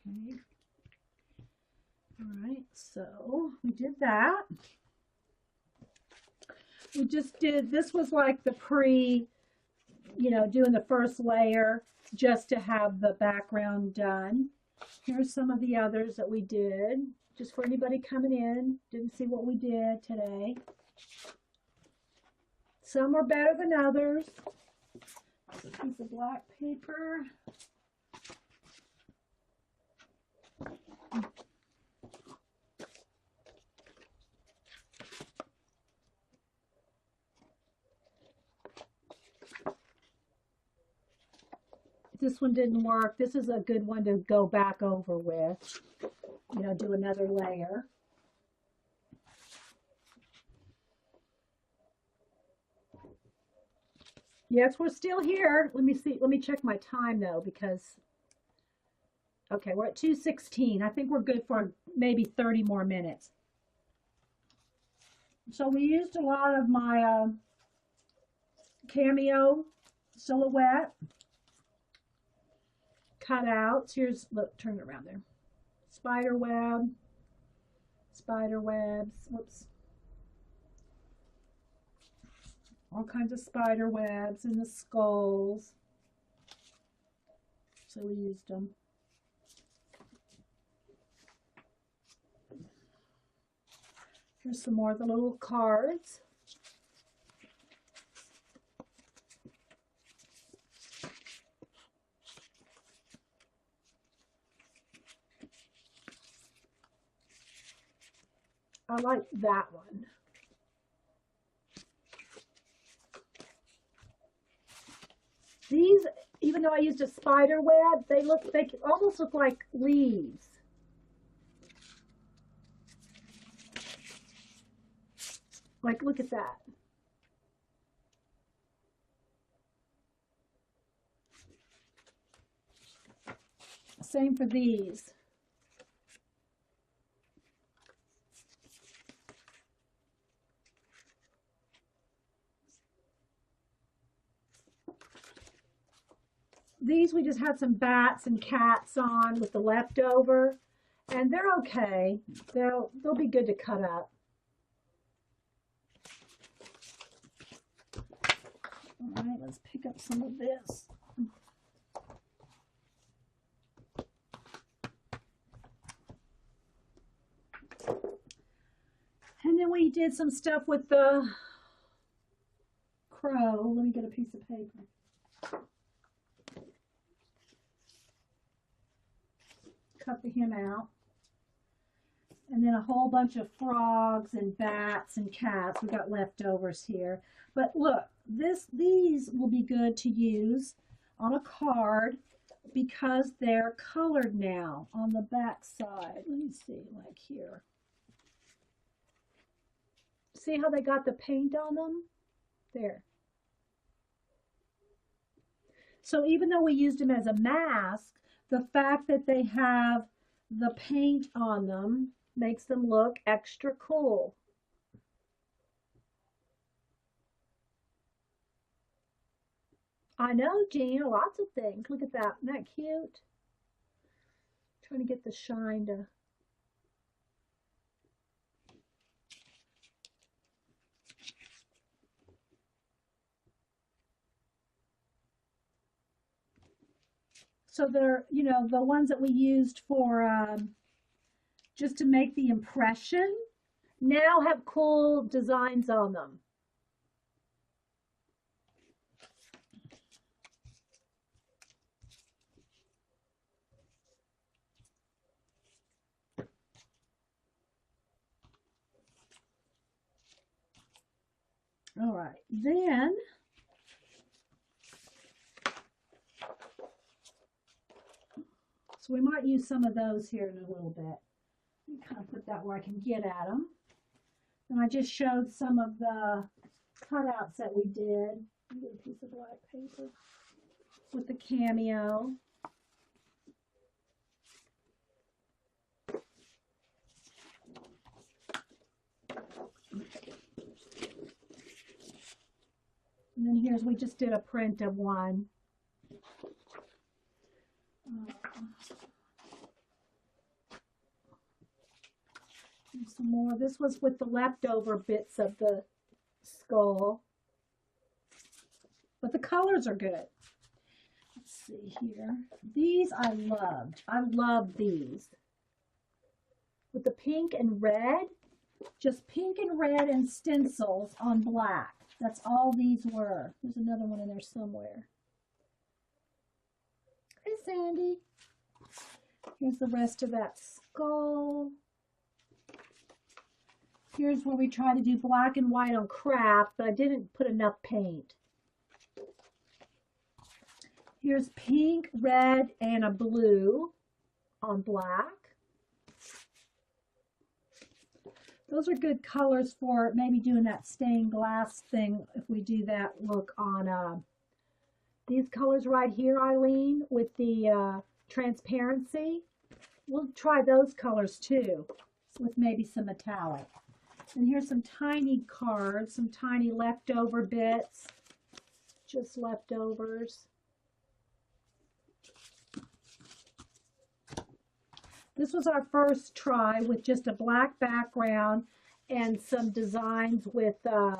Okay. All right, so we did that. We just did, this was like the pre, doing the first layer just to have the background done. Here's some of the others that we did. Just for anybody coming in, didn't see what we did today. Some are better than others. This piece of black paper. This one didn't work. This is a good one to go back over with. Do another layer. Yes, we're still here. Let me see. Let me check my time though, because okay, we're at 2:16. I think we're good for maybe 30 more minutes. So we used a lot of my Cameo silhouette cutouts. Here's, look, turn it around there. Spider webs, whoops. All kinds of spider webs and the skulls. So we used them. Here's some more of the little cards. I like that one. These, even though I used a spider web, they almost look like leaves. Like, look at that. Same for these. These we just had some bats and cats on with the leftover, and they're okay. They'll be good to cut up. All right, let's pick up some of this. And then we did some stuff with the crow. Let me get a piece of paper. Cut him out. And then a whole bunch of frogs and bats and cats. We got leftovers here. But look, these will be good to use on a card because they're colored now on the back side. Let me see, like here. See how they got the paint on them? There. So even though we used them as a mask, the fact that they have the paint on them makes them look extra cool. I know, Gina, lots of things. Look at that. Isn't that cute? Trying to get the shine to... So they're, you know, the ones that we used for just to make the impression now have cool designs on them. All right, then so we might use some of those here in a little bit. Let me kind of put that where I can get at them. And I just showed some of the cutouts that we did. Get a piece of black paper with the cameo. And then here's, we just did a print of one. Some more. This was with the leftover bits of the skull. But the colors are good. Let's see here. These I loved. I love these. With the pink and red. Just pink and red and stencils on black. That's all these were. There's another one in there somewhere. Hey, Sandy. Here's the rest of that skull. Here's where we try to do black and white on craft, but I didn't put enough paint. Here's pink, red, and a blue on black. Those are good colors for maybe doing that stained glass thing if we do that look on these colors right here, Eileen, with the transparency. We'll try those colors too, with maybe some metallic. And here's some tiny cards, some tiny leftover bits, just leftovers. This was our first try with just a black background and some designs with a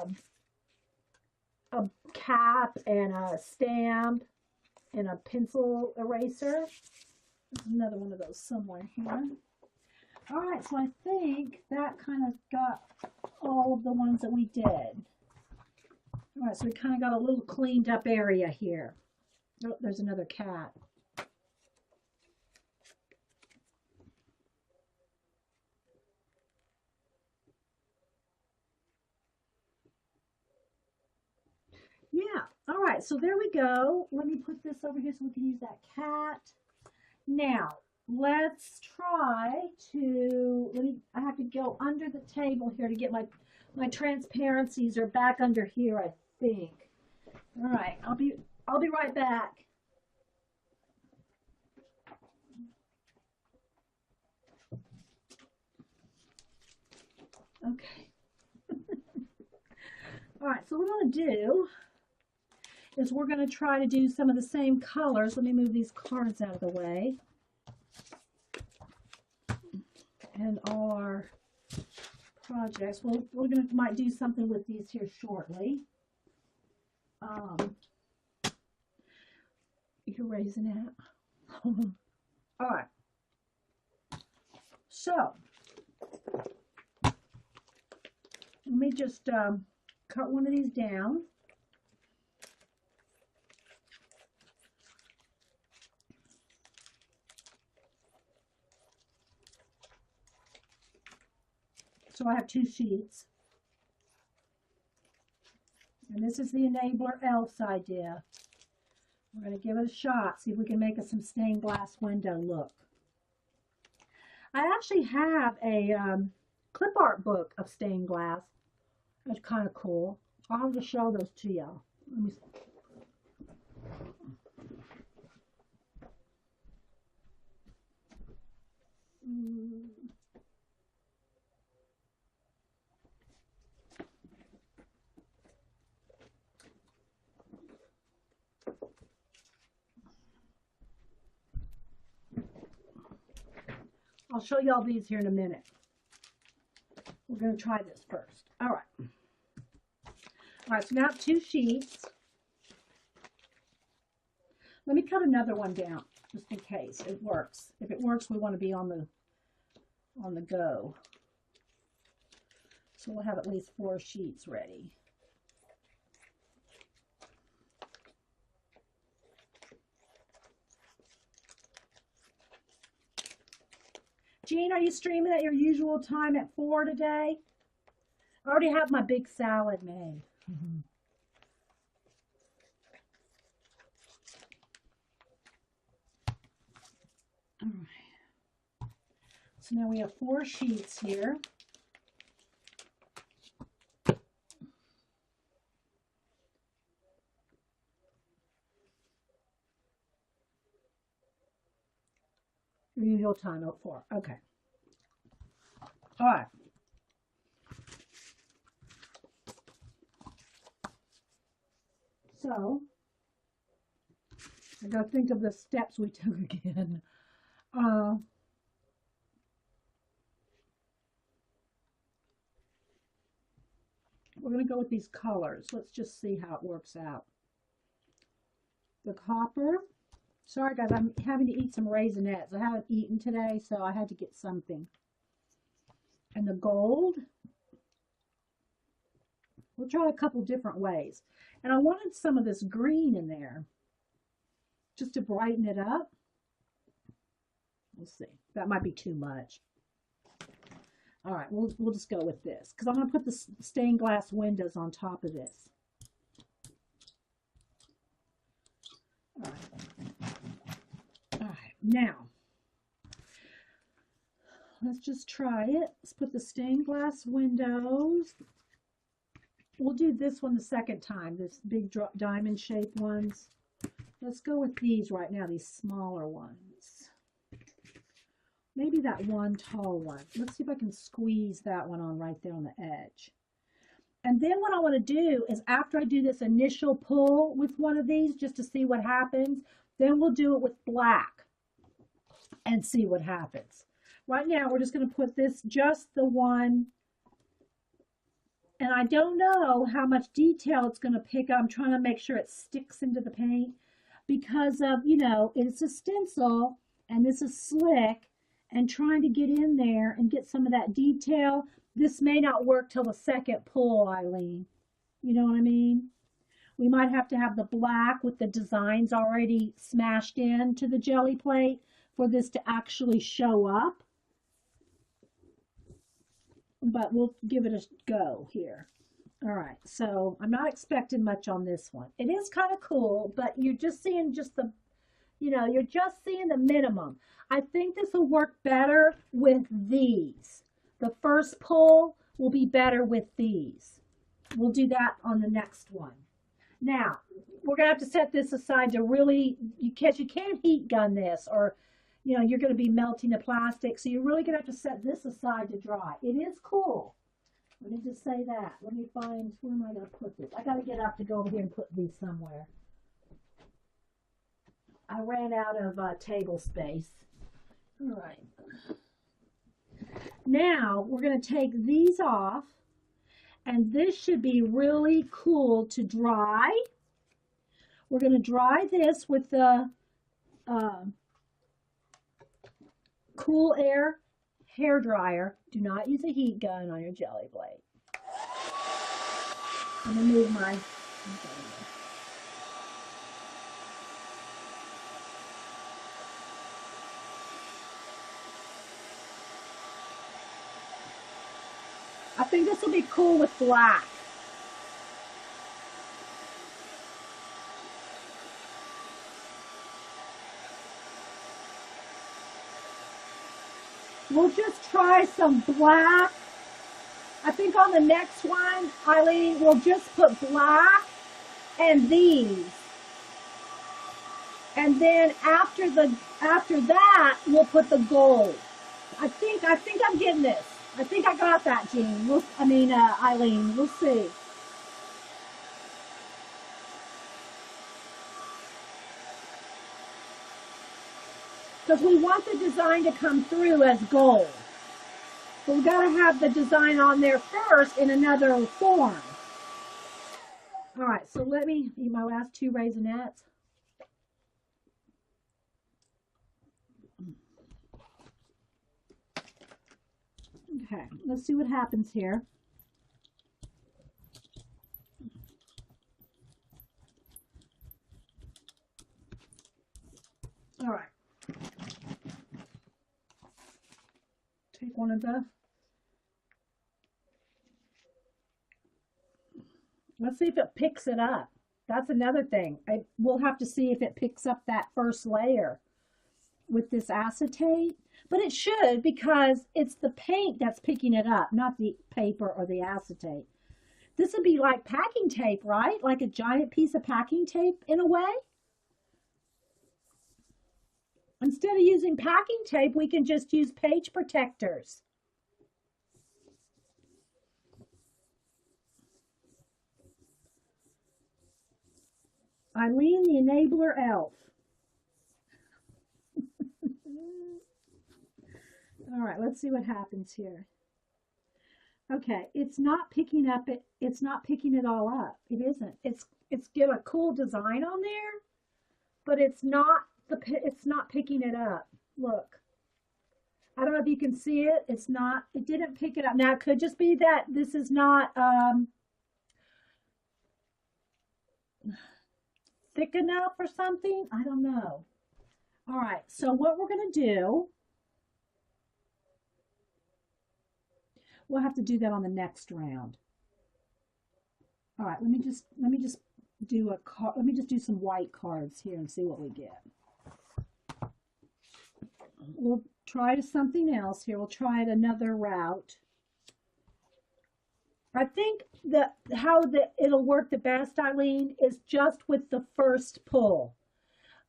cap and a stamp and a pencil eraser. There's another one of those somewhere here. All right, so I think that kind of got all of the ones that we did. All right, so we kind of got a little cleaned up area here. Oh, there's another cat. Yeah, all right, so there we go. Let me put this over here so we can use that cat. Now, let's try to, I have to go under the table here to get my transparencies are back under here, I think. All right, I'll be right back. Okay. All right, so what I'm going to do is we're going to try to do some of the same colors. Let me move these cards out of the way. And all our projects. Well, might do something with these here shortly. You're raising it. All right. So let me just cut one of these down. So I have 2 sheets. And this is the enabler elves idea. We're going to give it a shot, see if we can make it some stained glass window look. I actually have a clip art book of stained glass. That's kind of cool. I'll have to show those to y'all. Let me see. I'll show y'all these here in a minute. We're going to try this first. All right. All right, so now 2 sheets. Let me cut another one down just in case it works. If it works, we want to be on the go. So we'll have at least 4 sheets ready. Jean, are you streaming at your usual time at 4 today? I already have my big salad made. All right. So now we have 4 sheets here. Usual time at 4. Okay. All right. So I gotta think of the steps we took again. We're gonna go with these colors. Let's just see how it works out. The copper. Sorry guys, I'm having to eat some Raisinets. I haven't eaten today, so I had to get something. And the gold. We'll try a couple different ways. And I wanted some of this green in there, just to brighten it up. We'll see. That might be too much. All right, we'll just go with this, because I'm going to put the stained glass windows on top of this. All right, now, let's just try it. Let's put the stained glass windows. We'll do this one the second time, this big diamond shaped ones. Let's go with these right now, these smaller ones. Maybe that one tall one. Let's see if I can squeeze that one on right there on the edge. And then what I want to do is, after I do this initial pull with one of these, just to see what happens, then we'll do it with black and see what happens. Right now, we're just going to put this, just the one. And I don't know how much detail it's going to pick up. I'm trying to make sure it sticks into the paint because of, you know, it's a stencil and this is slick, and trying to get in there and get some of that detail. This may not work till the second pull, Eileen. You know what I mean? We might have to have the black with the designs already smashed into the jelly plate for this to actually show up. But we'll give it a go here. All right, so I'm not expecting much on this one. It is kind of cool, but you're just seeing just the, you know, you're just seeing the minimum. I think this will work better with these. The first pull will be better with these. We'll do that on the next one. Now, we're going to have to set this aside to really, you can't heat gun this, or, you know, you're going to be melting the plastic. So you're really going to have to set this aside to dry. It is cool. Let me just say that. Let me find, where am I going to put this? I got to get up to go over here and put these somewhere. I ran out of table space. All right. Now we're going to take these off, and this should be really cool to dry. We're going to dry this with the cool air hair dryer. Do not use a heat gun on your jelly blade. I'm going to move my... I think this will be cool with black. We'll just try some black. I think on the next one, Eileen, we'll just put black and these. And then after that, we'll put the gold. I think I'm getting this. I think I got that, Jean. Eileen. We'll see. Because we want the design to come through as gold. But we've got to have the design on there first in another form. All right, so let me eat my last 2 Raisinets. Okay, let's see what happens here. All right. Take one of the... Let's see if it picks it up. That's another thing. We'll have to see if it picks up that first layer with this acetate. But it should, because it's the paint that's picking it up, not the paper or the acetate. This would be like packing tape, right? Like a giant piece of packing tape in a way. Instead of using packing tape, we can just use page protectors. Eileen, the enabler elf. All right, let's see what happens here. Okay, it's not picking up it. It's not picking it all up. It isn't. It's got a cool design on there, but it's not picking it up. Look. I don't know if you can see it. It didn't pick it up. Now it could just be that this is not thick enough or something. I don't know. All right, so what we're going to do, we'll have to do that on the next round. All right, let me just do some white cards here and see what we get. We'll try something else here. We'll try it another route. I think it'll work the best, Eileen, is just with the first pull.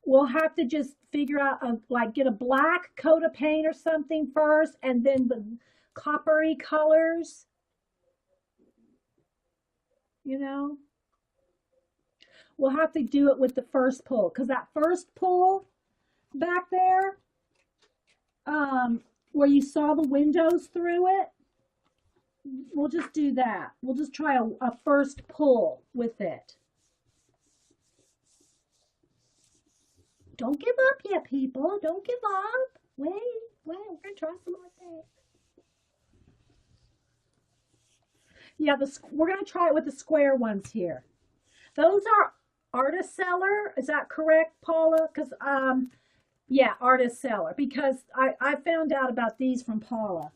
We'll have to just figure out, like get a black coat of paint or something first, and then the coppery colors, you know. We'll have to do it with the first pull, because that first pull back there, where you saw the windows through it, we'll just do that. We'll just try a first pull with it. Don't give up yet, people. Don't give up. Wait, we're going to try some more things. Yeah, we're going to try it with the square ones here. Those are Artist Seller. Is that correct, Paula? Because, yeah, Artist Seller. Because I found out about these from Paula.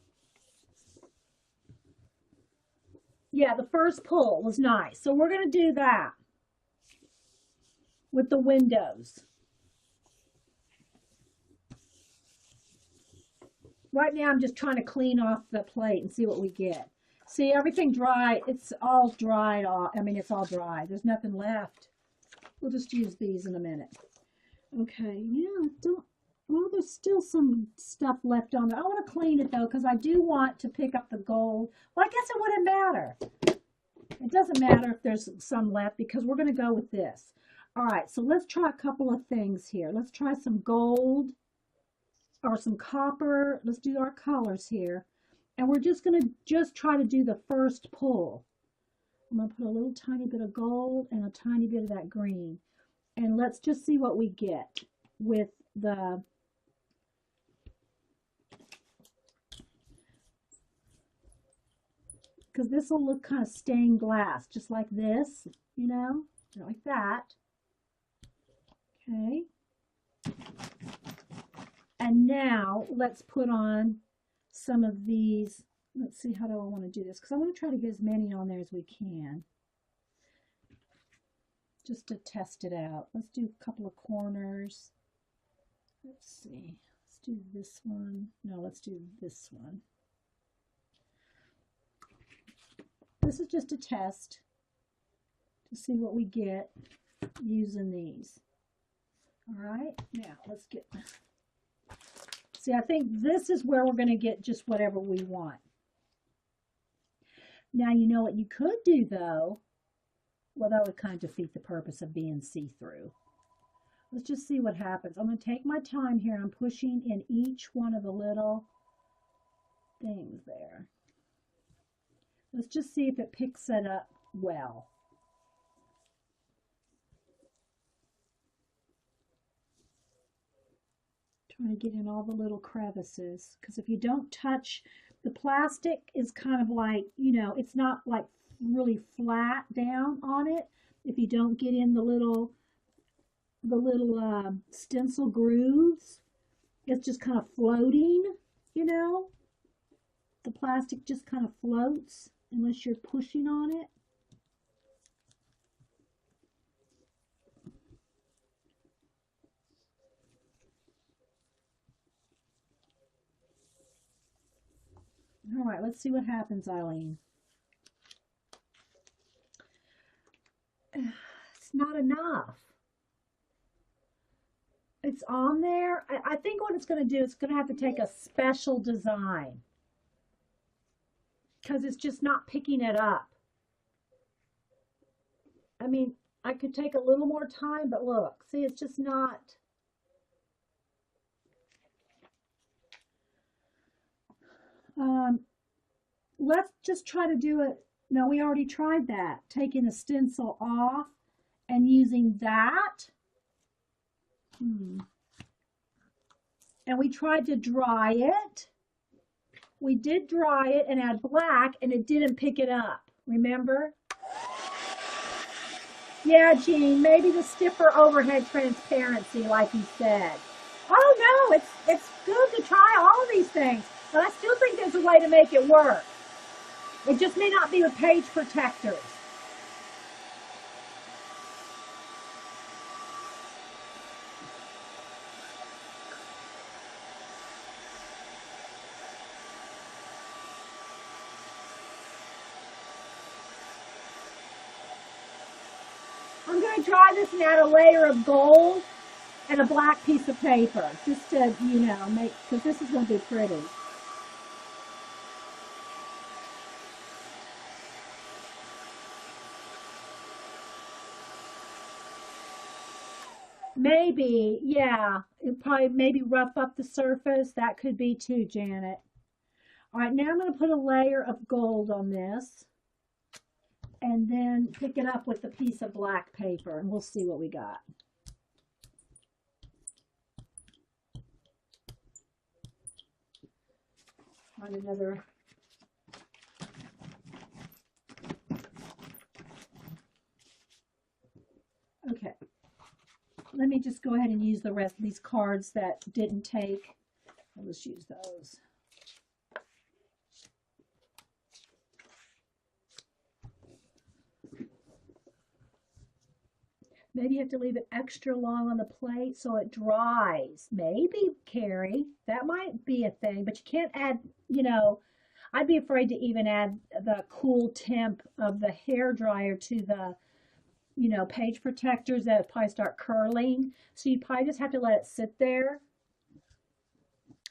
Yeah, the first pull was nice. So we're going to do that with the windows. Right now, I'm just trying to clean off the plate and see what we get. See, everything dry. It's all dried off. I mean, it's all dry. There's nothing left. We'll just use these in a minute. Okay, yeah, Oh, there's still some stuff left on there. I want to clean it though, because I do want to pick up the gold. Well, I guess it wouldn't matter. It doesn't matter if there's some left because we're going to go with this. All right, so let's try a couple of things here. Let's try some gold or some copper. Let's do our colors here. And we're just going to try to do the first pull. I'm going to put a little tiny bit of gold and a tiny bit of that green. And let's just see what we get with the because this will look kind of stained glass, just like this, you know, like that. Okay. And now let's put on some of these. Let's see, how do I want to do this? Because I want to try to get as many on there as we can, just to test it out. Let's do a couple of corners. Let's see. Let's do this one. No, let's do this one. This is just a test to see what we get using these. All right, now let's get, see, I think this is where we're going to get just whatever we want. Now, you know what you could do though? Well, that would kind of defeat the purpose of being see-through. Let's just see what happens. I'm going to take my time here. I'm pushing in each one of the little things there. Let's just see if it picks it up well. Trying to get in all the little crevices, because if you don't touch, the plastic is kind of like, you know, it's not like really flat down on it. If you don't get in the little stencil grooves, it's just kind of floating, you know. The plastic just kind of floats unless you're pushing on it. All right, let's see what happens, Eileen. It's not enough. It's on there. I think what it's going to do, it's going to have to take a special design, because it's just not picking it up. I mean, I could take a little more time, but look, see, it's just not. Let's just try to do it. No, we already tried that. Taking the stencil off and using that. And we tried to dry it. We did dry it and add black, and it didn't pick it up. Remember? Yeah, Jean, maybe the stiffer overhead transparency, like you said. Oh, no, it's good to try all of these things, but I still think there's a way to make it work. It just may not be with page protectors. I'm going to try this and add a layer of gold and a black piece of paper, just to, you know, make, because this is going to be pretty. Maybe, yeah, it probably maybe rough up the surface. That could be too, Janet. All right, now I'm going to put a layer of gold on this and then pick it up with a piece of black paper, and we'll see what we got. Find another. Okay. Let me just go ahead and use the rest of these cards that didn't take. I'll just use those. Maybe you have to leave it extra long on the plate so it dries. Maybe, Carrie, that might be a thing, but you can't add, you know, I'd be afraid to even add the cool temp of the hair dryer to the, you know, page protectors that probably start curling. So you probably just have to let it sit there.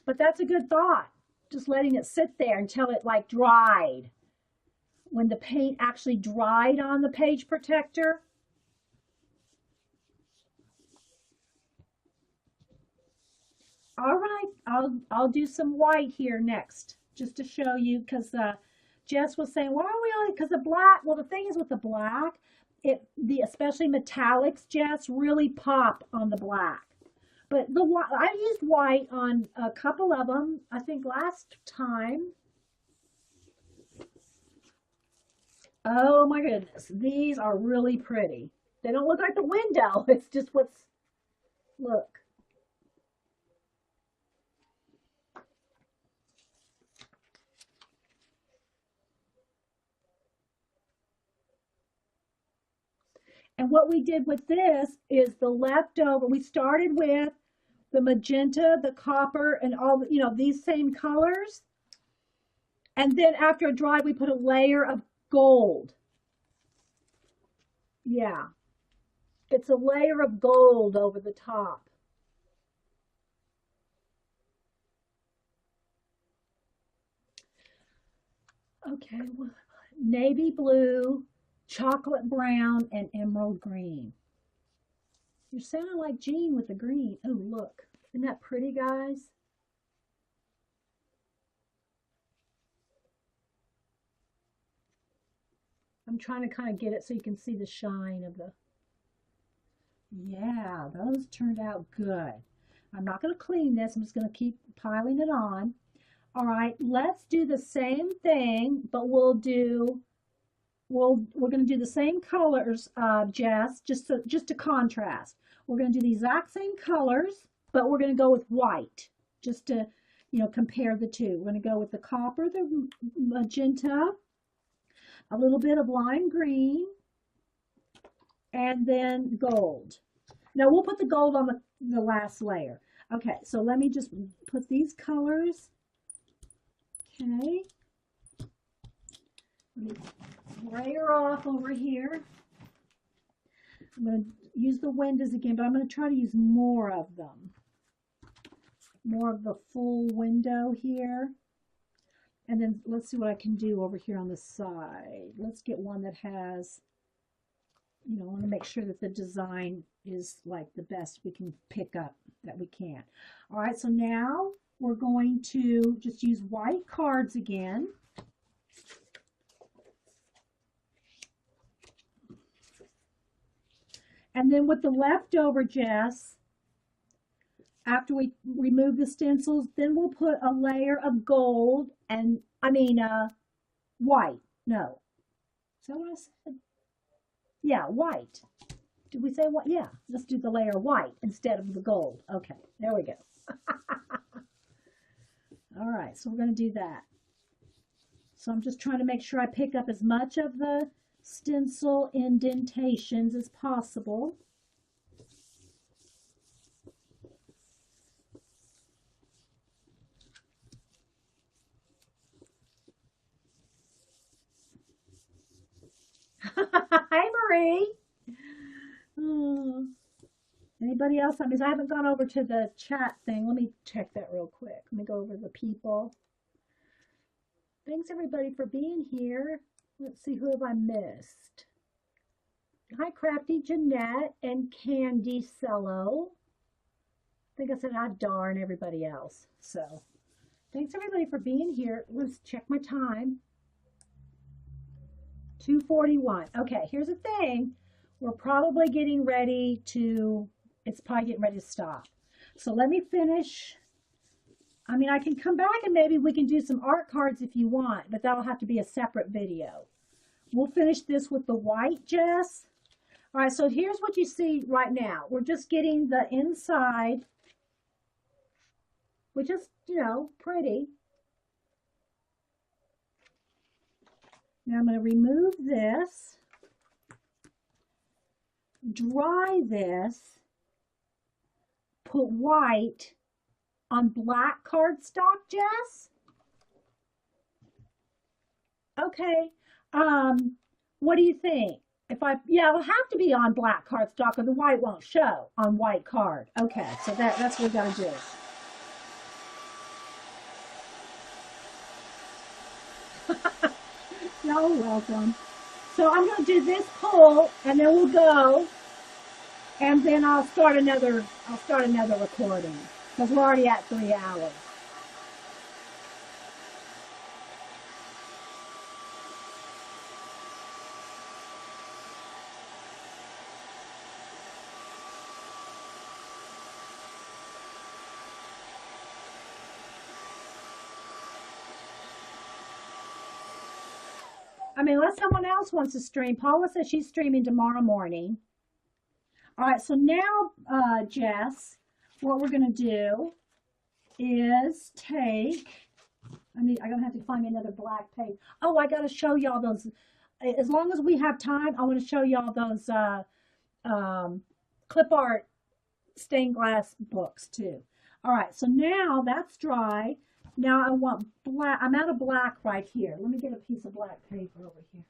But that's a good thought. Just letting it sit there until it like dried. When the paint actually dried on the page protector. All right, I'll do some white here next, just to show you, because Jess was saying, why are we only, because the black, well, the thing is with the black, especially metallics, Jess, really pop on the black. But I used white on a couple of them, I think last time. Oh my goodness, these are really pretty. They don't look like the window, it's just look. And what we did with this is the leftover, we started with the magenta, the copper, and all, these same colors. And then after it dried, we put a layer of gold. Yeah. It's a layer of gold over the top. Okay, well, navy blue, chocolate brown, and emerald green. You're sounding like Jean with the green. Oh, look. Isn't that pretty, guys? I'm trying to kind of get it so you can see the shine of the... Yeah, those turned out good. I'm not going to clean this. I'm just going to keep piling it on. All right, let's do the same thing, but we're going to do the same colors, Jess, just to contrast. We're going to do the exact same colors, but we're going to go with white, just to, compare the two. We're going to go with the copper, the magenta, a little bit of lime green, and then gold. Now we'll put the gold on the last layer. Okay, so let me just put these colors. Okay. Let me spray her off over here. I'm going to use the windows again, but I'm going to try to use more of them. More of the full window here. And then let's see what I can do over here on the side. Let's get one that has, I want to make sure that the design is like the best we can pick up that we can. All right, so now we're going to just use white cards again. And then with the leftover, Jess, after we remove the stencils, then we'll put a layer of gold and, white. No. Is that what I said? Yeah, white. Did we say what? Yeah, let's do the layer white instead of the gold. Okay, there we go. All right, so we're going to do that. So I'm just trying to make sure I pick up as much of the stencil indentations as possible. Hi, Marie. Oh. Anybody else? I haven't gone over to the chat thing. Let me check that real quick. Let me go over the people. Thanks, everybody, for being here. Let's see, who have I missed? Hi, Crafty Jeanette and Candy Cello. I think I said hi, darn everybody else. So, thanks, everybody, for being here. Let's check my time. 2:41. Okay, here's the thing. We're probably getting ready to, it's probably getting ready to stop. So let me finish. I can come back and maybe we can do some art cards if you want, but that'll have to be a separate video. We'll finish this with the white, Jess. All right, so here's what you see right now. We're just getting the inside, which is, pretty. Now I'm going to remove this, dry this, put white on black cardstock, Jess? Okay. What do you think? It'll have to be on black cardstock or the white won't show on white card. Okay, so that's what we got to do. You're welcome. So I'm going to do this pull, and then we'll go, and then I'll start another recording because we're already at 3 hours. I mean, unless someone else wants to stream. Paula says she's streaming tomorrow morning. All right, so now, Jess, what we're going to do is take, I'm going to have to find me another black page. Oh, I got to show y'all those. As long as we have time, I want to show y'all those clip art stained glass books too. All right, so now that's dry. Now I want black. I'm out of black right here. Let me get a piece of black paper over here.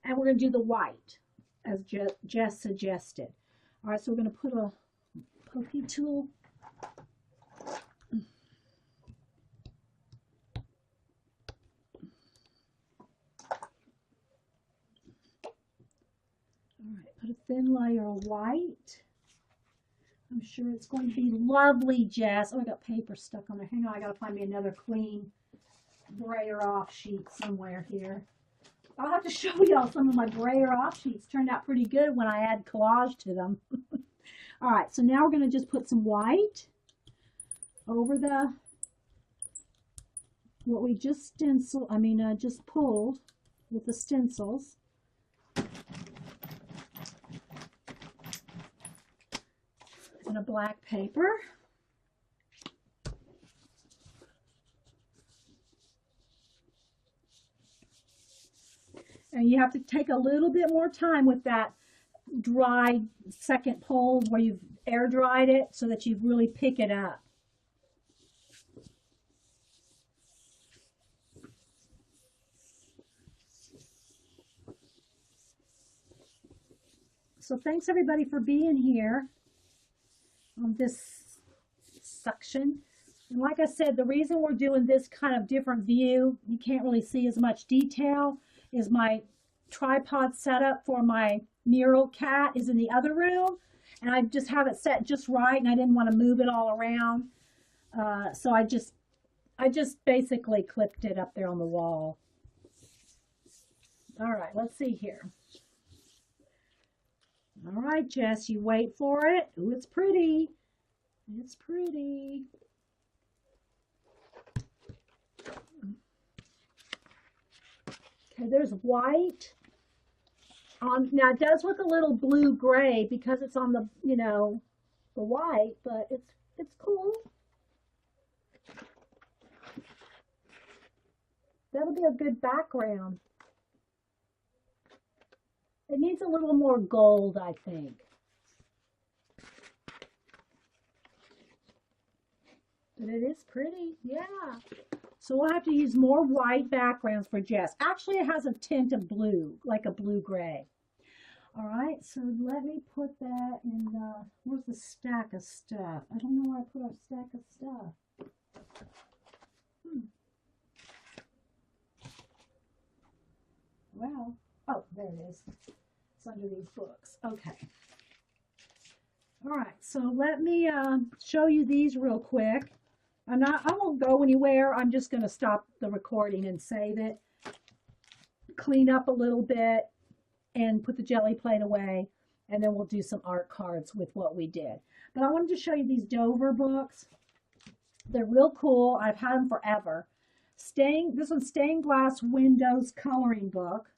And we're going to do the white, as Jess suggested. All right, so we're going to put a pokey tool. All right, put a thin layer of white. I'm sure it's going to be lovely, Jess. Oh, I got paper stuck on there. Hang on, I got to find me another clean brayer off sheet somewhere here. I'll have to show y'all some of my brayer off sheets. Turned out pretty good when I add collage to them. All right, so now we're going to just put some white over the, what we just just pulled with the stencils. And a black paper. And you have to take a little bit more time with that dry second pull where you've air dried it so that you really pick it up. So thanks everybody for being here on this section. And like I said, the reason we're doing this kind of different view, you can't really see as much detail, is my tripod setup for my mural cat is in the other room, and I just have it set just right, and I didn't want to move it all around, so I just basically clipped it up there on the wall. All right, let's see here. All right, Jess, you wait for it. Ooh, it's pretty. It's pretty. Okay, there's white. Now it does look a little blue-gray because it's on the, the white, but it's cool. That'll be a good background. It needs a little more gold, I think. But it is pretty, yeah. So we'll have to use more white backgrounds for Jess. Actually, it has a tint of blue, like a blue-gray. All right, so let me put that in the, where's the stack of stuff? I don't know where I put our stack of stuff. Well, oh, there it is. It's under these books. Okay. All right, so let me show you these real quick. I won't go anywhere. I'm just going to stop the recording and save it, clean up a little bit, and put the jelly plate away, and then we'll do some art cards with what we did. But I wanted to show you these Dover books. They're real cool. I've had them forever. This one's Stained Glass Windows Coloring Book,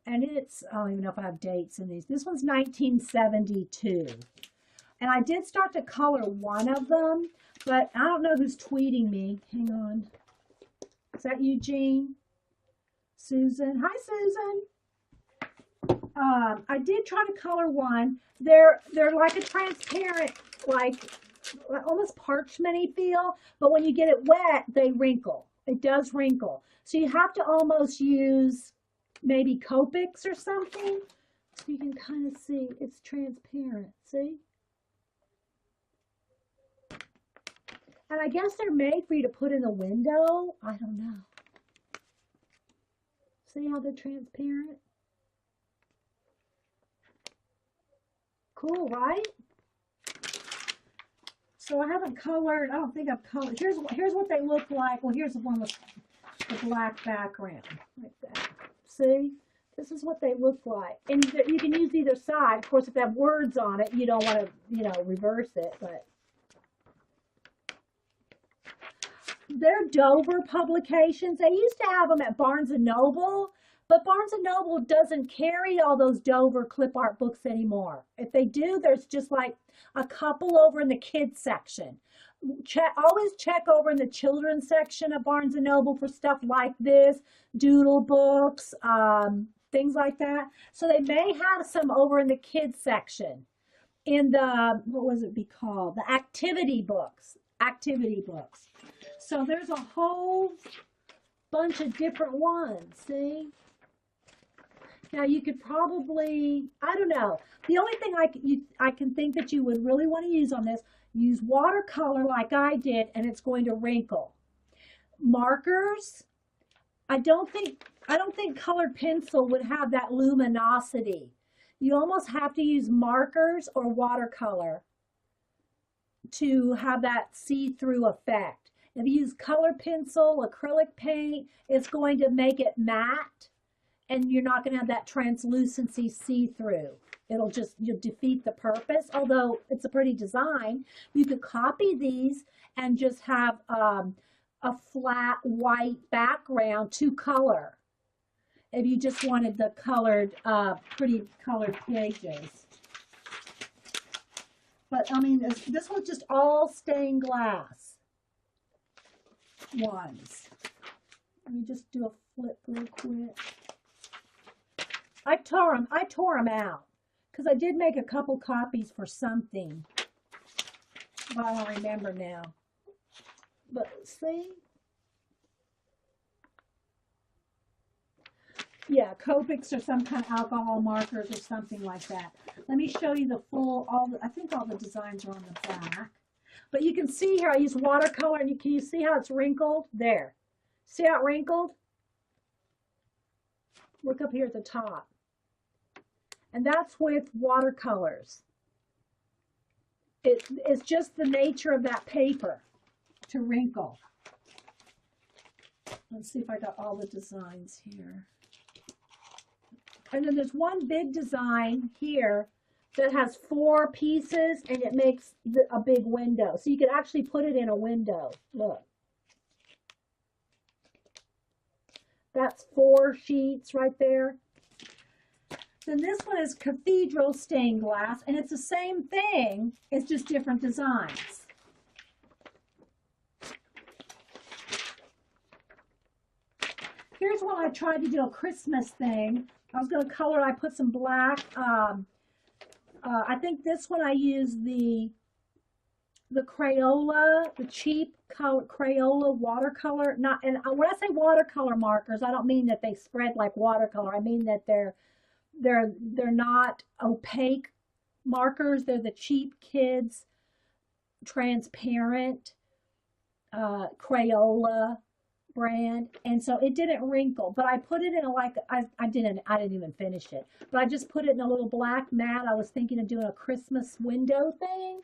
and it's, I don't even know if I have dates in these. This one's 1972. And I did start to color one of them, but I don't know who's tweeting me. Hang on. Is that Eugene? Susan? Hi, Susan. I did try to color one. They're like a transparent, like almost parchment-y feel, but when you get it wet, they wrinkle. It does wrinkle. So you have to almost use maybe Copics or something You can kind of see it's transparent, see? And I guess they're made for you to put in a window. I don't know. See how they're transparent? Cool, right? So I haven't colored, I don't think I've colored. Here's what they look like. Well, here's the one with the black background, like that. See? This is what they look like. And you can use either side. Of course, if they have words on it, you don't want to, you know, reverse it, but they're Dover publications. They used to have them at Barnes& and Noble, but Barnes& and Noble doesn't carry all those Dover clip art books anymore. If they do, there's just like a couple over in the kids section. Always check over in the children's section of Barnes& and Noble for stuff like this, doodle books, things like that. So they may have some over in the kids section. In the, what was it be called? The activity books. So there's a whole bunch of different ones, see? Now you could probably, I don't know. The only thing I can think that you would really want to use on this, use watercolor like I did, and it's going to wrinkle. Markers, I don't think colored pencil would have that luminosity. You almost have to use markers or watercolor to have that see-through effect. If you use colored pencil, acrylic paint, it's going to make it matte, and you're not going to have that translucency see-through. You'll defeat the purpose. Although it's a pretty design, you could copy these and just have a flat white background to color. If you just wanted the colored, pretty colored pages. But I mean, this was just all stained glass ones. Let me just do a flip real quick. I tore them out because I did make a couple copies for something, but I don't remember now. But see, yeah, Copics or some kind of alcohol markers or something like that. Let me show you the full. I think all the designs are on the back, but you can see here I use watercolor, and can you see how it's wrinkled? There, see how it wrinkled? Look up here at the top. And that's with watercolors. It's just the nature of that paper to wrinkle. Let's see if I got all the designs here. And then there's one big design here that has 4 pieces, and it makes a big window. So you could actually put it in a window. Look. That's 4 sheets right there. Then this one is cathedral stained glass, and it's the same thing. It's just different designs. Here's one I tried to do a Christmas thing. I was going to color. I put some black. I think this one I used the Crayola, the cheap Crayola watercolor. And when I say watercolor markers, I don't mean that they spread like watercolor. I mean that they're not opaque markers. They're the cheap kids transparent Crayola brand, and so it didn't wrinkle, but I put it in a, like, I didn't even finish it, but I just put it in a little black mat. I was thinking of doing a Christmas window thing,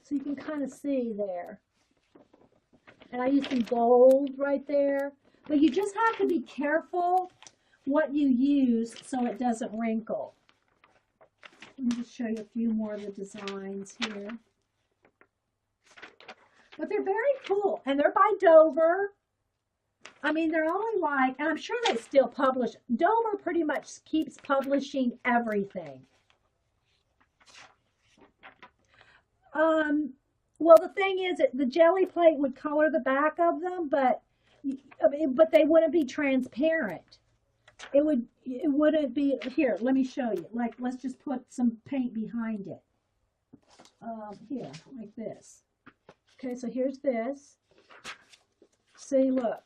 so you can kind of see there. And I used some gold right there, but you just have to be careful what you use so it doesn't wrinkle. Let me just show you a few more of the designs here. But they're very cool, and they're by Dover. I mean, they're only like, and I'm sure they still publish. Dover pretty much keeps publishing everything. Well, the thing is that the Gelli plate would color the back of them, but they wouldn't be transparent. It wouldn't be, here, let me show you. Like, let's just put some paint behind it. Here, like this. Okay, so here's this. See, look.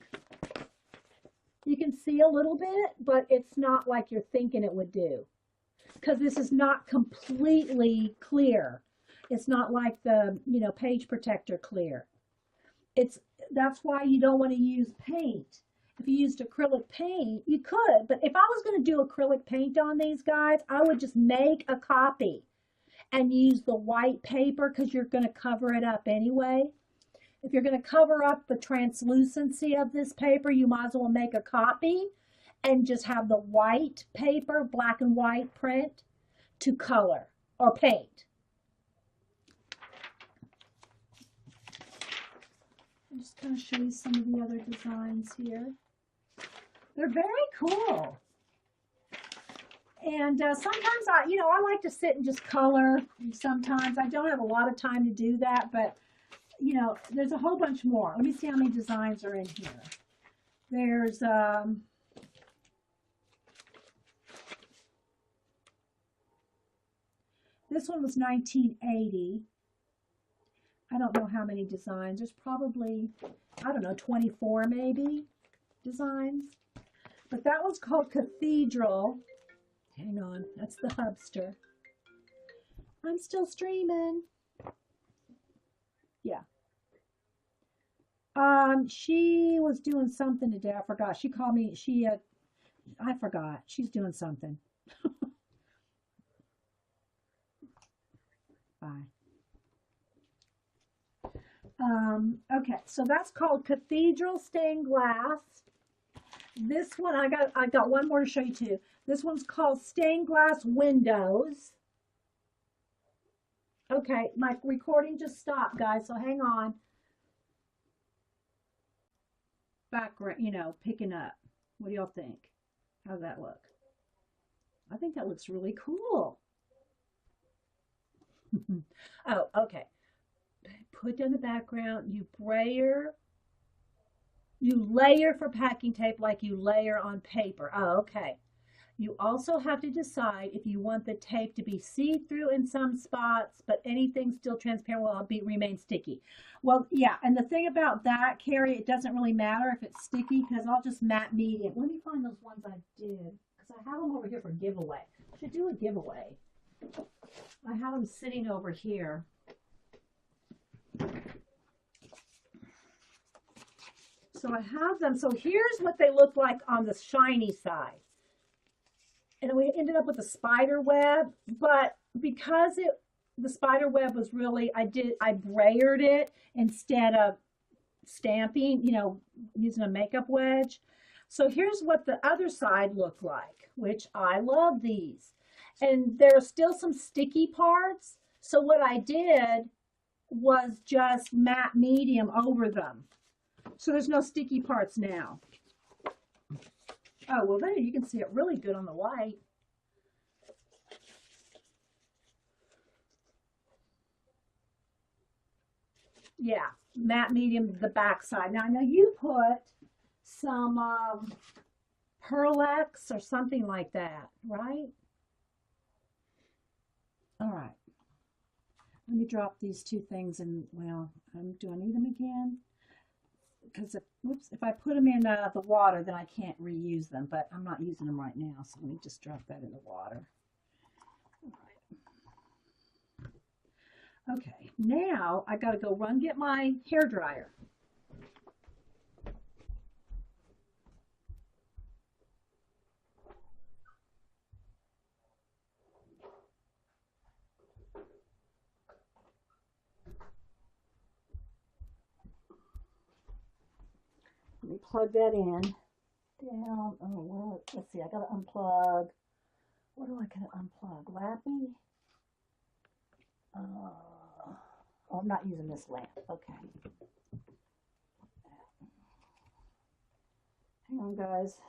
You can see a little bit, but it's not like you're thinking it would do. because this is not completely clear. It's not like the, you know, page protector clear. That's why you don't want to use paint. If you used acrylic paint, you could, but if I was going to do acrylic paint on these guys, I would just make a copy and use the white paper because you're going to cover it up anyway. If you're going to cover up the translucency of this paper, you might as well make a copy and just have the white paper, black and white print to color or paint. I'm just going to show you some of the other designs here. They're very cool. And sometimes I like to sit and just color. Sometimes I don't have a lot of time to do that, but there's a whole bunch more. Let me see how many designs are in here. There's this one was 1980. I don't know how many designs. There's probably, I don't know, 24 maybe designs. But that one's called Cathedral. Hang on, that's the hubster. I'm still streaming. Yeah. She was doing something today. I forgot. She called me. I forgot. She's doing something. Bye. Okay, so that's called Cathedral Stained Glass. This one, I got one more to show you too. This one's called Stained Glass Windows. Okay, my recording just stopped, guys, so hang on. Background, picking up. What do y'all think? How's that look? I think that looks really cool. Oh, okay. Put in the background, you layer for packing tape like you layer on paper. Oh, okay. You also have to decide if you want the tape to be see-through in some spots, but anything still transparent will remain sticky. Well, yeah, and the thing about that, Carrie, it doesn't really matter if it's sticky because I'll just matte medium. Let me find those ones I did because I have them over here for giveaway. I should do a giveaway. I have them sitting over here. So I have them. So here's what they look like on the shiny side. And we ended up with a spider web, but because the spider web was really, I brayered it instead of stamping, using a makeup wedge. So here's what the other side looked like, which I love these. And there are still some sticky parts. So what I did was just matte medium over them. So there's no sticky parts now. Oh, well, there you can see it really good on the white. Yeah, matte medium, the back side. Now, I know you put some Pearl-Ex or something like that, right? All right. Let me drop these two things in. Well, do I need them again? Because if I put them in the water, then I can't reuse them, but I'm not using them right now, so let me just drop that in the water. All right. Okay, now I got to go get my hair dryer. Let me plug that in. Down. Oh, well, let's see. I got to unplug. What do I got to unplug? Lappy? Oh, I'm not using this lamp. Okay. Hang on, guys.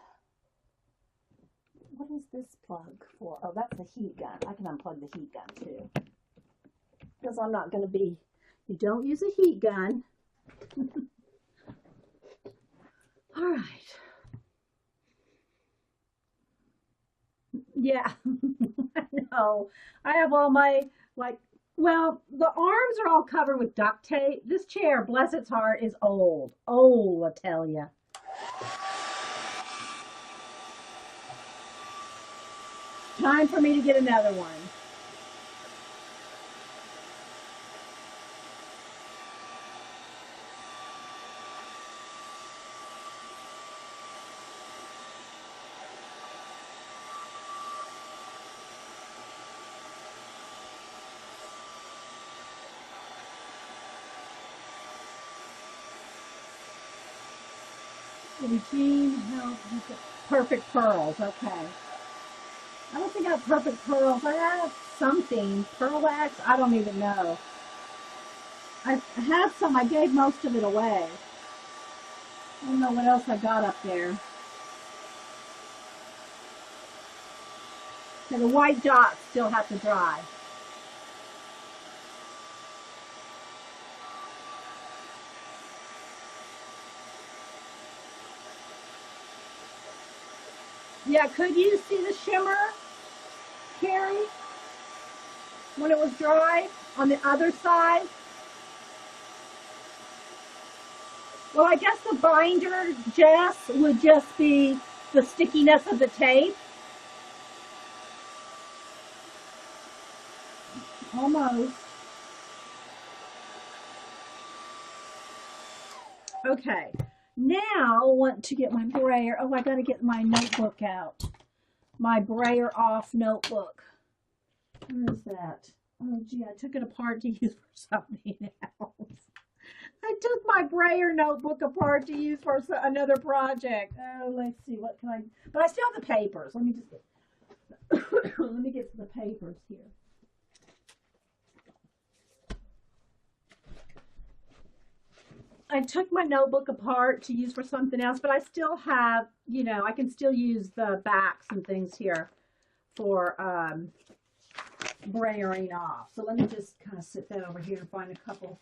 What is this plug for? Oh, that's the heat gun. I can unplug the heat gun too. Because I'm not going to be, you don't use a heat gun. All right. Yeah, I know. I have all my, well, the arms are all covered with duct tape. This chair, bless its heart, is old. Old, I tell ya. time for me to get another one. Eugene, help. Perfect pearls. Okay. I don't think I have perfect pearls. I have something. Pearl wax? I don't even know. I have some. I gave most of it away. I don't know what else I got up there. So the white dots still have to dry. Yeah, could you see the shimmer, Carrie, when it was dry on the other side? Well, I guess the binder, Jess, would just be the stickiness of the tape. Almost. Okay. Now I want to get my brayer. Oh, I got to get my notebook out. My brayer off notebook. Where is that? Oh, gee, I took it apart to use for something else. I took my brayer notebook apart to use for another project. Oh, let's see. What can I... But I still have the papers. Let me just get... Let me get to the papers here. I took my notebook apart to use for something else, but I still have, you know, I can still use the backs and things here for brayering off. So let me just kind of sit that over here and find a couple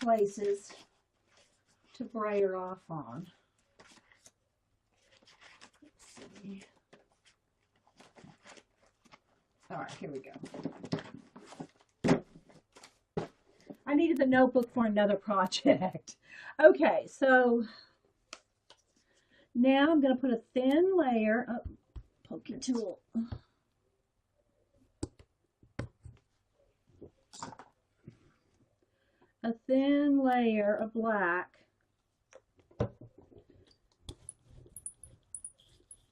places to brayer off on. Let's see. All right, here we go. I needed the notebook for another project. Okay, so now I'm going to put a thin layer. Oh, poking tool. A thin layer of black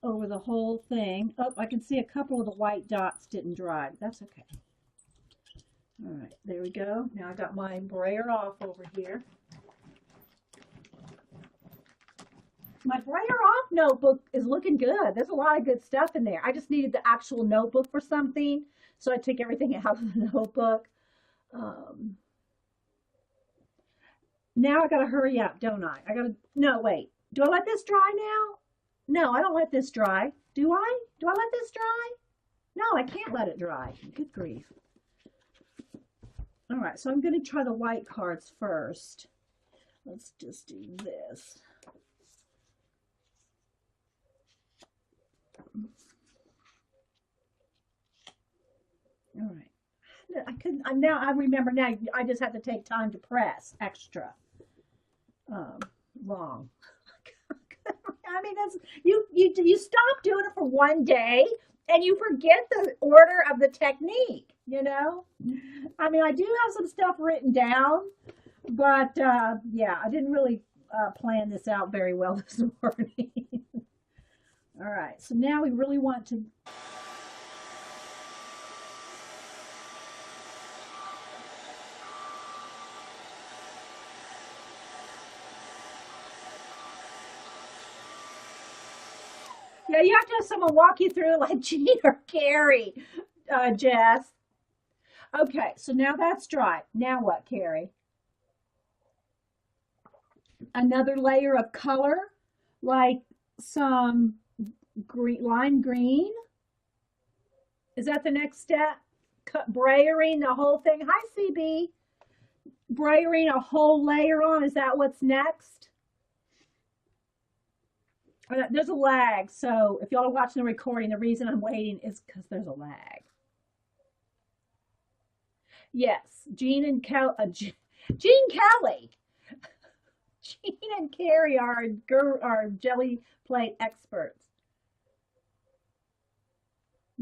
over the whole thing. Oh, I can see a couple of the white dots didn't dry. That's okay. All right, there we go. Now I got my brayer off over here. My brayer off notebook is looking good. There's a lot of good stuff in there. I just needed the actual notebook for something, so I took everything out of the notebook. Now I gotta hurry up, don't I? No, wait. Do I let this dry now? No, I don't let this dry. Do I? Do I let this dry? No, I can't let it dry. Good grief. All right, so I'm going to try the white cards first. Let's just do this. All right. I couldn't. Now I remember. Now I just have to take time to press extra long. I mean, that's you stop doing it for one day and you forget the order of the technique. You know, I mean, I do have some stuff written down, but yeah, I didn't really plan this out very well this morning. All right, so now we really want to. Yeah, you have to have someone walk you through like Jean or Carrie, Jess. Okay, so now that's dry. Now what, Carrie? Another layer of color, like some green, lime green. Is that the next step? Brayering the whole thing. Hi, CB. Brayering a whole layer on. Is that what's next? There's a lag, so if y'all are watching the recording, the reason I'm waiting is because there's a lag. Yes, Jean and Jean Kelly. Jean and Carrie are Gelli plate experts.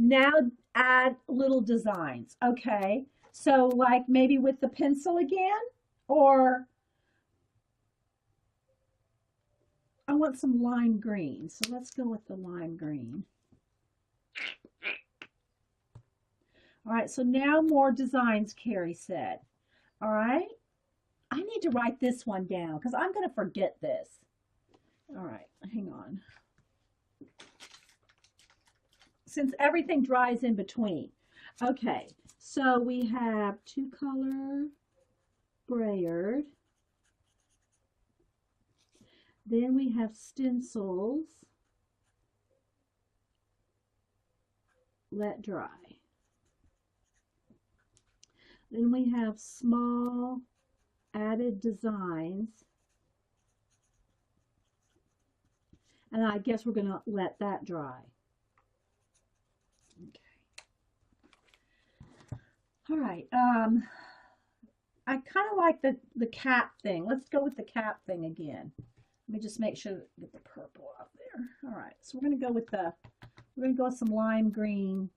Now add little designs. Okay. So like maybe with the pencil again, or I want some lime green. So let's go with the lime green. All right. So now more designs, Carrie said. All right. I need to write this one down because I'm going to forget this. All right. Hang on. Since everything dries in between. Okay. So we have two color Braillard. Then we have stencils. Let dry. Then we have small added designs. And I guess we're going to let that dry. Okay. All right. I kind of like the cap thing. Let's go with the cap thing again. Let me just make sure to get the purple out there. All right. So we're going to go with some lime green,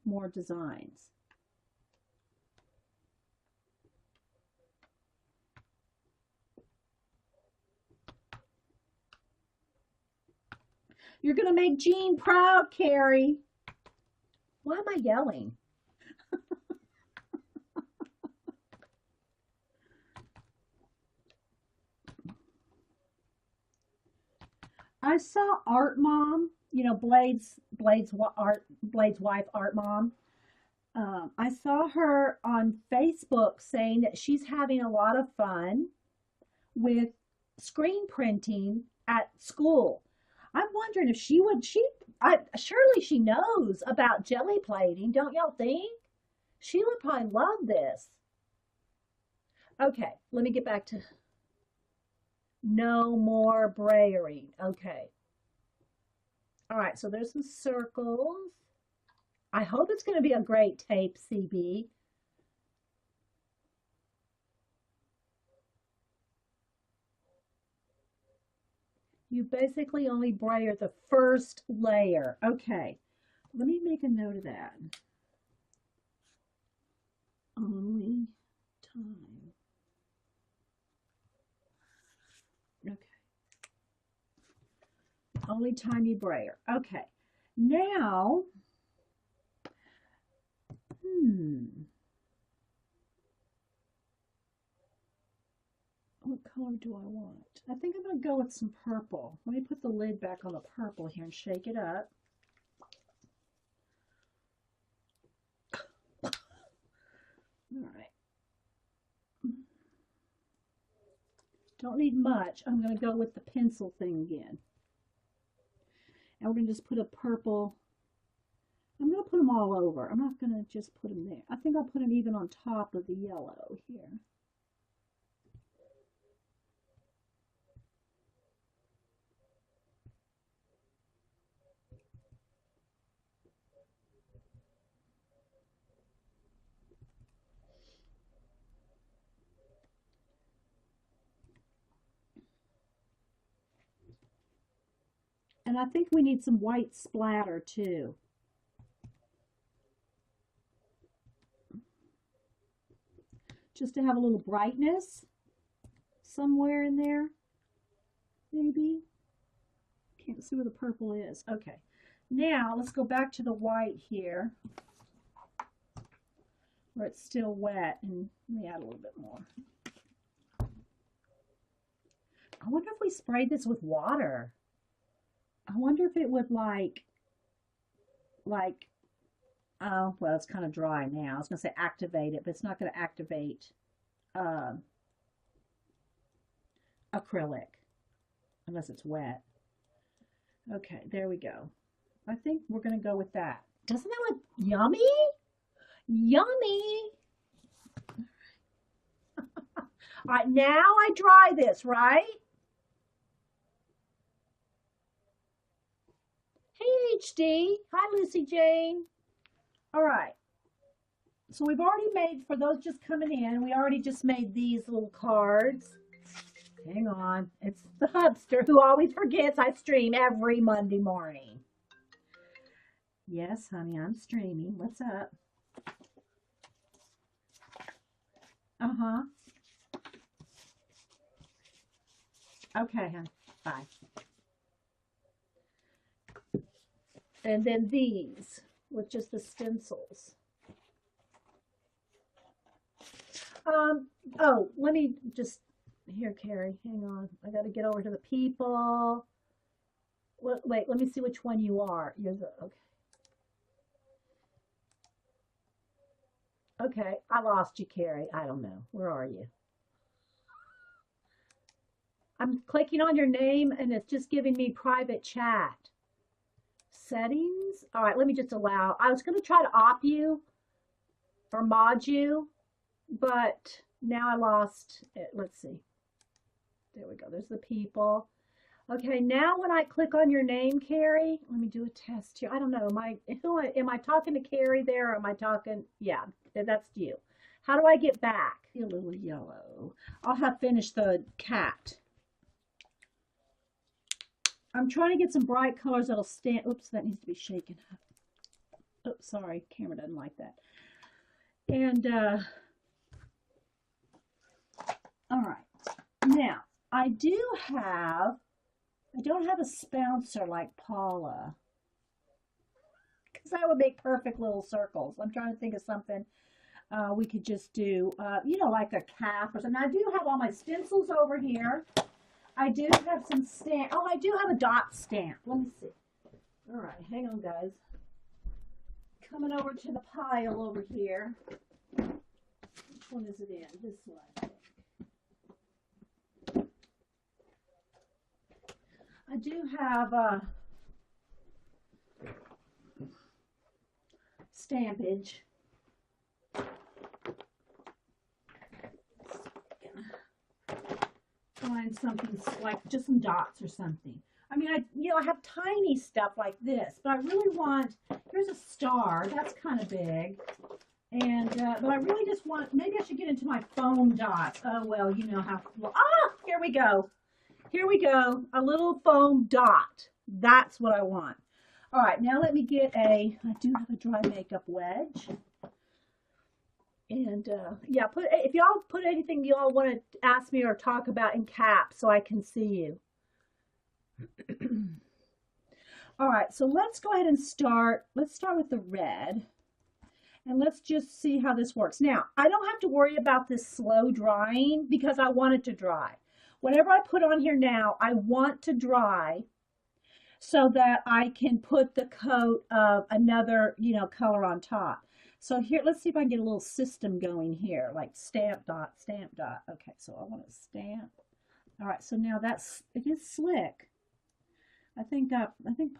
more designs. You're going to make Jean proud, Carrie. Why am I yelling? I saw Art Mom, you know, Blade's wife, Art Mom. I saw her on Facebook saying that she's having a lot of fun with screen printing at school. I'm wondering if surely she knows about jelly plating, don't y'all think? She would probably love this. Okay, let me get back to no more brayering. Okay. All right, so there's some circles. I hope it's going to be a great tape, CB. You basically only brayer the first layer. Okay, let me make a note of that. Only time. Okay. Only time you brayer. Okay. Now, what color do I want? I think I'm going to go with some purple. Let me put the lid back on the purple here and shake it up. All right. Don't need much. I'm going to go with the pencil thing again. And we're going to just put a purple. I'm going to put them all over. I'm not going to just put them there. I think I'll put them even on top of the yellow here. And I think we need some white splatter too. Just to have a little brightness somewhere in there, maybe. Can't see where the purple is. Okay, now let's go back to the white here, where it's still wet, and let me add a little bit more. I wonder if we sprayed this with water. I wonder if it would oh, well, it's kind of dry now. I was going to say activate it, but it's not going to activate acrylic unless it's wet. Okay, there we go. I think we're going to go with that. Doesn't that look yummy? Yummy. All right, now I dry this, right? Hey, HD. Hi, Lucy Jane. All right. So we've already made, for those just coming in, we already just made these little cards. Hang on. It's the hubster who always forgets I stream every Monday morning. Yes, honey, I'm streaming. What's up? Uh-huh. Okay, honey. Bye. And then these with just the stencils. Um, oh, let me just, here, Carrie, hang on. I got to get over to the people. Wait, let me see which one you are. You're the, okay. Okay, I lost you, Carrie. I don't know. Where are you? I'm clicking on your name and it's just giving me private chat. Settings? All right, let me just allow. I was going to try to op you or mod you, but now I lost it. Let's see. There we go. There's the people. Okay, now when I click on your name, Carrie, let me do a test here. I don't know. Am I talking to Carrie there or am I talking? Yeah, that's you. How do I get back? A little yellow. I'll have finished the cat. I'm trying to get some bright colors that'll stand. Oops, that needs to be shaken up. Oops, sorry, camera doesn't like that. And all right, now I don't have a sponsor like Paula, because that would make perfect little circles. I'm trying to think of something we could just do, like a cap or something. I do have all my stencils over here. I do have some stamp. Oh, I do have a dot stamp. Let me see. All right, hang on, guys. Coming over to the pile over here. Which one is it in? This one, I think. I do have stampage. Find something like just some dots or something. I mean, I have tiny stuff like this, but I really want, here's a star, that's kind of big. And, but I really just want, maybe I should get into my foam dots. Oh, well, you know how, here we go. Here we go, a little foam dot. That's what I want. All right, now let me get I do have a dry makeup wedge. And yeah, if y'all put anything y'all want to ask me or talk about in caps so I can see you. All right, so let's go ahead and start. Let's start with the red. And let's just see how this works. Now, I don't have to worry about this slow drying because I want it to dry. Whatever I put on here now, I want to dry so that I can put the coat of another, color on top. So here, let's see if I can get a little system going here, like stamp dot, stamp dot. Okay, so I want to stamp. All right, so now it is slick. I think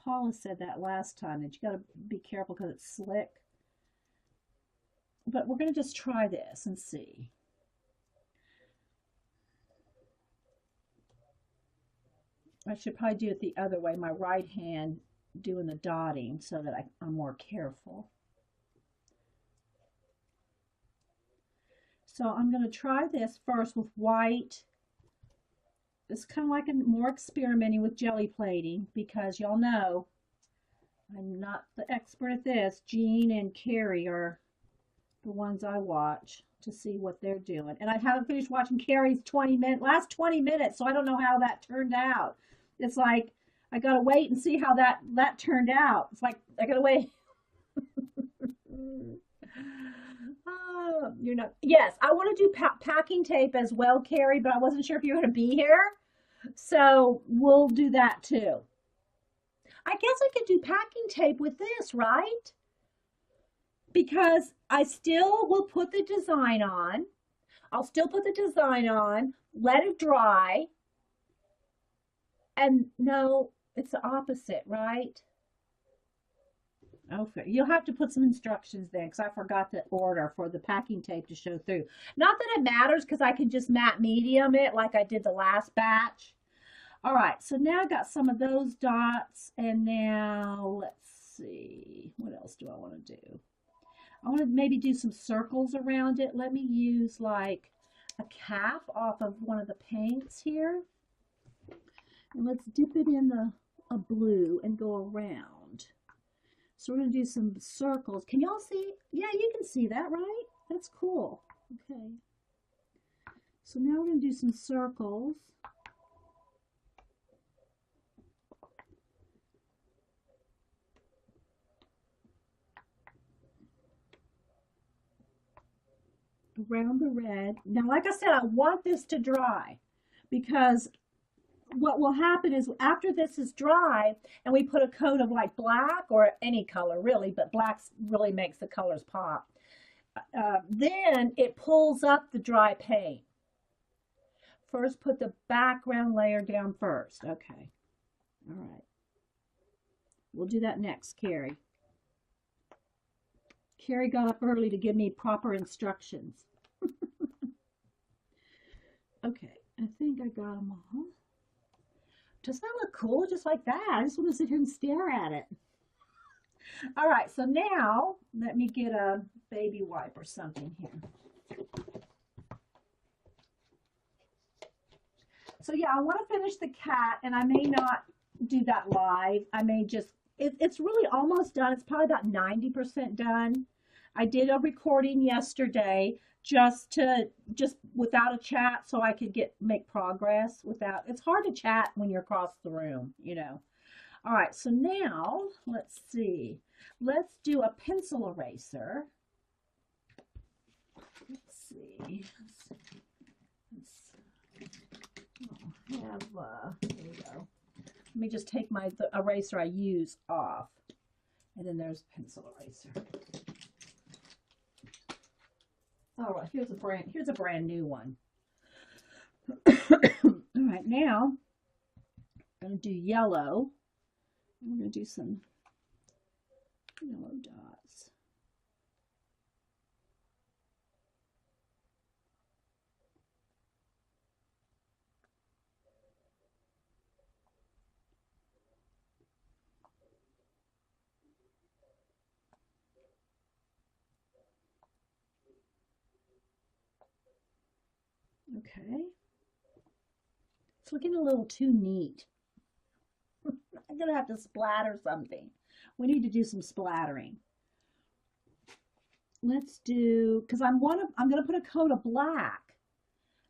Paula said that last time, that you got to be careful because it's slick. But we're going to just try this and see. I should probably do it the other way, my right hand doing the dotting so that I'm more careful. So I'm going to try this first with white. It's kind of like more experimenting with jelly plating because y'all know I'm not the expert at this. Jean and Carrie are the ones I watch to see what they're doing. And I haven't finished watching Carrie's last 20 minutes, so I don't know how that turned out. It's like, I gotta wait and see how that turned out. It's like, I gotta wait. You're not, yes, I want to do packing tape as well, Carrie, but I wasn't sure if you were going to be here. So we'll do that too. I guess I could do packing tape with this, right? Because I still will put the design on. I'll still put the design on, let it dry. And no, it's the opposite, right? Okay, you'll have to put some instructions then because I forgot the order for the packing tape to show through. Not that it matters because I can just matte medium it like I did the last batch. All right, so now I got some of those dots, and now let's see, what else do I want to do? I want to maybe do some circles around it. Let me use like a cap off of one of the paints here. And let's dip it in a blue and go around. So we're going to do some circles. Can y'all see? Yeah, you can see that, right? That's cool. Okay. So now we're going to do some circles. Around the red. Now, like I said, I want this to dry because what will happen is after this is dry and we put a coat of like black or any color really, but black really makes the colors pop, then it pulls up the dry paint. First, put the background layer down first. Okay. All right. We'll do that next, Carrie. Carrie got up early to give me proper instructions. Okay, I think I got them all. Doesn't that look cool? Just like that. I just want to sit here and stare at it. All right, so now let me get a baby wipe or something here. So yeah, I want to finish the cat, and I may not do that live. I may just, it's really almost done. It's probably about 90% done. I did a recording yesterday just without a chat so I could make progress without, it's hard to chat when you're across the room, you know. All right, so now let's see. Let's do a pencil eraser. Let's see. There we go. Let me just take the eraser I use off. And then there's pencil eraser. All right, here's a brand new one. All right, now I'm going to do yellow. I'm going to do some yellow dots. Okay. It's looking a little too neat. I'm going to have to splatter something. We need to do some splattering. Let's do, because I'm going to put a coat of black.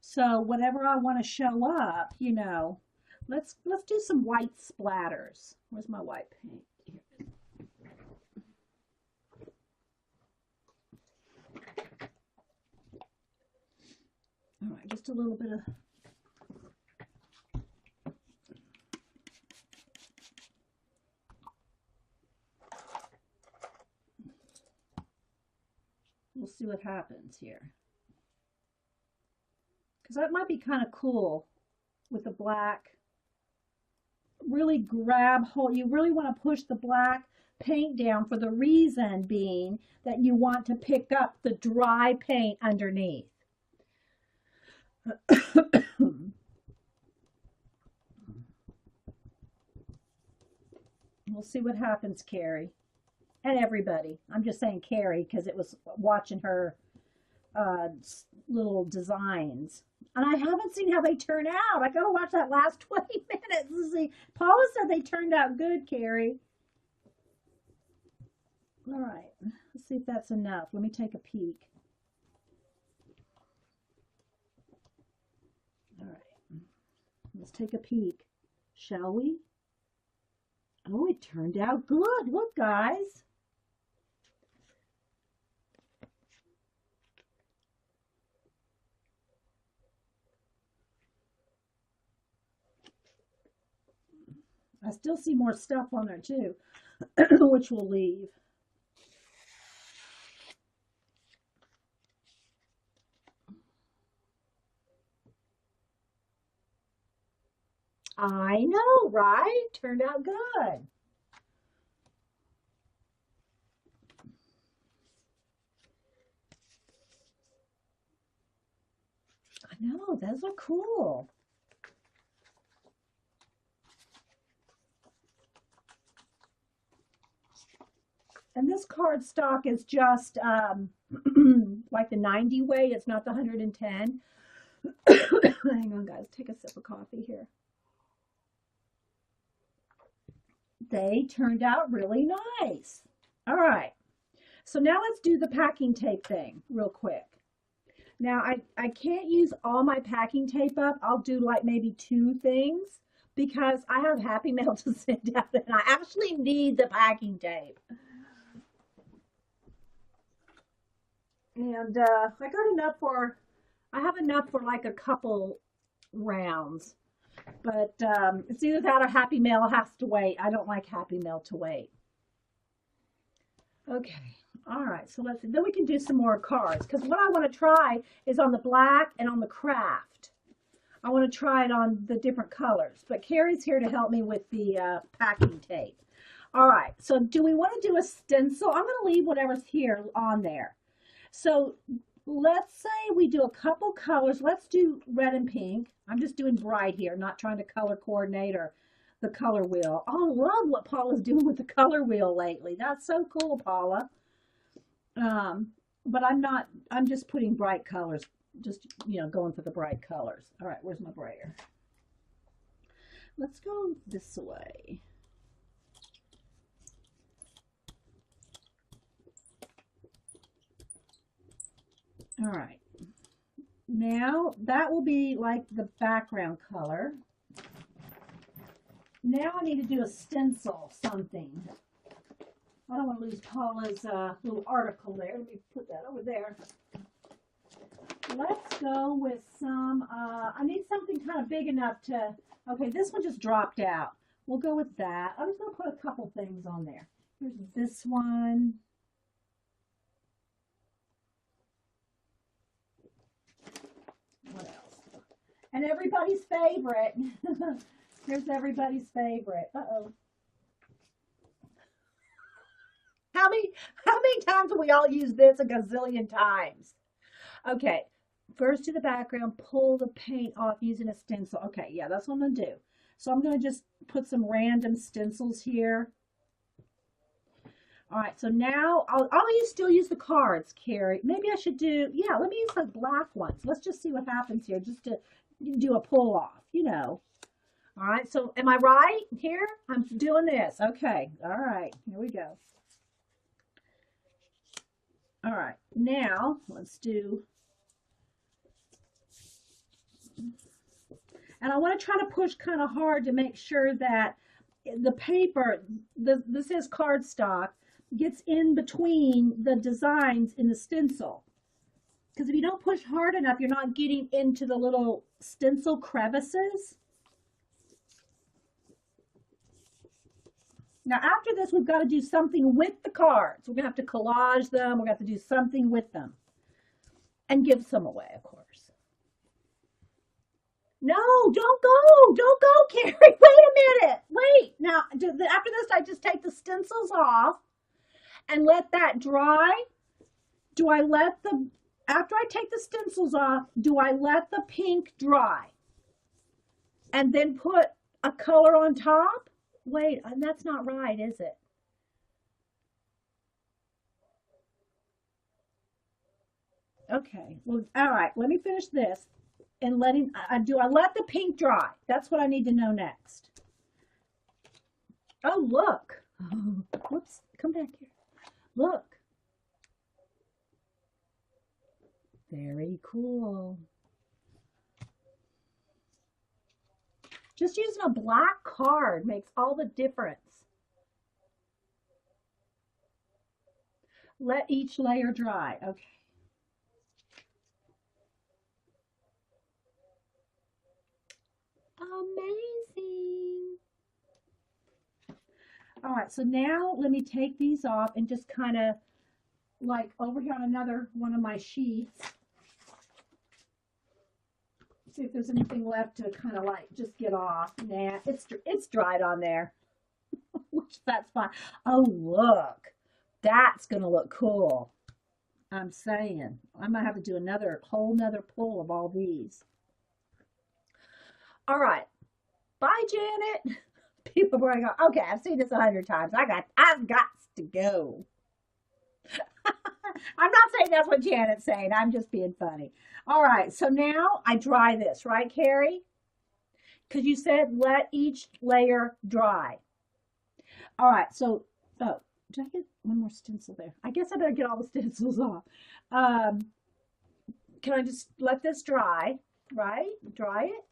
So whatever I want to show up, you know, let's do some white splatters. Where's my white paint? Here. All right, just a little bit of we'll see what happens here. Because that might be kind of cool with the black. Really grab hold. You really want to push the black paint down for the reason being that you want to pick up the dry paint underneath. We'll see what happens, Carrie. And everybody. I'm just saying Carrie because it was watching her little designs. And I haven't seen how they turn out. I gotta watch that last 20 minutes to see. Paula said they turned out good, Carrie. All right, let's see if that's enough. Let me take a peek. All right, let's take a peek, shall we? Oh, it turned out good. Look, guys. I still see more stuff on there too, which we'll leave. I know, right? Turned out good. I know, those are cool. And this cardstock is just like the 90 weight. It's not the 110. Hang on, guys. Take a sip of coffee here. They turned out really nice. All right. So now let's do the packing tape thing real quick. Now I can't use all my packing tape up. I'll do like maybe 2 things because I have Happy Mail to send out and I actually need the packing tape. And I have enough for like a couple rounds. But it's either that or Happy Mail has to wait. I don't like Happy Mail to wait. Okay. All right. So then we can do some more cards because what I want to try is on the black and on the craft. I want to try it on the different colors. But Carrie's here to help me with the packing tape. All right. So do we want to do a stencil? I'm going to leave whatever's here on there. So let's say we do a couple colors. Let's do red and pink. I'm just doing bright here, not trying to color coordinate or the color wheel. Oh, I love what Paula's doing with the color wheel lately. That's so cool, Paula. But I'm just putting bright colors, just, going for the bright colors. All right, where's my brayer? Let's go this way. All right. Now that will be like the background color. Now I need to do a stencil something. I don't want to lose Paula's little article there. Let me put that over there. Let's go with some, I need something kind of big enough to, okay, this one just dropped out. We'll go with that. I'm just going to put a couple things on there. Here's this one. What else? And everybody's favorite. Here's everybody's favorite. Uh-oh. How many times have we all used this a gazillion times? Okay, first to the background, pull the paint off using a stencil. Okay, yeah, that's what I'm going to do. So I'm going to just put some random stencils here. All right, so now I'll still use the cards, Carrie. Maybe I should do, yeah, let me use the black ones. Let's just see what happens here, just to do a pull off, All right, so am I right here? I'm doing this. Okay, all right, here we go. All right, now let's do, and I want to try to push kind of hard to make sure that the paper, this is cardstock, gets in between the designs in the stencil. Because if you don't push hard enough, you're not getting into the little stencil crevices. Now, after this, we've got to do something with the cards. We're going to have to collage them. We're going to have to do something with them. And give some away, of course. No, don't go. Don't go, Carrie. Wait a minute. Wait. Now, after this, I just take the stencils off and let that dry. After I take the stencils off, do I let the pink dry? And then put a color on top? Wait, that's not right, is it? Okay, well, all right, let me finish this. And do I let the pink dry? That's what I need to know next. Oh, look. Oh, whoops, come back here. Look. Very cool. Just using a black card makes all the difference. Let each layer dry. Okay. Amazing. All right, so now let me take these off and just kind of like over here on another one of my sheets. See if there's anything left to kind of like just get off. Nah, it's dried on there. Which that's fine. Oh, look. That's going to look cool. I'm saying. I might have to do whole nother pull of all these. All right. Bye, Janet. People are going to go, okay, I've seen this 100 times. I've got to go. I'm not saying that's what Janet's saying. I'm just being funny. All right, so now I dry this, right, Carrie? Because you said let each layer dry. All right, so did I get one more stencil there? I guess I better get all the stencils off. Um, can I just let this dry, right? Dry it.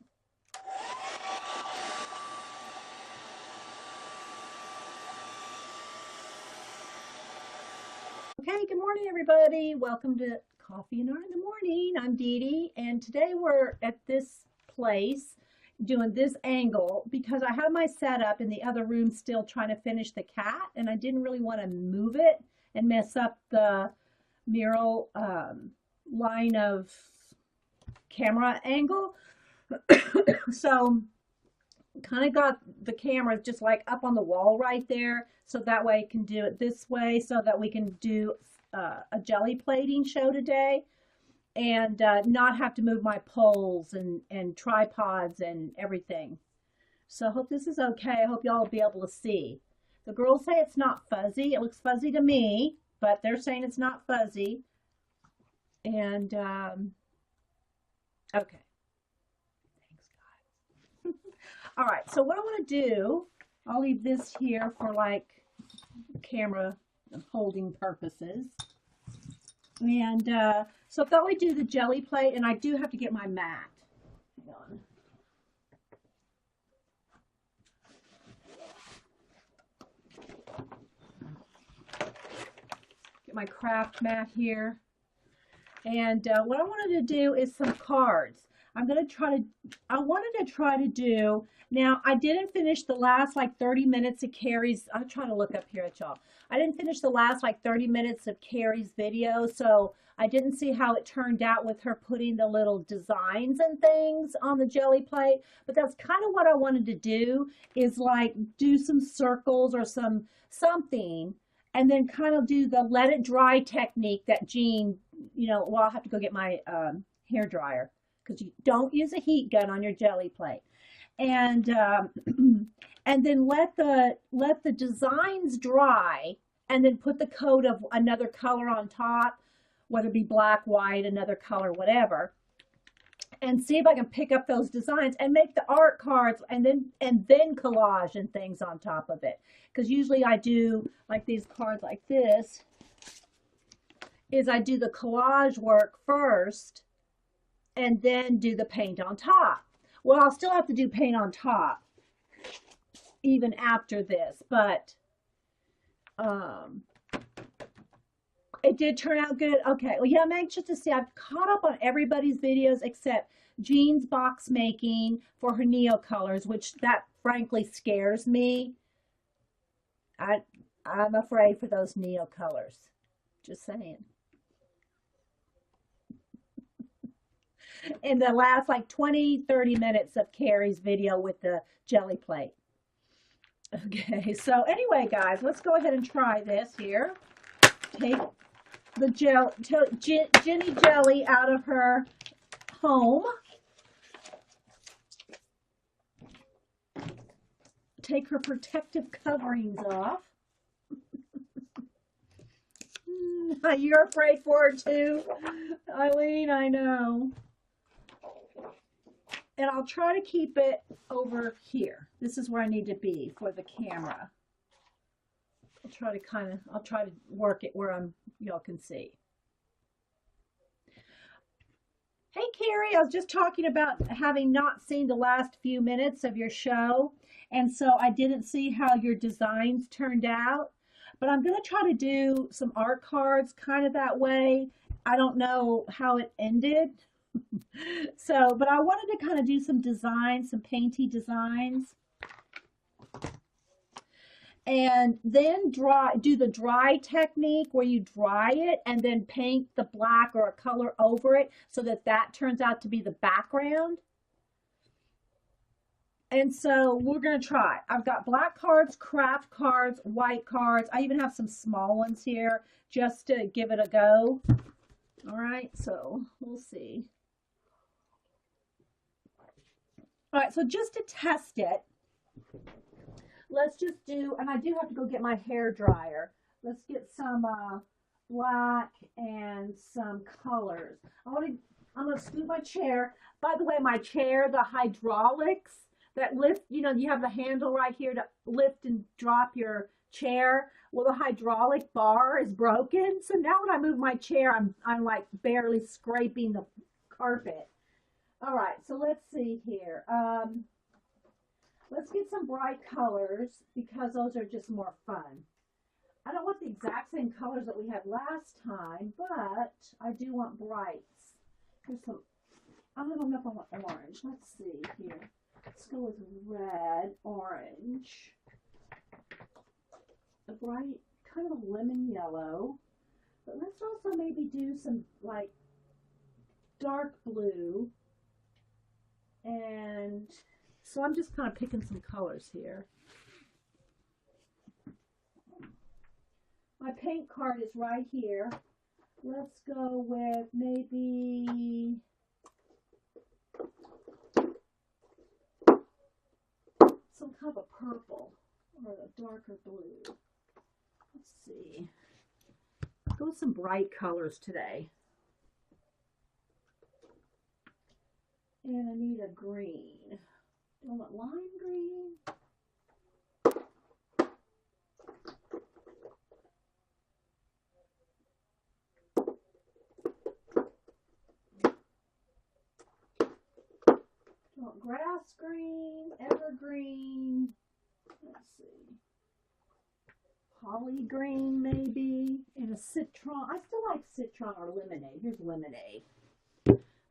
Okay, good morning, everybody. Welcome to Coffee and Art in the Morning. I'm Dee Dee, and today we're at this place doing this angle because I have my setup in the other room still trying to finish the cat, and I didn't really want to move it and mess up the mural line of camera angle. So kind of got the camera just like up on the wall right there, so that way I can do it this way so that we can do a jelly plating show today and not have to move my poles and tripods and everything. So I hope this is okay. I hope y'all will be able to see. The girls say it's not fuzzy. It looks fuzzy to me, but they're saying it's not fuzzy. And okay. All right, so what I want to do, I'll leave this here for like camera holding purposes. And so I thought we'd do the jelly plate, and I do have to get my mat. Hang on. Get my craft mat here. And what I wanted to do is some cards. I wanted to try to do, now I didn't finish the last like 30 minutes of Carrie's, I'm trying to look up here at y'all. I didn't finish the last like 30 minutes of Carrie's video, so I didn't see how it turned out with her putting the little designs and things on the jelly plate, but that's kind of what I wanted to do, is like do some circles or something, and then kind of do the let it dry technique that Jean, you know, well, I'll have to go get my hair dryer, because you don't use a heat gun on your jelly plate, and and then let the designs dry, and then put the coat of another color on top, whether it be black, white, another color, whatever, and see if I can pick up those designs and make the art cards, and then collage and things on top of it. Because usually I do like these cards like this, is I do the collage work first and then do the paint on top. Well, I'll still have to do paint on top even after this, but it did turn out good. Okay, well, yeah, I'm anxious to see. I've caught up on everybody's videos except Jean's box making for her Neo colors, which that frankly scares me. I'm afraid for those Neo colors. Just saying. In the last like 20-30 minutes of Carrie's video with the jelly plate. Okay, so anyway, guys, let's go ahead and try this here. Take the Jenny Jelly out of her home. Take her protective coverings off. You're afraid for her too, Eileen, I know. And I'll try to keep it over here. This is where I need to be for the camera. I'll try to work it where y'all can see. Hey Carrie, I was just talking about having not seen the last few minutes of your show, and so I didn't see how your designs turned out, but I'm going to try to do some art cards kind of that way. I don't know how it ended. So, but I wanted to kind of do some designs, some painty designs, and then do the dry technique where you dry it and then paint the black or a color over it so that turns out to be the background. And so we're going to try. I've got black cards, craft cards, white cards. I even have some small ones here just to give it a go. All right, so we'll see. All right, so just to test it, let's just do, and I do have to go get my hair dryer. Let's get some black and some colors. I'm gonna scoot my chair. By the way, my chair, the hydraulics that lift, you know, you have the handle right here to lift and drop your chair. Well, the hydraulic bar is broken, so now when I move my chair, I'm like barely scraping the carpet. All right, so let's see here. Let's get some bright colors because those are just more fun. I don't want the exact same colors that we had last time, but I do want brights. Here's some, I don't know if I want orange. Let's see here. Let's go with red, orange. A bright, kind of a lemon yellow. But let's also maybe do some like dark blue. And so I'm just kind of picking some colors here. My paint card is right here. Let's go with maybe some kind of a purple or a darker blue. Let's see. Go with some bright colors today. And I need a green. Do I want lime green? Grass green, evergreen, let's see, holly green maybe, and a citron. I still like citron or lemonade. Here's lemonade.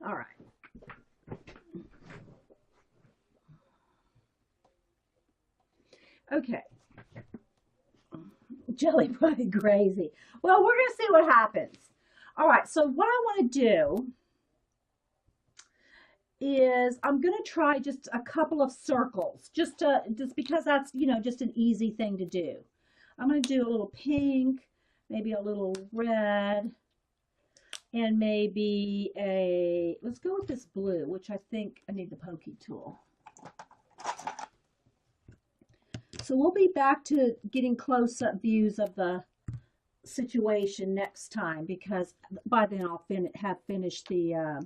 All right. Okay. Jelly probably crazy. Well, we're going to see what happens. All right, so what I want to do is I'm going to try just a couple of circles, just because that's, you know, just an easy thing to do. I'm going to do a little pink, maybe a little red, and maybe let's go with this blue, which I think I need the pokey tool. So we'll be back to getting close-up views of the situation next time, because by then I'll have finished the